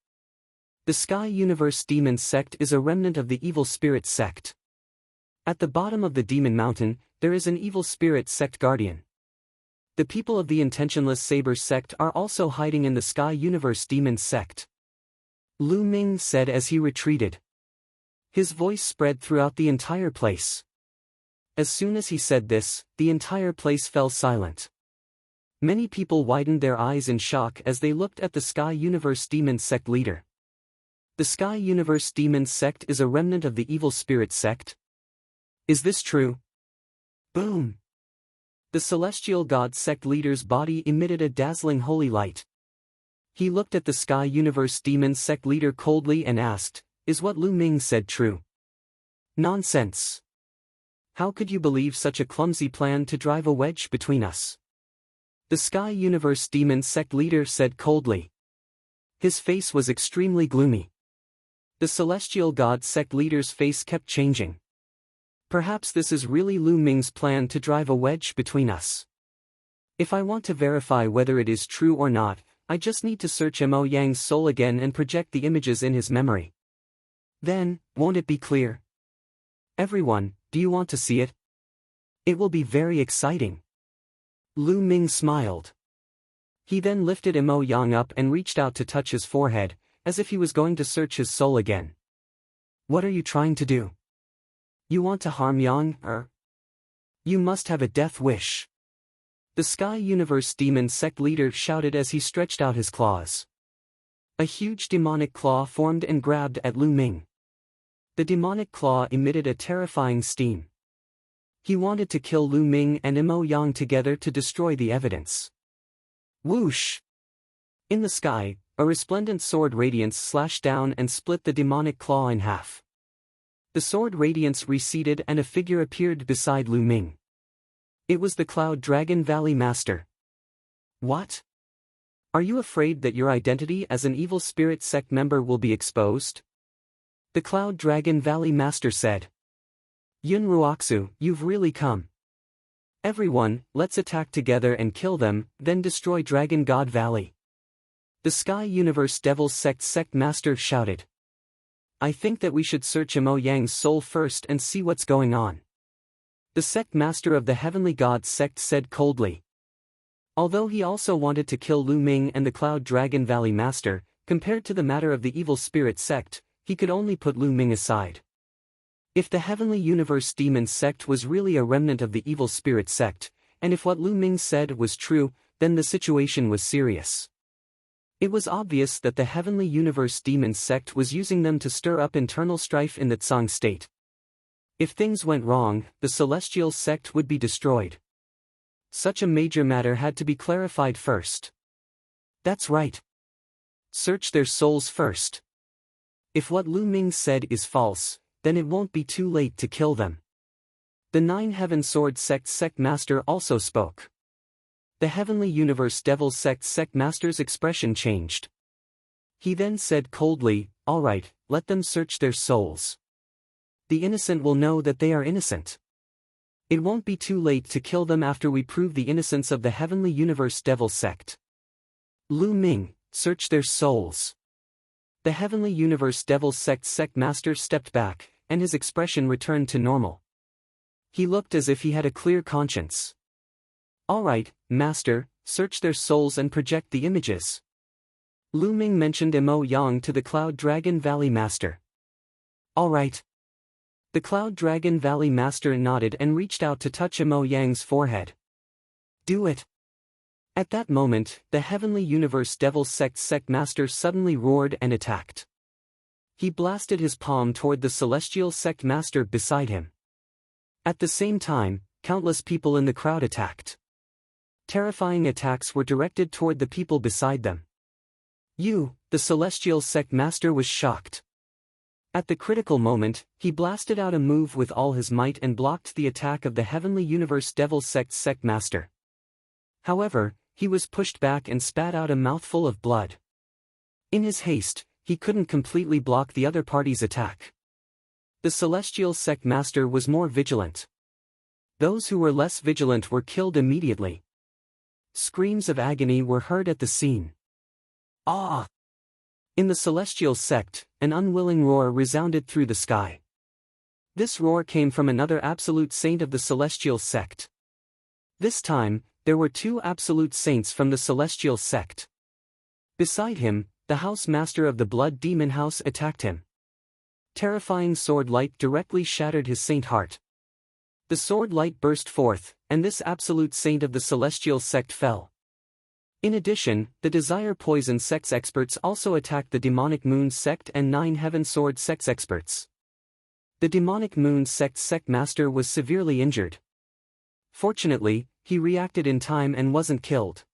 The Sky Universe Demon sect is a remnant of the evil spirit sect. At the bottom of the Demon Mountain, there is an evil spirit sect guardian. The people of the Intentionless Saber sect are also hiding in the Sky Universe Demon sect. Lu Ming said as he retreated. His voice spread throughout the entire place. As soon as he said this, the entire place fell silent. Many people widened their eyes in shock as they looked at the Sky Universe Demon sect leader. The Sky Universe Demon sect is a remnant of the evil spirit sect? Is this true? Boom! The Celestial God sect leader's body emitted a dazzling holy light. He looked at the Sky Universe Demon sect leader coldly and asked, "Is what Lu Ming said true?" Nonsense! How could you believe such a clumsy plan to drive a wedge between us? The Sky Universe Demon sect leader said coldly. His face was extremely gloomy. The Celestial God sect leader's face kept changing. Perhaps this is really Lu Ming's plan to drive a wedge between us. If I want to verify whether it is true or not, I just need to search Mo Yang's soul again and project the images in his memory. Then, won't it be clear? Everyone, do you want to see it? It will be very exciting. Lu Ming smiled. He then lifted Mo Yang up and reached out to touch his forehead, as if he was going to search his soul again. What are you trying to do? You want to harm Yang, or? You must have a death wish. The Sky Universe Demon Sect leader shouted as he stretched out his claws. A huge demonic claw formed and grabbed at Lu Ming. The demonic claw emitted a terrifying steam. He wanted to kill Lu Ming and Mo Yang together to destroy the evidence. Whoosh! In the sky, a resplendent sword radiance slashed down and split the demonic claw in half. The sword radiance receded and a figure appeared beside Lu Ming. It was the Cloud Dragon Valley Master. What? Are you afraid that your identity as an evil spirit sect member will be exposed? The Cloud Dragon Valley Master said. Yun Ruoxu, you've really come. Everyone, let's attack together and kill them, then destroy Dragon God Valley. The Sky Universe Devil Sect Master shouted. I think that we should search Mo Yang's soul first and see what's going on. The Sect Master of the Heavenly God Sect said coldly. Although he also wanted to kill Lu Ming and the Cloud Dragon Valley Master, compared to the matter of the Evil Spirit Sect, he could only put Lu Ming aside. If the Heavenly Universe Demon Sect was really a remnant of the Evil Spirit Sect, and if what Lu Ming said was true, then the situation was serious. It was obvious that the Heavenly Universe Demon Sect was using them to stir up internal strife in the Tsang state. If things went wrong, the Celestial Sect would be destroyed. Such a major matter had to be clarified first. That's right. Search their souls first. If what Lu Ming said is false, then it won't be too late to kill them. The Nine Heaven Sword Sect Master also spoke. The Heavenly Universe Devil Sect Master's expression changed. He then said coldly, all right, let them search their souls. The innocent will know that they are innocent. It won't be too late to kill them after we prove the innocence of the Heavenly Universe Devil Sect. Lu Ming, search their souls. The Heavenly Universe Devil Sect Master stepped back, and his expression returned to normal. He looked as if he had a clear conscience. All right, Master, search their souls and project the images. Lu Ming mentioned Mo Yang to the Cloud Dragon Valley Master. All right. The Cloud Dragon Valley Master nodded and reached out to touch Mo Yang's forehead. Do it. At that moment, the Heavenly Universe Devil Sect Master suddenly roared and attacked. He blasted his palm toward the Celestial Sect Master beside him. At the same time, countless people in the crowd attacked. Terrifying attacks were directed toward the people beside them. The Celestial Sect Master was shocked. At the critical moment, he blasted out a move with all his might and blocked the attack of the Heavenly Universe Devil Sect Master. However, he was pushed back and spat out a mouthful of blood. In his haste, he couldn't completely block the other party's attack. The Celestial Sect Master was more vigilant. Those who were less vigilant were killed immediately. Screams of agony were heard at the scene. Ah! In the Celestial Sect, an unwilling roar resounded through the sky. This roar came from another absolute saint of the Celestial Sect. This time, there were two absolute saints from the Celestial Sect. Beside him, the House Master of the Blood Demon House attacked him. Terrifying sword light directly shattered his saint heart. The sword light burst forth, and this absolute saint of the Celestial Sect fell. In addition, the Desire Poison Sect's experts also attacked the Demonic Moon Sect and Nine Heaven Sword Sect's experts. The Demonic Moon Sect Master was severely injured. Fortunately, he reacted in time and wasn't killed.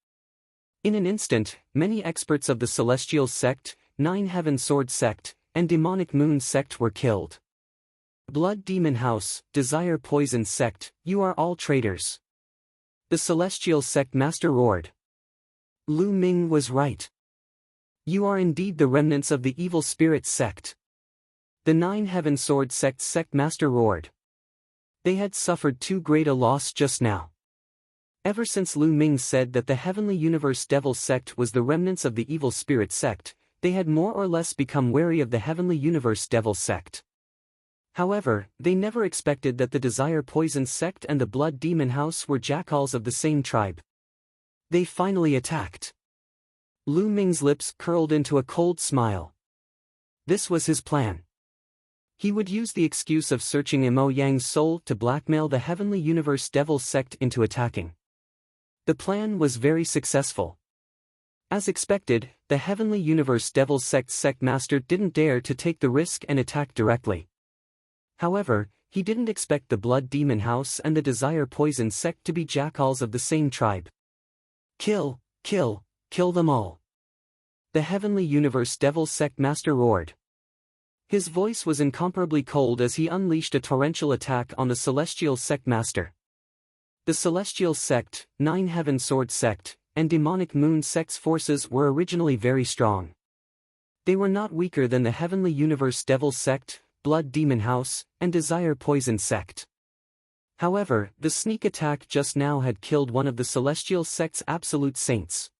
In an instant, many experts of the Celestial Sect, Nine Heaven Sword Sect, and Demonic Moon Sect were killed. Blood Demon House, Desire Poison Sect, you are all traitors. The Celestial Sect Master roared. Lu Ming was right. You are indeed the remnants of the Evil Spirit Sect. The Nine Heaven Sword Sect Master roared. They had suffered too great a loss just now. Ever since Lu Ming said that the Heavenly Universe Devil sect was the remnants of the evil spirit sect, they had more or less become wary of the Heavenly Universe Devil sect. However, they never expected that the Desire Poison sect and the Blood Demon House were jackals of the same tribe. They finally attacked. Lu Ming's lips curled into a cold smile. This was his plan. He would use the excuse of searching Mo Yang's soul to blackmail the Heavenly Universe Devil sect into attacking. The plan was very successful. As expected, the Heavenly Universe Devil sect master didn't dare to take the risk and attack directly. However, he didn't expect the Blood Demon House and the Desire Poison sect to be jackals of the same tribe. Kill, kill, kill them all. The Heavenly Universe Devil sect master roared. His voice was incomparably cold as he unleashed a torrential attack on the Celestial Sect Master. The Celestial Sect, Nine Heaven Sword Sect, and Demonic Moon Sect's forces were originally very strong. They were not weaker than the Heavenly Universe Devil Sect, Blood Demon House, and Desire Poison Sect. However, the sneak attack just now had killed one of the Celestial Sect's absolute saints.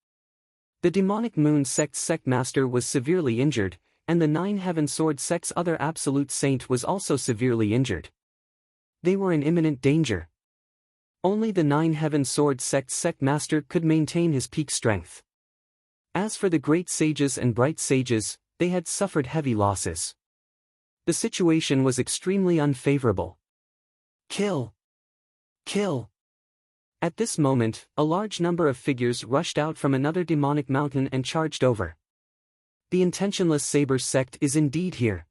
The Demonic Moon Sect's Sect Master was severely injured, and the Nine Heaven Sword Sect's other absolute saint was also severely injured. They were in imminent danger. Only the Nine Heaven Sword Sect's Sect Master could maintain his peak strength. As for the Great Sages and Bright Sages, they had suffered heavy losses. The situation was extremely unfavorable. Kill! Kill! At this moment, a large number of figures rushed out from another demonic mountain and charged over. The Intentionless Saber sect is indeed here.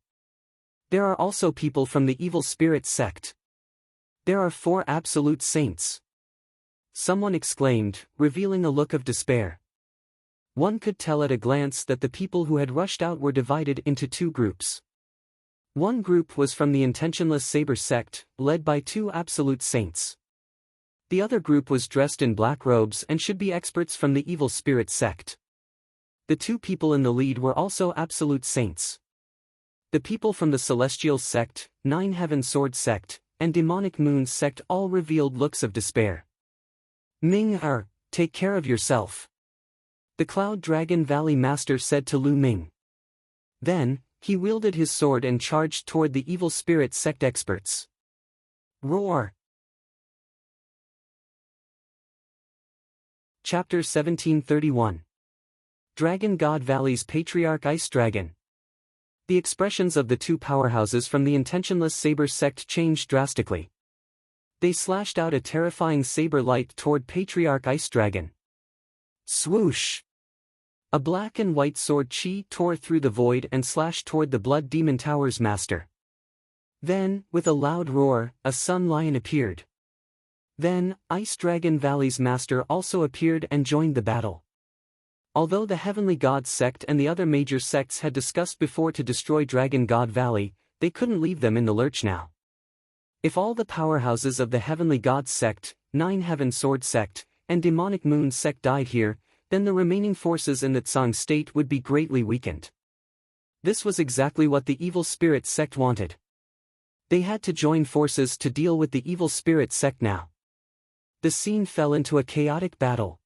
There are also people from the Evil Spirit sect. There are 4 absolute saints. Someone exclaimed, revealing a look of despair. One could tell at a glance that the people who had rushed out were divided into 2 groups. One group was from the Intentionless Saber sect, led by 2 absolute saints. The other group was dressed in black robes and should be experts from the Evil Spirit sect. The 2 people in the lead were also absolute saints. The people from the Celestial Sect, Nine Heaven Sword Sect, and Demonic Moon Sect all revealed looks of despair. Ming-er, take care of yourself. The Cloud Dragon Valley Master said to Lu Ming. Then, he wielded his sword and charged toward the Evil Spirit Sect experts. Roar! Chapter 1731. Dragon God Valley's Patriarch Ice Dragon. The expressions of the 2 powerhouses from the Intentionless Saber sect changed drastically. They slashed out a terrifying saber light toward Patriarch Ice Dragon. Swoosh! A black and white sword chi tore through the void and slashed toward the Blood Demon Tower's master. Then, with a loud roar, a sun lion appeared. Then, Ice Dragon Valley's master also appeared and joined the battle. Although the Heavenly God sect and the other major sects had discussed before to destroy Dragon God Valley, they couldn't leave them in the lurch now. If all the powerhouses of the Heavenly God sect, Nine Heaven Sword sect, and Demonic Moon sect died here, then the remaining forces in the Tsang state would be greatly weakened. This was exactly what the Evil Spirit sect wanted. They had to join forces to deal with the Evil Spirit sect now. The scene fell into a chaotic battle.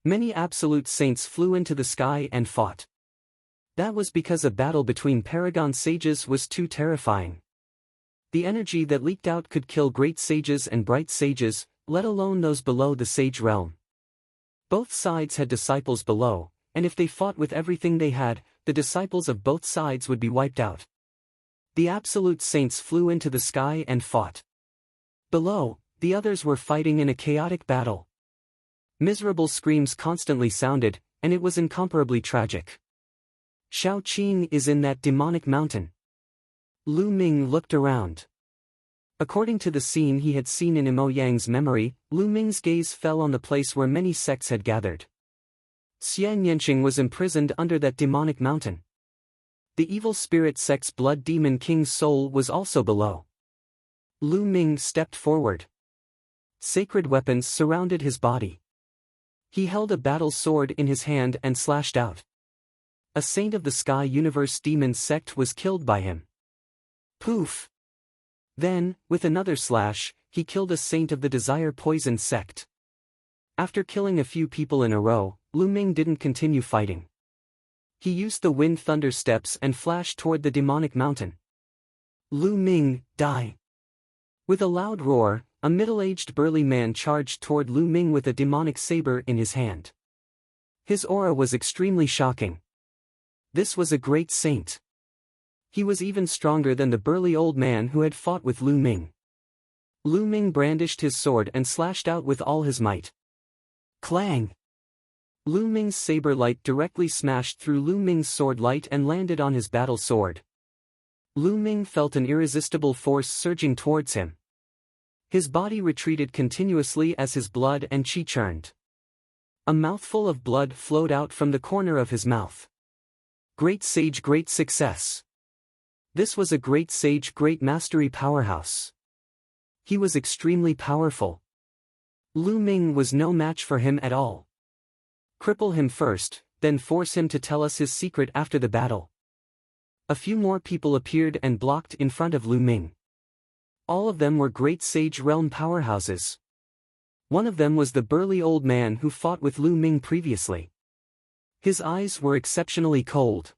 Many absolute saints flew into the sky and fought. That was because a battle between Paragon sages was too terrifying. The energy that leaked out could kill great sages and bright sages, let alone those below the sage realm. Both sides had disciples below, and if they fought with everything they had, the disciples of both sides would be wiped out. The absolute saints flew into the sky and fought. Below, the others were fighting in a chaotic battle. Miserable screams constantly sounded, and it was incomparably tragic. Shao Qing is in that demonic mountain. Lu Ming looked around. According to the scene he had seen in Mo Yang's memory, Lu Ming's gaze fell on the place where many sects had gathered. Xian Yanqing was imprisoned under that demonic mountain. The Evil Spirit sect's Blood Demon King's soul was also below. Lu Ming stepped forward. Sacred weapons surrounded his body. He held a battle sword in his hand and slashed out. A saint of the Sky Universe Demon sect was killed by him. Poof! Then, with another slash, he killed a saint of the Desire Poison sect. After killing a few people in a row, Lu Ming didn't continue fighting. He used the wind thunder steps and flashed toward the demonic mountain. Lu Ming, die! With a loud roar, a middle-aged burly man charged toward Lu Ming with a demonic saber in his hand. His aura was extremely shocking. This was a great saint. He was even stronger than the burly old man who had fought with Lu Ming. Lu Ming brandished his sword and slashed out with all his might. Clang! Lu Ming's saber light directly smashed through Lu Ming's sword light and landed on his battle sword. Lu Ming felt an irresistible force surging towards him. His body retreated continuously as his blood and chi churned. A mouthful of blood flowed out from the corner of his mouth. Great sage, great success. This was a great sage, great mastery powerhouse. He was extremely powerful. Lu Ming was no match for him at all. Cripple him first, then force him to tell us his secret after the battle. A few more people appeared and blocked in front of Lu Ming. All of them were great sage realm powerhouses. One of them was the burly old man who fought with Lu Ming previously. His eyes were exceptionally cold.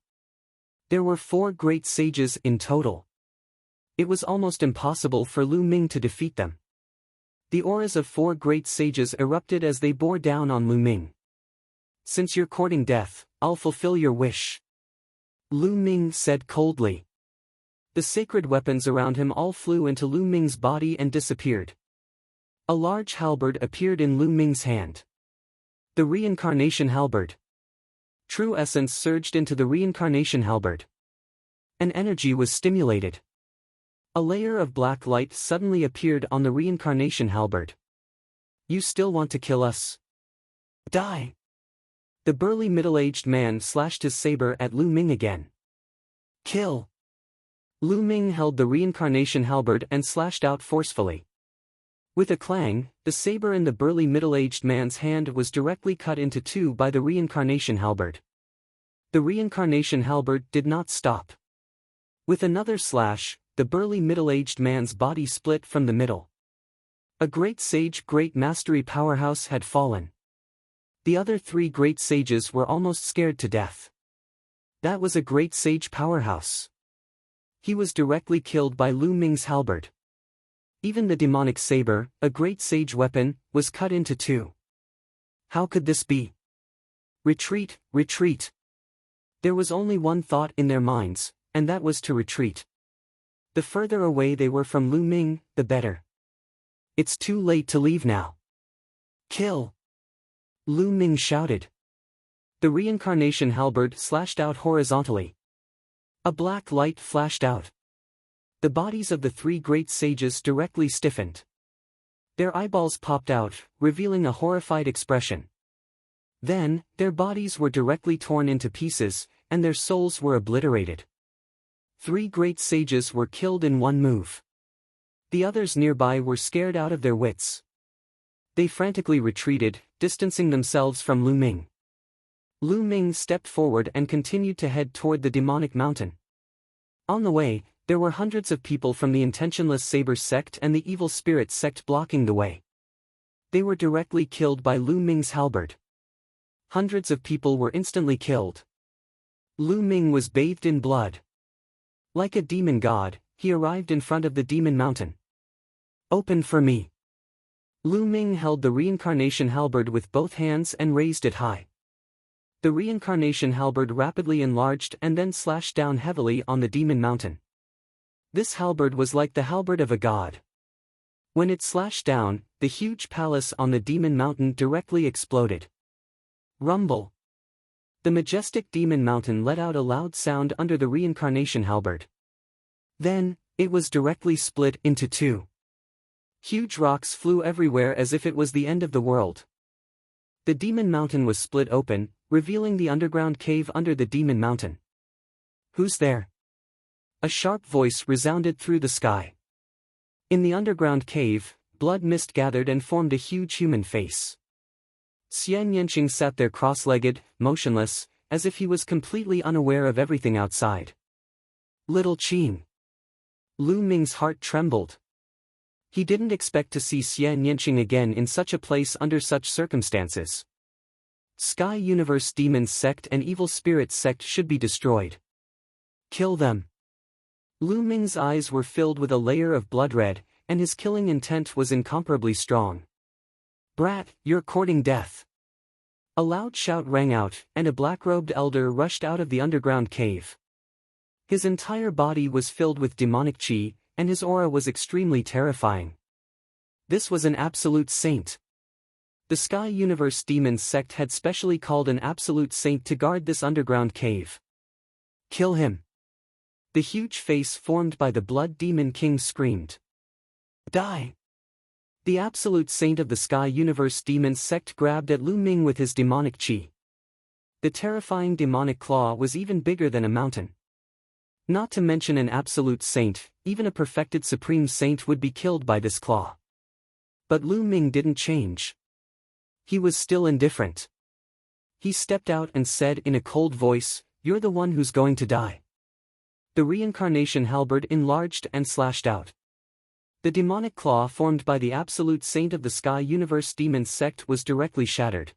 There were 4 great sages in total. It was almost impossible for Lu Ming to defeat them. The auras of 4 great sages erupted as they bore down on Lu Ming. Since you're courting death, I'll fulfill your wish. Lu Ming said coldly. The sacred weapons around him all flew into Lu Ming's body and disappeared. A large halberd appeared in Lu Ming's hand. The reincarnation halberd. True essence surged into the reincarnation halberd. An energy was stimulated. A layer of black light suddenly appeared on the reincarnation halberd. You still want to kill us? Die! The burly middle-aged man slashed his saber at Lu Ming again. Kill! Lu Ming held the reincarnation halberd and slashed out forcefully. With a clang, the saber in the burly middle-aged man's hand was directly cut into 2 by the reincarnation halberd. The reincarnation halberd did not stop. With another slash, the burly middle-aged man's body split from the middle. A great sage, great mastery powerhouse had fallen. The other 3 great sages were almost scared to death. That was a great sage powerhouse. He was directly killed by Lu Ming's halberd. Even the demonic saber, a great sage weapon, was cut into 2. How could this be? Retreat, retreat. There was only one thought in their minds, and that was to retreat. The further away they were from Lu Ming, the better. It's too late to leave now. Kill! Lu Ming shouted. The reincarnation halberd slashed out horizontally. A black light flashed out. The bodies of the 3 great sages directly stiffened. Their eyeballs popped out, revealing a horrified expression. Then, their bodies were directly torn into pieces, and their souls were obliterated. 3 great sages were killed in one move. The others nearby were scared out of their wits. They frantically retreated, distancing themselves from Lu Ming. Lu Ming stepped forward and continued to head toward the demonic mountain. On the way, there were hundreds of people from the Intentionless Saber sect and the Evil Spirit sect blocking the way. They were directly killed by Lu Ming's halberd. Hundreds of people were instantly killed. Lu Ming was bathed in blood. Like a demon god, he arrived in front of the demon mountain. Open for me. Lu Ming held the reincarnation halberd with both hands and raised it high. The reincarnation halberd rapidly enlarged and then slashed down heavily on the demon mountain. This halberd was like the halberd of a god. When it slashed down, the huge palace on the demon mountain directly exploded. Rumble. The majestic demon mountain let out a loud sound under the reincarnation halberd. Then, it was directly split into 2. Huge rocks flew everywhere as if it was the end of the world. The demon mountain was split open, revealing the underground cave under the demon mountain. Who's there? A sharp voice resounded through the sky. In the underground cave, blood mist gathered and formed a huge human face. Xian Yanqing sat there cross-legged, motionless, as if he was completely unaware of everything outside. Little Qing. Lu Ming's heart trembled. He didn't expect to see Xie Nianqing again in such a place under such circumstances. Sky Universe Demons Sect and Evil Spirits Sect should be destroyed. Kill them. Lu Ming's eyes were filled with a layer of blood red, and his killing intent was incomparably strong. Brat, you're courting death. A loud shout rang out, and a black-robed elder rushed out of the underground cave. His entire body was filled with demonic chi, and his aura was extremely terrifying. This was an absolute saint. The Sky Universe Demons Sect had specially called an absolute saint to guard this underground cave. Kill him. The huge face formed by the Blood Demon King screamed. Die. The absolute saint of the Sky Universe Demons Sect grabbed at Lu Ming with his demonic chi. The terrifying demonic claw was even bigger than a mountain. Not to mention an absolute saint, even a perfected supreme saint would be killed by this claw. But Lu Ming didn't change. He was still indifferent. He stepped out and said in a cold voice, "You're the one who's going to die." The reincarnation halberd enlarged and slashed out. The demonic claw formed by the absolute saint of the Sky Universe Demons Sect was directly shattered.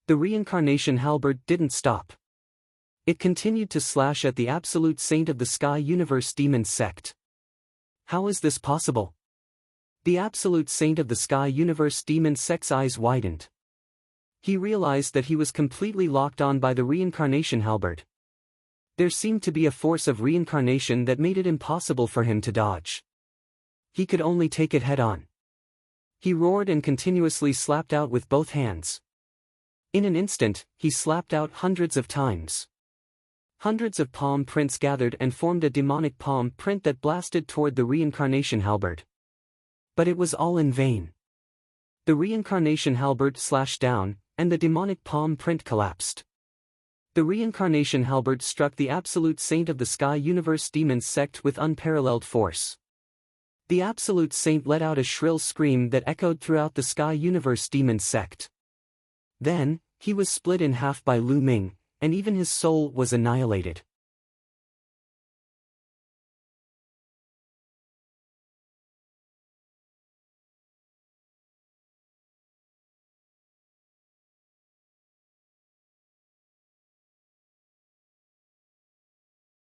The reincarnation halberd didn't stop. It continued to slash at the absolute saint of the Sky Universe Demons Sect. How is this possible? The absolute saint of the Sky Universe Demons Sect's eyes widened. He realized that he was completely locked on by the reincarnation halberd. There seemed to be a force of reincarnation that made it impossible for him to dodge. He could only take it head-on. He roared and continuously slapped out with both hands. In an instant, he slapped out hundreds of times. Hundreds of palm prints gathered and formed a demonic palm print that blasted toward the reincarnation halberd. But it was all in vain. The reincarnation halberd slashed down, and the demonic palm print collapsed. The reincarnation halberd struck the absolute saint of the Sky Universe Demons Sect with unparalleled force. The absolute saint let out a shrill scream that echoed throughout the Sky Universe Demons Sect. Then, he was split in half by Lu Ming, and even his soul was annihilated.